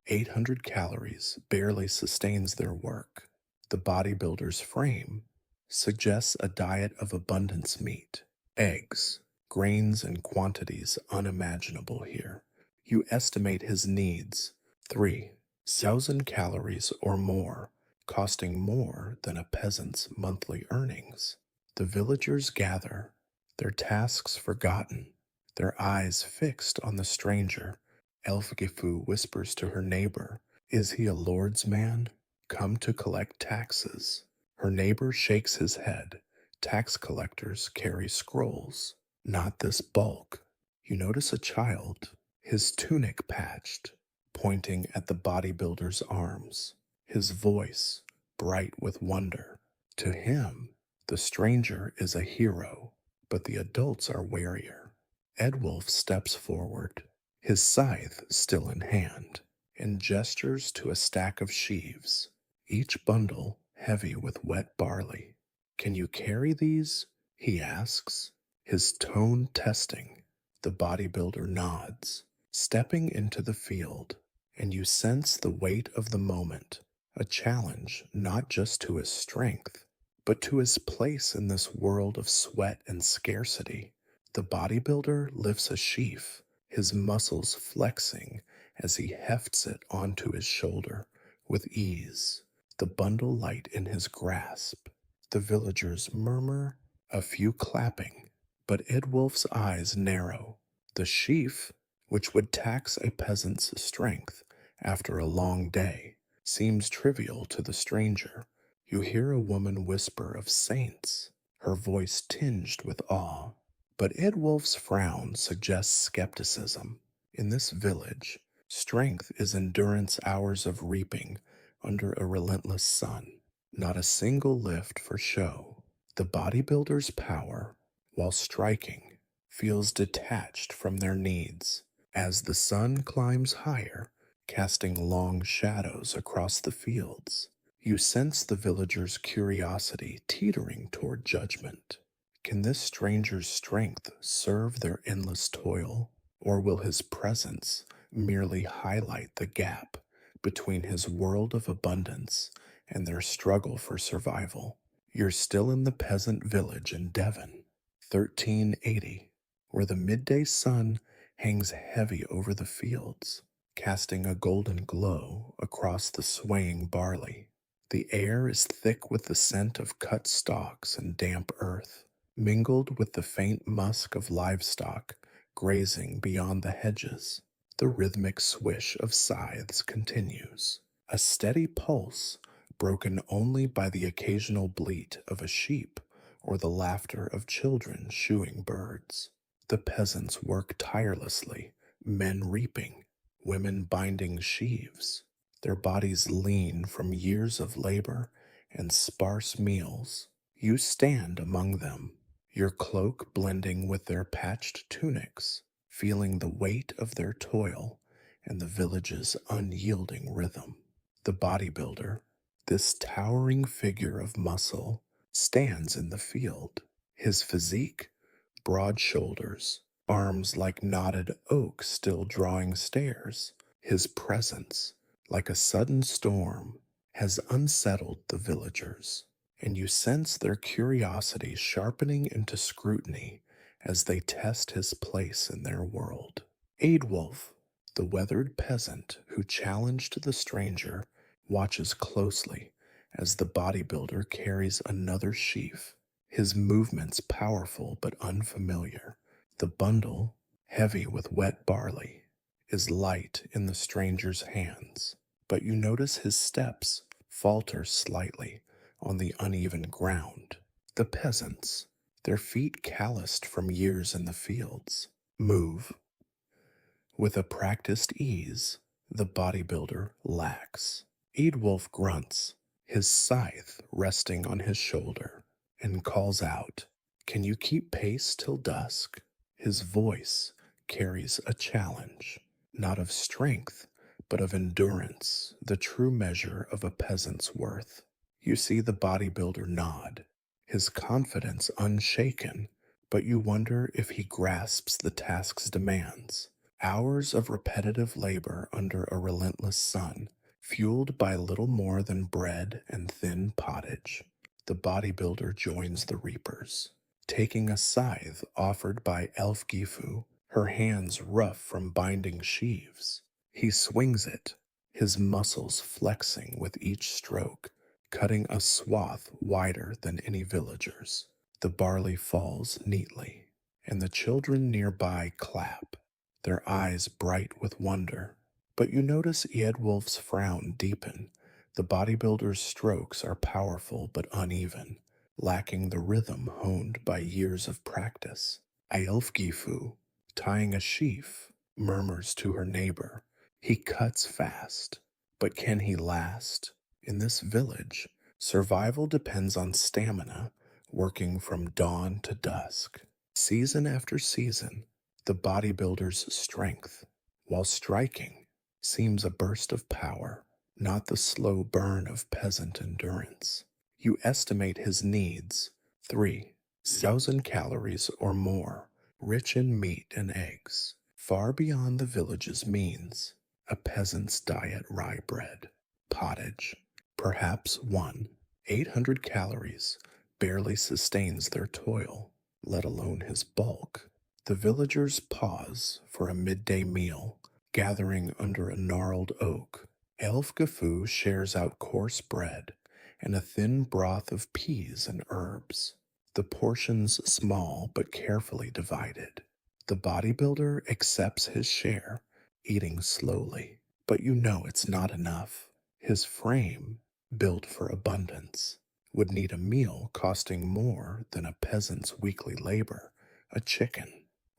800 calories barely sustains their work. The bodybuilder's frame suggests a diet of abundance meat, eggs, grains in quantities unimaginable here. You estimate his needs 3,000 calories or more, costing more than a peasant's monthly earnings. The villagers gather, their tasks forgotten, their eyes fixed on the stranger. Elfgifu whispers to her neighbor, "Is he a lord's man, come to collect taxes?" Her neighbor shakes his head. Tax collectors carry scrolls. Not this bulk. You notice a child, his tunic patched, pointing at the bodybuilder's arms, his voice bright with wonder. To him, the stranger is a hero, but the adults are warier. Edwulf steps forward, his scythe still in hand, and gestures to a stack of sheaves, each bundle heavy with wet barley. "Can you carry these?" he asks, his tone testing. The bodybuilder nods, stepping into the field, and you sense the weight of the moment, a challenge not just to his strength, but to his place in this world of sweat and scarcity. The bodybuilder lifts a sheaf, his muscles flexing as he hefts it onto his shoulder with ease, the bundle light in his grasp. The villagers murmur, a few clapping, but Edwulf's eyes narrow. The sheaf, which would tax a peasant's strength after a long day, seems trivial to the stranger. You hear a woman whisper of saints, her voice tinged with awe. But Edwulf's frown suggests skepticism. In this village, strength is endurance hours of reaping under a relentless sun, not a single lift for show. The bodybuilder's power, while striking, feels detached from their needs as the sun climbs higher, casting long shadows across the fields. You sense the villagers' curiosity teetering toward judgment. Can this stranger's strength serve their endless toil, or will his presence merely highlight the gap between his world of abundance and their struggle for survival? You're still in the peasant village in Devon, 1380, where the midday sun hangs heavy over the fields, casting a golden glow across the swaying barley. The air is thick with the scent of cut stalks and damp earth, mingled with the faint musk of livestock grazing beyond the hedges. The rhythmic swish of scythes continues, a steady pulse broken only by the occasional bleat of a sheep or the laughter of children shooing birds. The peasants work tirelessly, men reaping, women binding sheaves, their bodies lean from years of labor and sparse meals. You stand among them, your cloak blending with their patched tunics, feeling the weight of their toil and the village's unyielding rhythm. The bodybuilder, this towering figure of muscle, stands in the field, his physique, broad shoulders, arms like knotted oak still drawing stairs. His presence, like a sudden storm, has unsettled the villagers, and you sense their curiosity sharpening into scrutiny as they test his place in their world. Eadwulf, the weathered peasant who challenged the stranger, watches closely as the bodybuilder carries another sheaf, his movements powerful but unfamiliar. The bundle, heavy with wet barley, is light in the stranger's hands, but you notice his steps falter slightly on the uneven ground. The peasants, their feet calloused from years in the fields, move with a practiced ease the bodybuilder lacks. Eadwulf grunts, his scythe resting on his shoulder, and calls out, "Can you keep pace till dusk?" His voice carries a challenge, not of strength, but of endurance, the true measure of a peasant's worth. You see the bodybuilder nod, his confidence unshaken, but you wonder if he grasps the task's demands. Hours of repetitive labor under a relentless sun, fueled by little more than bread and thin pottage. The bodybuilder joins the reapers, taking a scythe offered by Elf Gifu, her hands rough from binding sheaves. He swings it, his muscles flexing with each stroke, cutting a swath wider than any villager's. The barley falls neatly, and the children nearby clap, their eyes bright with wonder. But you notice Eadwulf's frown deepen. The bodybuilder's strokes are powerful but uneven, lacking the rhythm honed by years of practice. Aelfgifu, tying a sheaf, murmurs to her neighbor. He cuts fast, but can he last? In this village, survival depends on stamina, working from dawn to dusk. Season after season, the bodybuilder's strength, while striking, seems a burst of power, not the slow burn of peasant endurance. You estimate his needs, 3,000 calories or more, rich in meat and eggs, far beyond the village's means. A peasant's diet: rye bread, pottage, perhaps 800 calories, barely sustains their toil, let alone his bulk. The villagers pause for a midday meal, gathering under a gnarled oak. Elfgafu shares out coarse bread and a thin broth of peas and herbs, the portions small but carefully divided. The bodybuilder accepts his share, eating slowly, but you know it's not enough. His frame, built for abundance, would need a meal costing more than a peasant's weekly labor. A chicken,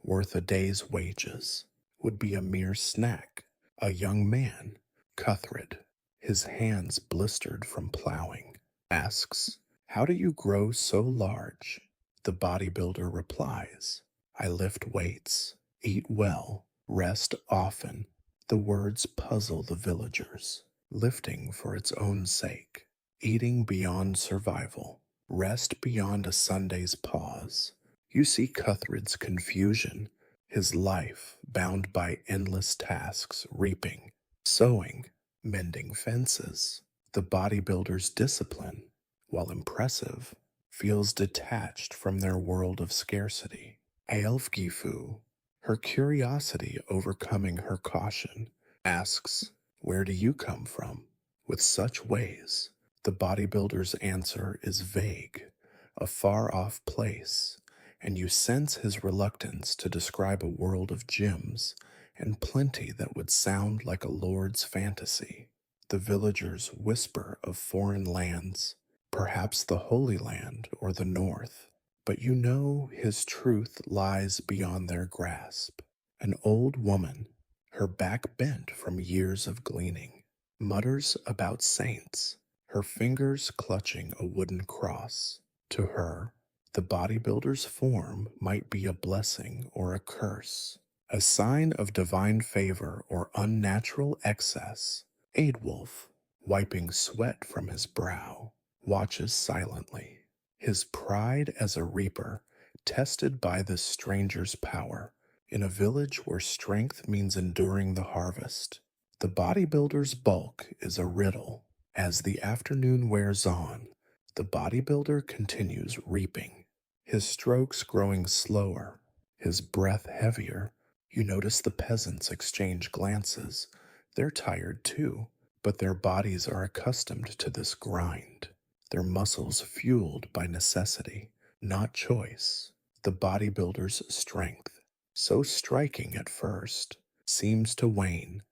worth a day's wages, would be a mere snack. A young man, Cuthred, his hands blistered from plowing, asks, "How do you grow so large?" The bodybuilder replies, "I lift weights, eat well, rest often." The words puzzle the villagers. Lifting for its own sake, eating beyond survival, rest beyond a Sunday's pause. You see Cuthred's confusion, his life bound by endless tasks: reaping, sowing, mending fences. The bodybuilder's discipline, while impressive, feels detached from their world of scarcity. Aelfgifu, her curiosity overcoming her caution, asks, "Where do you come from?" With such ways, the bodybuilder's answer is vague, a far-off place, and you sense his reluctance to describe a world of gyms and plenty that would sound like a lord's fantasy. The villagers whisper of foreign lands, perhaps the Holy Land or the North, but you know his truth lies beyond their grasp. An old woman, her back bent from years of gleaning, mutters about saints, her fingers clutching a wooden cross. To her, the bodybuilder's form might be a blessing or a curse, a sign of divine favor or unnatural excess. Eadwulf, wiping sweat from his brow, watches silently, his pride as a reaper tested by this stranger's power. In a village where strength means enduring the harvest, the bodybuilder's bulk is a riddle. As the afternoon wears on, the bodybuilder continues reaping, his strokes growing slower, his breath heavier. You notice the peasants exchange glances. They're tired too, but their bodies are accustomed to this grind, their muscles fueled by necessity, not choice. The bodybuilder's strength, so striking at first, seems to wane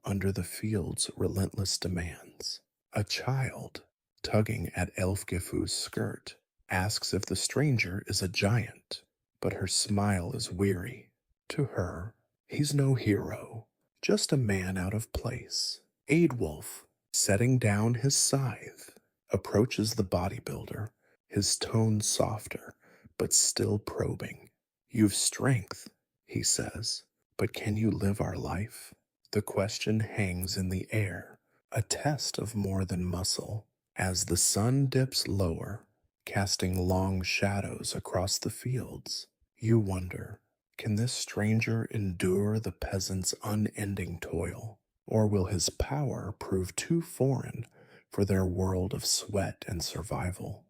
under the field's relentless demands. A child, tugging at Elfgifu's skirt, asks if the stranger is a giant, but her smile is weary. To her, he's no hero, just a man out of place. Eadwulf, setting down his scythe, approaches the bodybuilder, his tone softer, but still probing. "You've strength," he says, "but can you live our life?" The question hangs in the air, a test of more than muscle. As the sun dips lower, casting long shadows across the fields, you wonder, can this stranger endure the peasant's unending toil? Or will his power prove too foreign for their world of sweat and survival?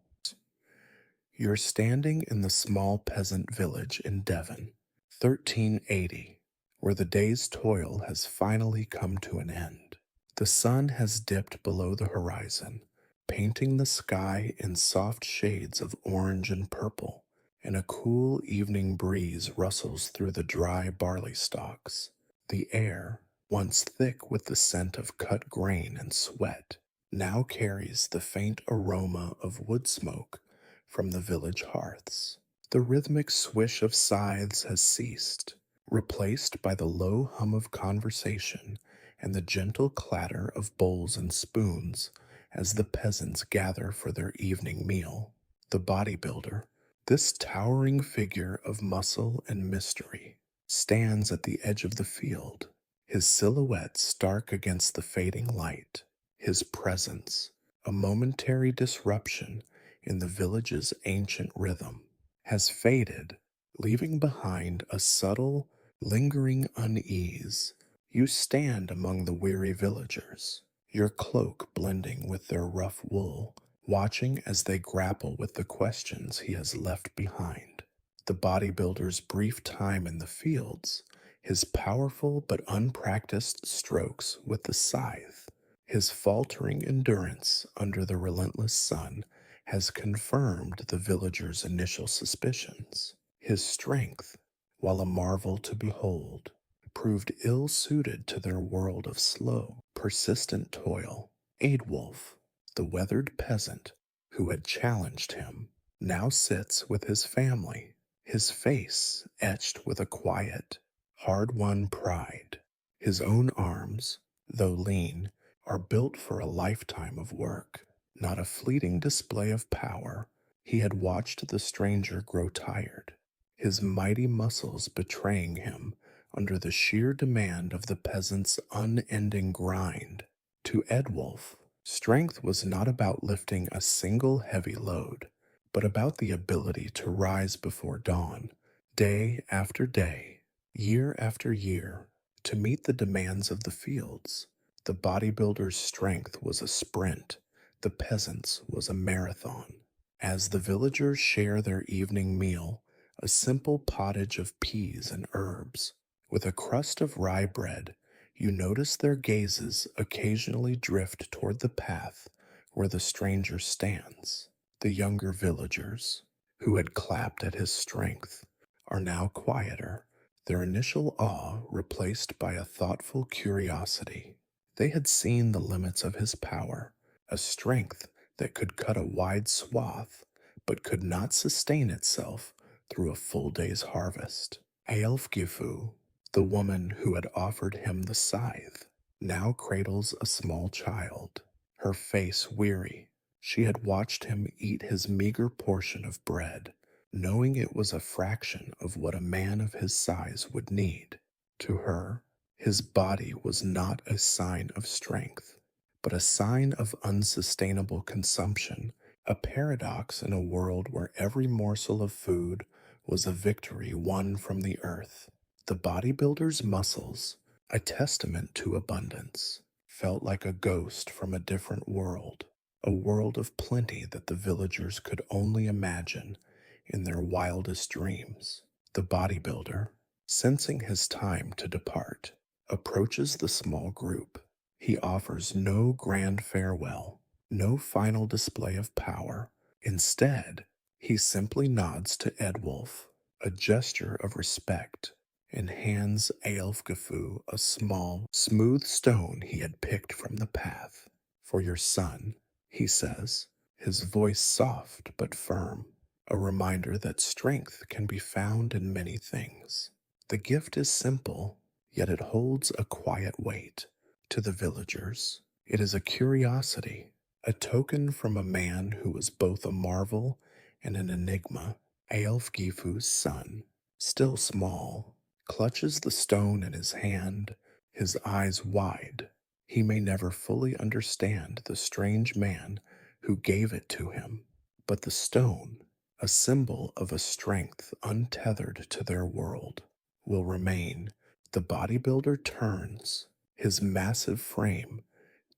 You're standing in the small peasant village in Devon, 1380, where the day's toil has finally come to an end. The sun has dipped below the horizon, painting the sky in soft shades of orange and purple, and a cool evening breeze rustles through the dry barley stalks. The air, once thick with the scent of cut grain and sweat, now carries the faint aroma of wood smoke from the village hearths. The rhythmic swish of scythes has ceased, replaced by the low hum of conversation and the gentle clatter of bowls and spoons as the peasants gather for their evening meal. The bodybuilder, this towering figure of muscle and mystery, stands at the edge of the field, his silhouette stark against the fading light, his presence, a momentary disruption in the village's ancient rhythm, has faded, leaving behind a subtle, lingering unease. You stand among the weary villagers, your cloak blending with their rough wool, watching as they grapple with the questions he has left behind. The bodybuilder's brief time in the fields, his powerful but unpracticed strokes with the scythe, his faltering endurance under the relentless sun has confirmed the villagers' initial suspicions. His strength, while a marvel to behold, proved ill suited to their world of slow, persistent toil. Adewolf, the weathered peasant who had challenged him, now sits with his family, his face etched with a quiet, hard won pride. His own arms, though lean, are built for a lifetime of work, not a fleeting display of power. He had watched the stranger grow tired, his mighty muscles betraying him under the sheer demand of the peasant's unending grind. To Edwulf, strength was not about lifting a single heavy load, but about the ability to rise before dawn, day after day, year after year, to meet the demands of the fields. The bodybuilder's strength was a sprint, the peasant's was a marathon. As the villagers share their evening meal, a simple pottage of peas and herbs, with a crust of rye bread, you notice their gazes occasionally drift toward the path where the stranger stands. The younger villagers, who had clapped at his strength, are now quieter, their initial awe replaced by a thoughtful curiosity. They had seen the limits of his power, a strength that could cut a wide swath, but could not sustain itself through a full day's harvest. Aelfgifu, the woman who had offered him the scythe, now cradles a small child, her face weary. She had watched him eat his meager portion of bread, knowing it was a fraction of what a man of his size would need. To her, his body was not a sign of strength, but a sign of unsustainable consumption, a paradox in a world where every morsel of food was a victory won from the earth. The bodybuilder's muscles, a testament to abundance, felt like a ghost from a different world, a world of plenty that the villagers could only imagine in their wildest dreams. The bodybuilder, sensing his time to depart, approaches the small group. He offers no grand farewell, no final display of power. Instead, he simply nods to Edwulf, a gesture of respect, and hands Aelfgifu a small, smooth stone he had picked from the path. For your son, he says, his voice soft but firm, a reminder that strength can be found in many things. The gift is simple, yet it holds a quiet weight. To the villagers, it is a curiosity, a token from a man who was both a marvel and an enigma. Aelfgifu's son, still small, clutches the stone in his hand, his eyes wide. He may never fully understand the strange man who gave it to him, but the stone, a symbol of a strength untethered to their world, will remain. The bodybuilder turns, his massive frame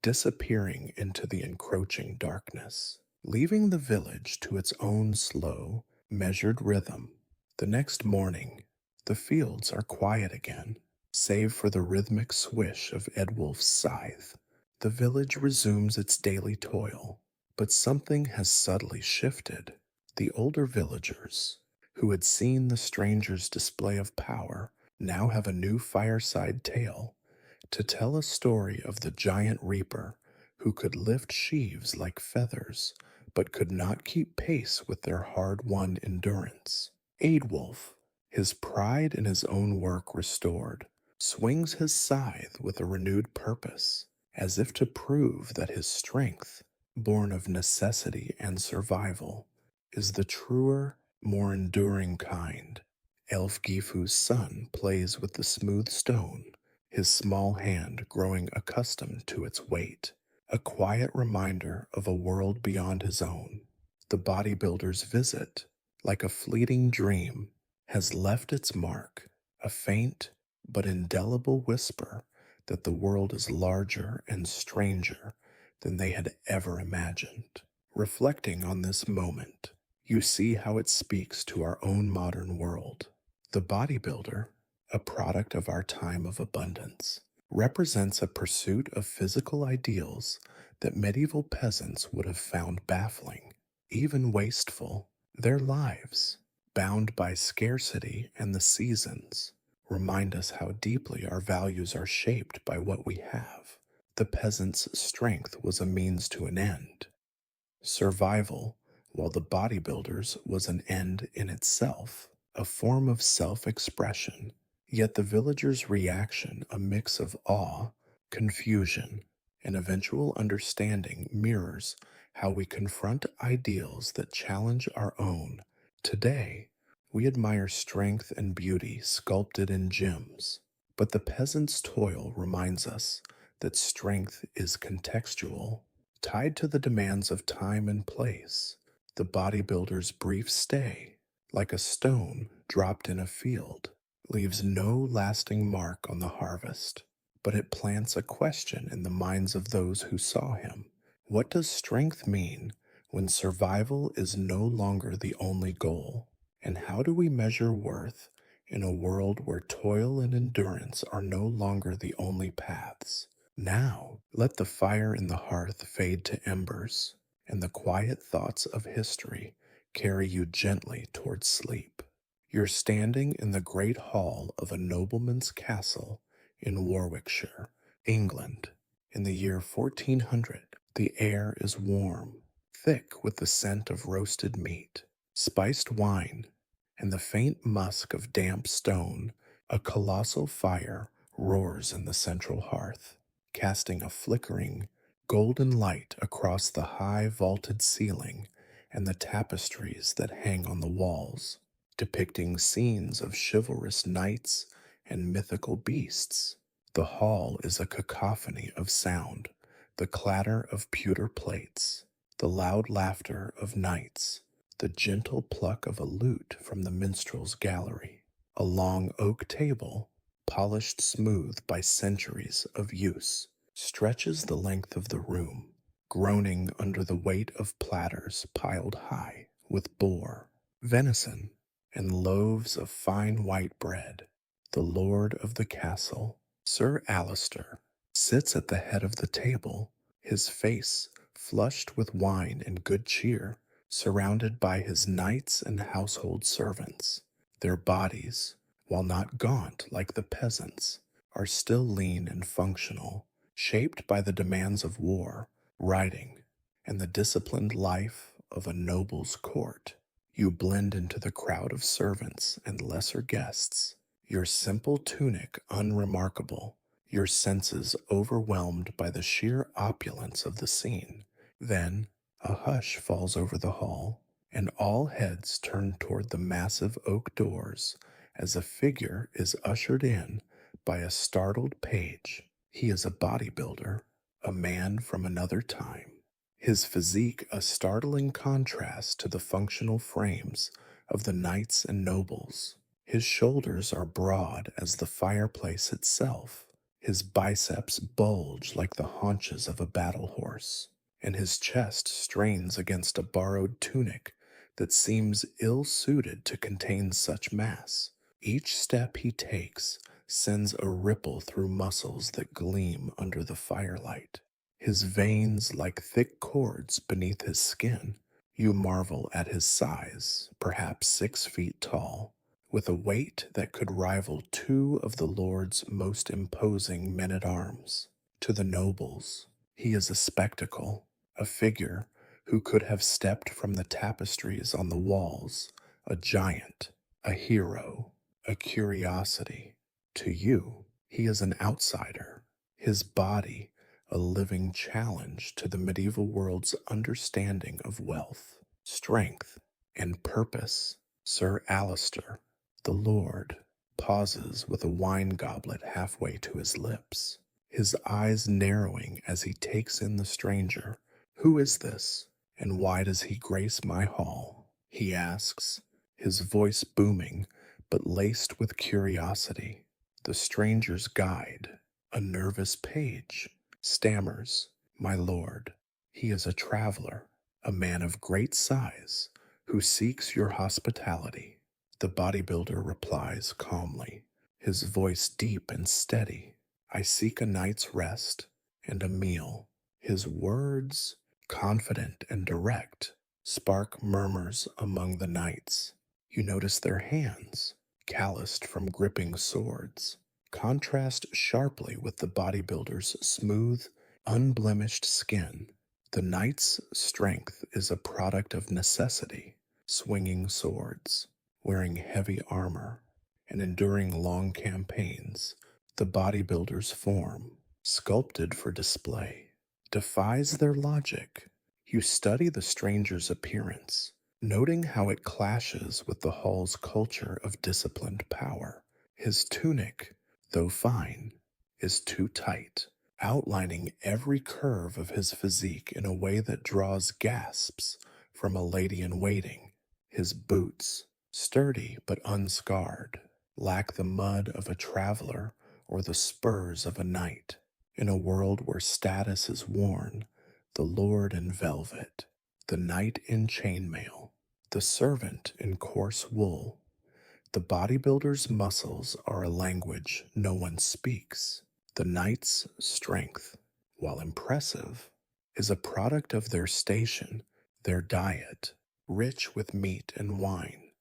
disappearing into the encroaching darkness, leaving the village to its own slow, measured rhythm. The next morning, the fields are quiet again, save for the rhythmic swish of Edwulf's scythe. The village resumes its daily toil, but something has subtly shifted. The older villagers, who had seen the stranger's display of power, now have a new fireside tale to tell a story of the giant reaper who could lift sheaves like feathers, but could not keep pace with their hard-won endurance. Aidwulf, his pride in his own work restored, swings his scythe with a renewed purpose, as if to prove that his strength, born of necessity and survival, is the truer, more enduring kind. Elfgifu's son plays with the smooth stone, his small hand growing accustomed to its weight, a quiet reminder of a world beyond his own. The bodybuilder's visit, like a fleeting dream, has left its mark, a faint but indelible whisper that the world is larger and stranger than they had ever imagined. Reflecting on this moment, you see how it speaks to our own modern world. The bodybuilder, a product of our time of abundance, represents a pursuit of physical ideals that medieval peasants would have found baffling, even wasteful. Their lives, bound by scarcity and the seasons, remind us how deeply our values are shaped by what we have. The peasant's strength was a means to an end, survival, while the bodybuilder's was an end in itself, a form of self-expression. Yet the villager's reaction, a mix of awe, confusion, and eventual understanding, mirrors how we confront ideals that challenge our own. Today, we admire strength and beauty sculpted in gyms, but the peasant's toil reminds us that strength is contextual, tied to the demands of time and place. The bodybuilder's brief stay, like a stone dropped in a field, leaves no lasting mark on the harvest, but it plants a question in the minds of those who saw him. What does strength mean when survival is no longer the only goal? And how do we measure worth in a world where toil and endurance are no longer the only paths? Now, let the fire in the hearth fade to embers, and the quiet thoughts of history carry you gently towards sleep. You're standing in the great hall of a nobleman's castle in Warwickshire, England, in the year 1400. The air is warm, thick with the scent of roasted meat, spiced wine, and the faint musk of damp stone. A colossal fire roars in the central hearth, casting a flickering, golden light across the high vaulted ceiling and the tapestries that hang on the walls, depicting scenes of chivalrous knights and mythical beasts. The hall is a cacophony of sound, the clatter of pewter plates, the loud laughter of knights, the gentle pluck of a lute from the minstrel's gallery. A long oak table, polished smooth by centuries of use, stretches the length of the room, groaning under the weight of platters piled high with boar, venison, and loaves of fine white bread. The lord of the castle, Sir Alistair, sits at the head of the table, his face flushed with wine and good cheer, surrounded by his knights and household servants. Their bodies, while not gaunt like the peasants', are still lean and functional, shaped by the demands of war, riding, and the disciplined life of a noble's court. You blend into the crowd of servants and lesser guests, your simple tunic unremarkable, your senses overwhelmed by the sheer opulence of the scene. Then a hush falls over the hall, and all heads turn toward the massive oak doors as a figure is ushered in by a startled page. He is a bodybuilder, a man from another time. His physique a startling contrast to the functional frames of the knights and nobles. His shoulders are broad as the fireplace itself. His biceps bulge like the haunches of a battle horse, and his chest strains against a borrowed tunic that seems ill suited to contain such mass. Each step he takes sends a ripple through muscles that gleam under the firelight. His veins like thick cords beneath his skin. You marvel at his size, perhaps 6 feet tall, with a weight that could rival two of the Lord's most imposing men at arms. To the nobles, he is a spectacle, a figure who could have stepped from the tapestries on the walls, a giant, a hero, a curiosity. To you, he is an outsider, his body a living challenge to the medieval world's understanding of wealth, strength, and purpose. Sir Alistair, the Lord, pauses with a wine goblet halfway to his lips, his eyes narrowing as he takes in the stranger. Who is this, and why does he grace my hall? He asks, his voice booming but laced with curiosity. The stranger's guide, a nervous page, stammers, "My lord, he is a traveler, a man of great size, who seeks your hospitality." The bodybuilder replies calmly, his voice deep and steady, "I seek a night's rest and a meal." His words, confident and direct, spark murmurs among the knights. You notice their hands, calloused from gripping swords, contrast sharply with the bodybuilder's smooth, unblemished skin. The knight's strength is a product of necessity, swinging swords, wearing heavy armor, and enduring long campaigns. The bodybuilder's form, sculpted for display, defies their logic. You study the stranger's appearance, noting how it clashes with the hall's culture of disciplined power. His tunic, though fine, is too tight, outlining every curve of his physique in a way that draws gasps from a lady in waiting. His boots, sturdy but unscarred, lack the mud of a traveler or the spurs of a knight. In a world where status is worn, the lord in velvet, the knight in chainmail, the servant in coarse wool, the bodybuilder's muscles are a language no one speaks. The knight's strength, while impressive, is a product of their station. Their diet, rich with meat and wine,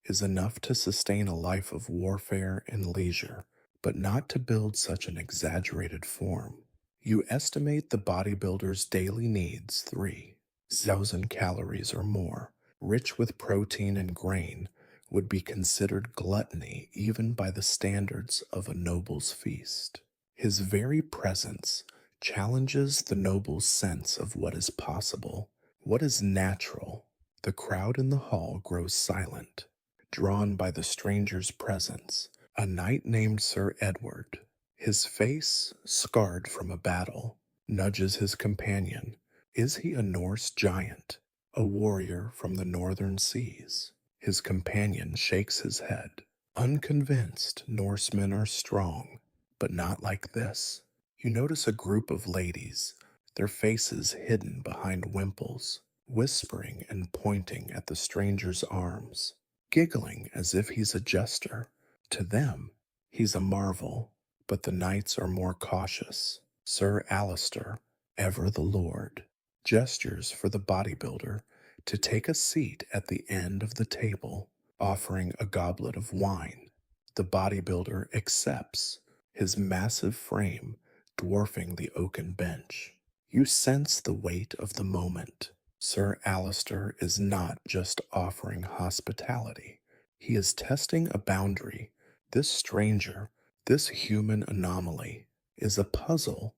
is enough to sustain a life of warfare and leisure, but not to build such an exaggerated form. You estimate the bodybuilder's daily needs 3,000 calories or more, rich with protein and grain, would be considered gluttony even by the standards of a noble's feast. His very presence challenges the noble's sense of what is possible, what is natural. The crowd in the hall grows silent, drawn by the stranger's presence. A knight named Sir Edward, his face scarred from a battle, nudges his companion. Is he a Norse giant, a warrior from the northern seas? His companion shakes his head. Unconvinced, Norsemen are strong, but not like this. You notice a group of ladies, their faces hidden behind wimples, whispering and pointing at the stranger's arms, giggling as if he's a jester. To them, he's a marvel, but the knights are more cautious. Sir Alistair, ever the lord, gestures for the bodybuilder to take a seat at the end of the table, offering a goblet of wine. The bodybuilder accepts, his massive frame dwarfing the oaken bench. You sense the weight of the moment. Sir Alistair is not just offering hospitality. He is testing a boundary. This stranger, this human anomaly, is a puzzle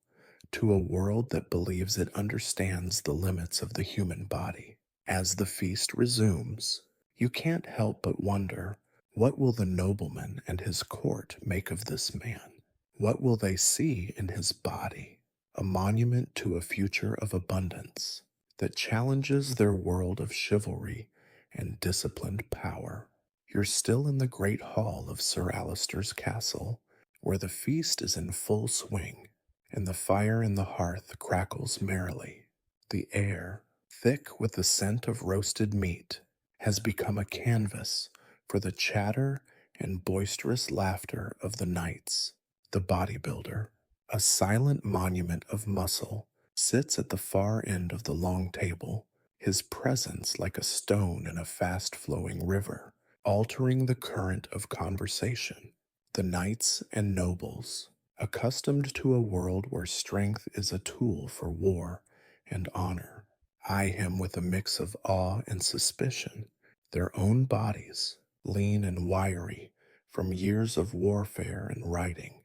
to a world that believes it understands the limits of the human body. As the feast resumes, you can't help but wonder, what will the nobleman and his court make of this man? What will they see in his body? A monument to a future of abundance that challenges their world of chivalry and disciplined power. You're still in the great hall of Sir Alister's castle, where the feast is in full swing, and the fire in the hearth crackles merrily. The air, thick with the scent of roasted meat, has become a canvas for the chatter and boisterous laughter of the knights. The bodybuilder, a silent monument of muscle, sits at the far end of the long table, his presence like a stone in a fast flowing river, altering the current of conversation. The knights and nobles, accustomed to a world where strength is a tool for war and honor, eye him with a mix of awe and suspicion. Their own bodies, lean and wiry from years of warfare and riding,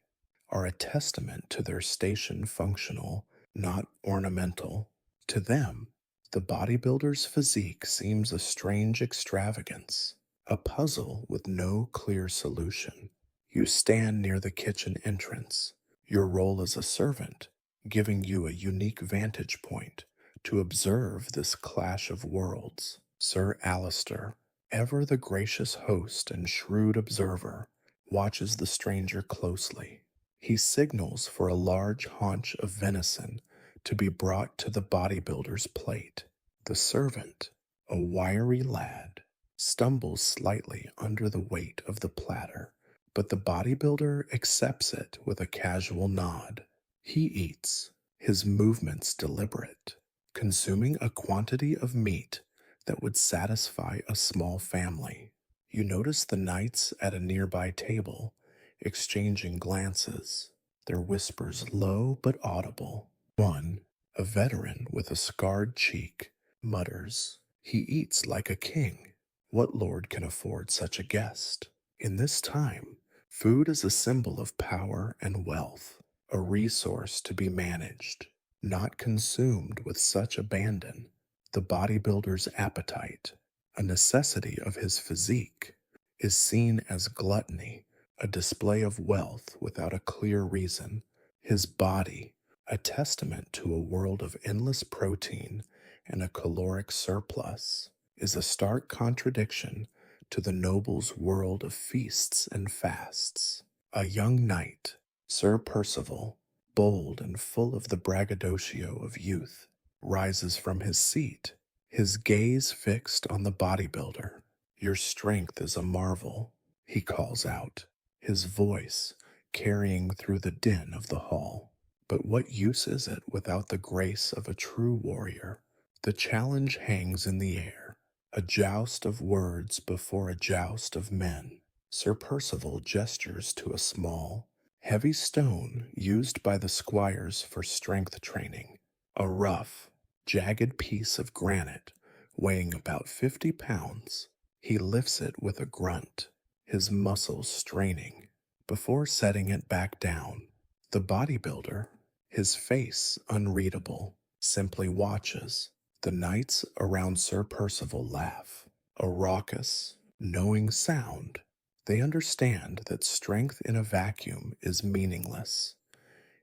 are a testament to their station functional, not ornamental. To them, the bodybuilder's physique seems a strange extravagance, a puzzle with no clear solution. You stand near the kitchen entrance, your role as a servant giving you a unique vantage point to observe this clash of worlds. Sir Alister, ever the gracious host and shrewd observer, watches the stranger closely. He signals for a large haunch of venison to be brought to the bodybuilder's plate. The servant, a wiry lad, stumbles slightly under the weight of the platter, but the bodybuilder accepts it with a casual nod. He eats, his movements deliberate, consuming a quantity of meat that would satisfy a small family. You notice the knights at a nearby table exchanging glances, their whispers low but audible. One, a veteran with a scarred cheek, mutters, "He eats like a king. What lord can afford such a guest?" In this time, food is a symbol of power and wealth, a resource to be managed, not consumed with such abandon. The bodybuilder's appetite, a necessity of his physique, is seen as gluttony, a display of wealth without a clear reason. His body, a testament to a world of endless protein and a caloric surplus, is a stark contradiction to the noble's world of feasts and fasts. A young knight, Sir Percival, bold and full of the braggadocio of youth, rises from his seat, his gaze fixed on the bodybuilder. "Your strength is a marvel," he calls out, his voice carrying through the din of the hall. But what use is it without the grace of a true warrior? The challenge hangs in the air, a joust of words before a joust of men. Sir Percival gestures to a small, heavy stone used by the squires for strength training, a rough, jagged piece of granite weighing about 50 pounds. He lifts it with a grunt, his muscles straining, before setting it back down. The bodybuilder, his face unreadable, simply watches. The knights around Sir Percival laugh, a raucous, knowing sound. They understand that strength in a vacuum is meaningless.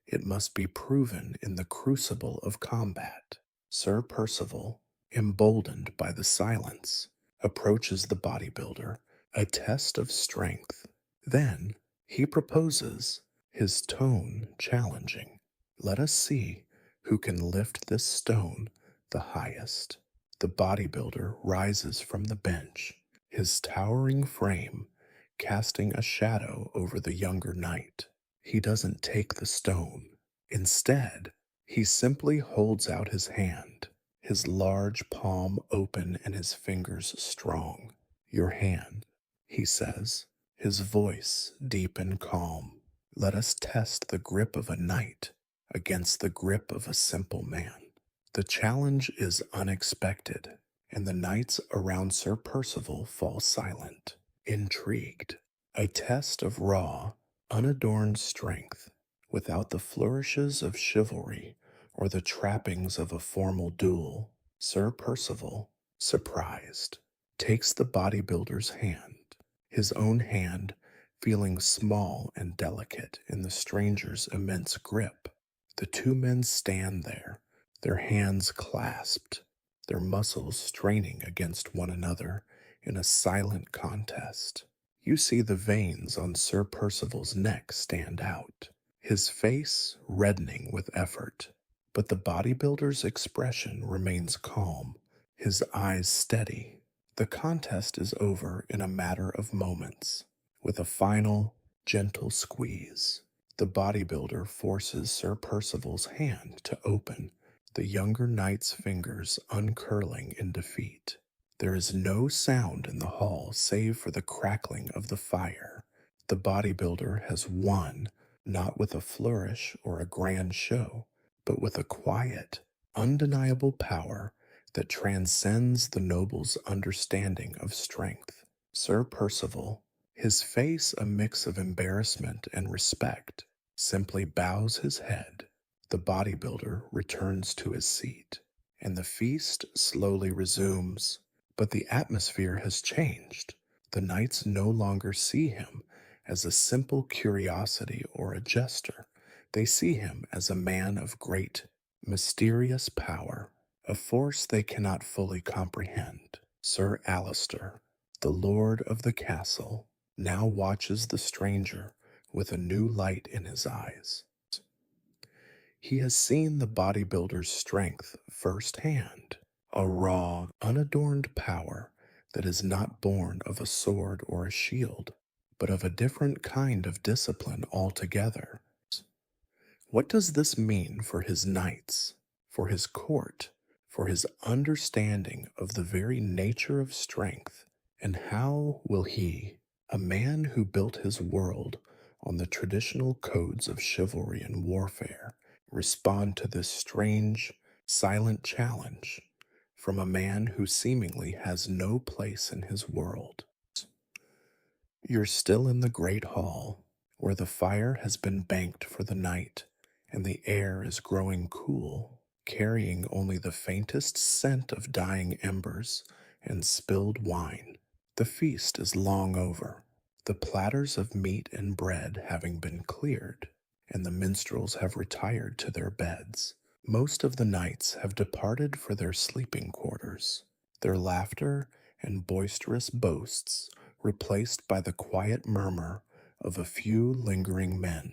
It must be proven in the crucible of combat. Sir Percival, emboldened by the silence, approaches the bodybuilder, a test of strength. Then he proposes, his tone challenging. "Let us see who can lift this stone the highest." The bodybuilder rises from the bench, his towering frame casting a shadow over the younger knight. He doesn't take the stone. Instead, he simply holds out his hand, his large palm open and his fingers strong. "Your hand," he says, his voice deep and calm. "Let us test the grip of a knight against the grip of a simple man." The challenge is unexpected, and the knights around Sir Percival fall silent, intrigued. A test of raw, unadorned strength, without the flourishes of chivalry or the trappings of a formal duel. Sir Percival, surprised, takes the bodybuilder's hand, his own hand feeling small and delicate in the stranger's immense grip. The two men stand there, their hands clasped, their muscles straining against one another in a silent contest. You see the veins on Sir Percival's neck stand out, his face reddening with effort. But the bodybuilder's expression remains calm, his eyes steady. The contest is over in a matter of moments. With a final, gentle squeeze, the bodybuilder forces Sir Percival's hand to open, the younger knight's fingers uncurling in defeat. There is no sound in the hall save for the crackling of the fire. The bodybuilder has won, not with a flourish or a grand show, but with a quiet, undeniable power that transcends the noble's understanding of strength. Sir Percival, his face a mix of embarrassment and respect, simply bows his head. The bodybuilder returns to his seat, and the feast slowly resumes. But the atmosphere has changed. The knights no longer see him as a simple curiosity or a jester. They see him as a man of great, mysterious power, a force they cannot fully comprehend. Sir Alistair, the lord of the castle, now watches the stranger with a new light in his eyes. He has seen the bodybuilder's strength firsthand, a raw, unadorned power that is not born of a sword or a shield, but of a different kind of discipline altogether. What does this mean for his knights, for his court, for his understanding of the very nature of strength? And how will he, a man who built his world on the traditional codes of chivalry and warfare, respond to this strange, silent challenge from a man who seemingly has no place in his world? You're still in the great hall, where the fire has been banked for the night, and the air is growing cool, carrying only the faintest scent of dying embers and spilled wine. The feast is long over, the platters of meat and bread having been cleared, and the minstrels have retired to their beds. Most of the knights have departed for their sleeping quarters, their laughter and boisterous boasts replaced by the quiet murmur of a few lingering men.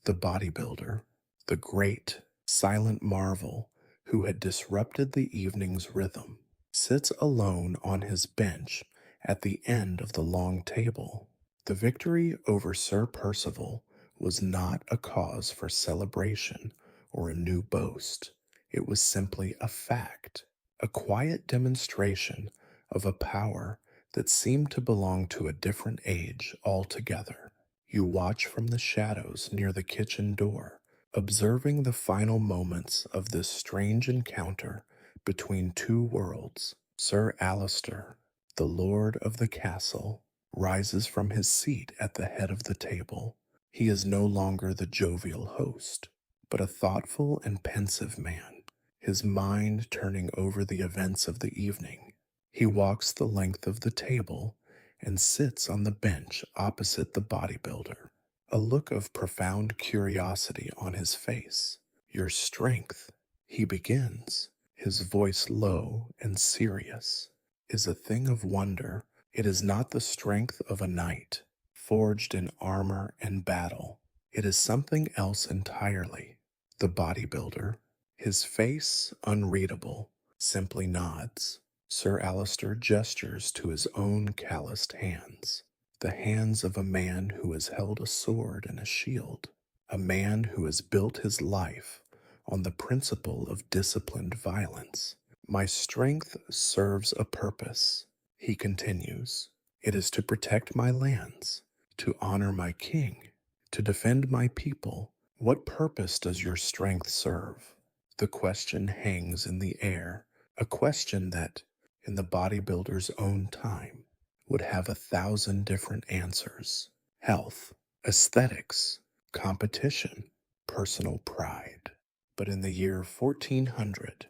The bodybuilder, the great, silent marvel who had disrupted the evening's rhythm, sits alone on his bench at the end of the long table. The victory over Sir Percival was not a cause for celebration or a new boast. It was simply a fact, a quiet demonstration of a power that seemed to belong to a different age altogether. You watch from the shadows near the kitchen door, observing the final moments of this strange encounter between two worlds. Sir Alistair, the lord of the castle, rises from his seat at the head of the table. He is no longer the jovial host, but a thoughtful and pensive man, his mind turning over the events of the evening. He walks the length of the table and sits on the bench opposite the bodybuilder, a look of profound curiosity on his face. Your strength, he begins, his voice low and serious, is a thing of wonder. It is not the strength of a knight, forged in armor and battle. It is something else entirely. The bodybuilder, his face unreadable, simply nods. Sir Alistair gestures to his own calloused hands, the hands of a man who has held a sword and a shield, a man who has built his life on the principle of disciplined violence. My strength serves a purpose, he continues. It is to protect my lands, to honor my king, to defend my people. What purpose does your strength serve? The question hangs in the air, a question that, in the bodybuilder's own time, would have 1,000 different answers. Health, aesthetics, competition, personal pride. But in the year 1400,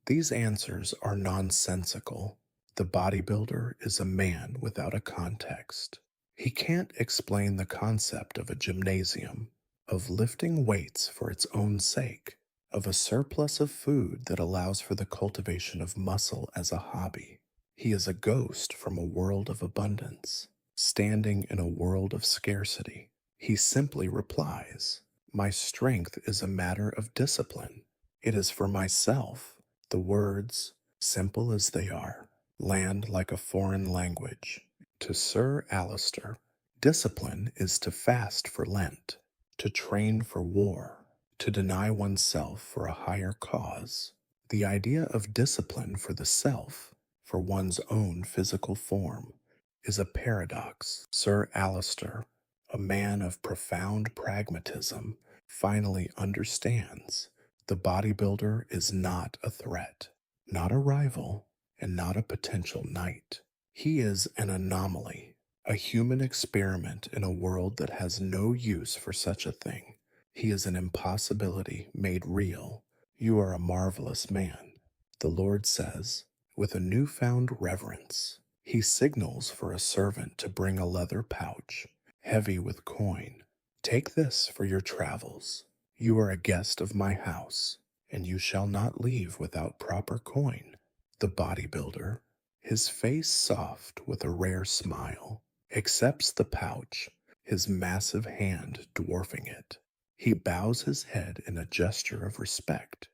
these answers are nonsensical. The bodybuilder is a man without a context. He can't explain the concept of a gymnasium, of lifting weights for its own sake, of a surplus of food that allows for the cultivation of muscle as a hobby. He is a ghost from a world of abundance, standing in a world of scarcity. He simply replies, "My strength is a matter of discipline. It is for myself." The words, simple as they are, land like a foreign language. To Sir Alister, discipline is to fast for Lent, to train for war, to deny oneself for a higher cause. The idea of discipline for the self, for one's own physical form, is a paradox. Sir Alister, a man of profound pragmatism, finally understands the bodybuilder is not a threat, not a rival, and not a potential knight. He is an anomaly, a human experiment in a world that has no use for such a thing. He is an impossibility made real. You are a marvelous man, the Lord says, with a newfound reverence. He signals for a servant to bring a leather pouch, heavy with coin. Take this for your travels. You are a guest of my house, and you shall not leave without proper coin. The bodybuilder, his face soft with a rare smile, accepts the pouch, his massive hand dwarfing it. He bows his head in a gesture of respect,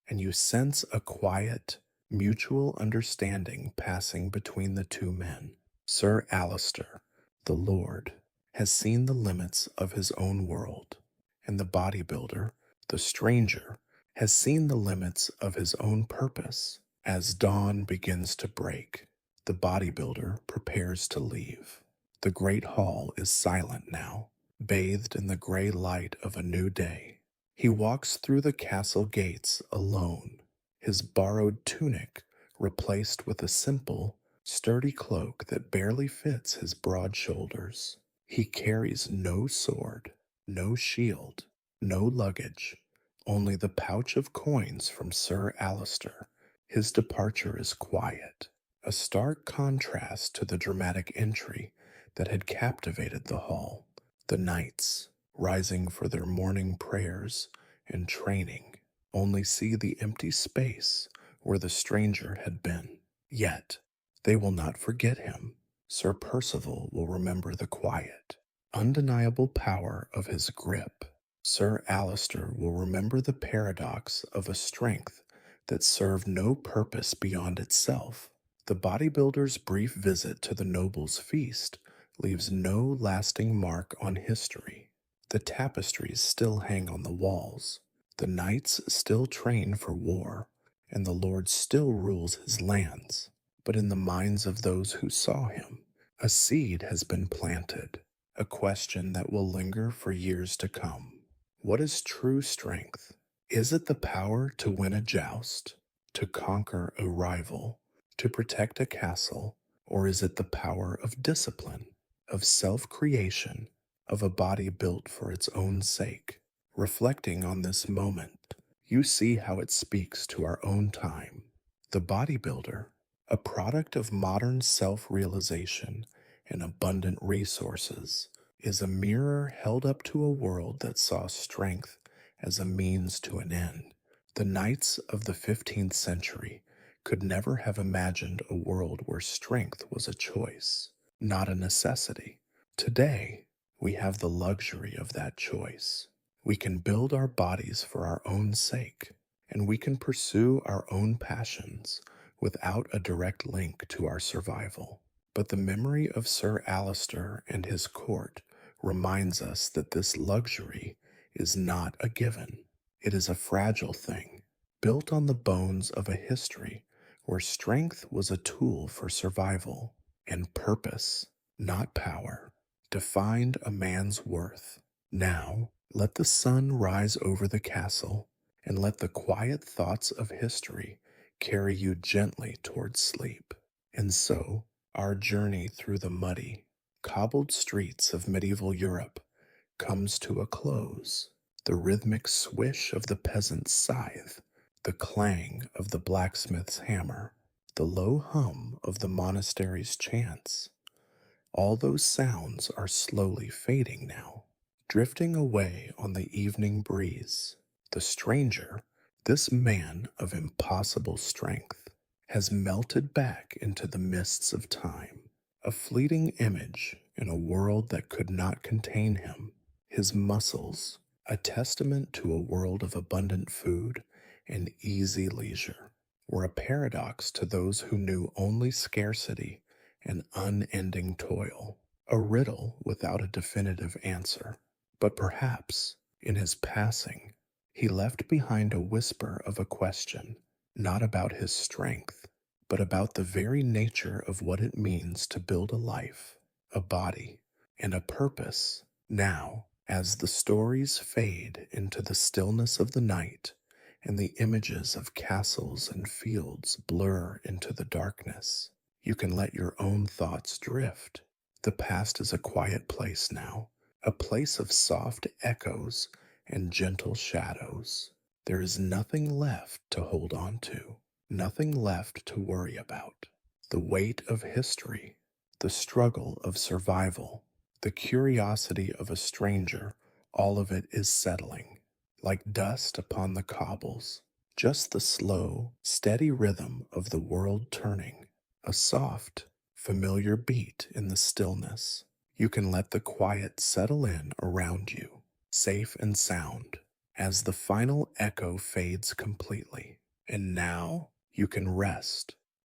and you sense a quiet, mutual understanding passing between the two men. Sir Alister, the Lord, has seen the limits of his own world, and the bodybuilder, the stranger, has seen the limits of his own purpose. As dawn begins to break, the bodybuilder prepares to leave. The great hall is silent now, bathed in the gray light of a new day. He walks through the castle gates alone, his borrowed tunic replaced with a simple, sturdy cloak that barely fits his broad shoulders. He carries no sword, no shield, no luggage, only the pouch of coins from Sir Alister. His departure is quiet, a stark contrast to the dramatic entry that had captivated the hall. The knights, rising for their morning prayers and training, only see the empty space where the stranger had been. Yet, they will not forget him. Sir Percival will remember the quiet, undeniable power of his grip. Sir Alister will remember the paradox of a strength that served no purpose beyond itself. The bodybuilder's brief visit to the noble's feast leaves no lasting mark on history. The tapestries still hang on the walls, the knights still train for war, and the Lord still rules his lands. But in the minds of those who saw him, a seed has been planted, a question that will linger for years to come. What is true strength? Is it the power to win a joust, to conquer a rival, to protect a castle, or is it the power of discipline, of self-creation, of a body built for its own sake? Reflecting on this moment, you see how it speaks to our own time. The bodybuilder, a product of modern self-realization and abundant resources, is a mirror held up to a world that saw strength as a means to an end. The knights of the 15th century could never have imagined a world where strength was a choice, not a necessity. Today, we have the luxury of that choice. We can build our bodies for our own sake, and we can pursue our own passions without a direct link to our survival. But the memory of Sir Alister and his court reminds us that this luxury is not a given. It is a fragile thing, built on the bones of a history where strength was a tool for survival, and purpose, not power, defined a man's worth. Now, let the sun rise over the castle, and let the quiet thoughts of history carry you gently towards sleep. And so, our journey through the muddy, cobbled streets of medieval Europe comes to a close. The rhythmic swish of the peasant's scythe, the clang of the blacksmith's hammer, the low hum of the monastery's chants, All those sounds are slowly fading now, drifting away on the evening breeze. The stranger, this man of impossible strength, has melted back into the mists of time, a fleeting image in a world that could not contain him. His muscles, a testament to a world of abundant food and easy leisure, were a paradox to those who knew only scarcity and unending toil, a riddle without a definitive answer. But perhaps, in his passing, he left behind a whisper of a question, not about his strength, but about the very nature of what it means to build a life, a body, and a purpose. Now, as the stories fade into the stillness of the night, and the images of castles and fields blur into the darkness, you can let your own thoughts drift. The past is a quiet place now, a place of soft echoes and gentle shadows. There is nothing left to hold on to, nothing left to worry about. The weight of history, the struggle of survival, the curiosity of a stranger, all of it is settling, like dust upon the cobbles. Just the slow, steady rhythm of the world turning, a soft, familiar beat in the stillness. You can let the quiet settle in around you, safe and sound, as the final echo fades completely. And now you can rest,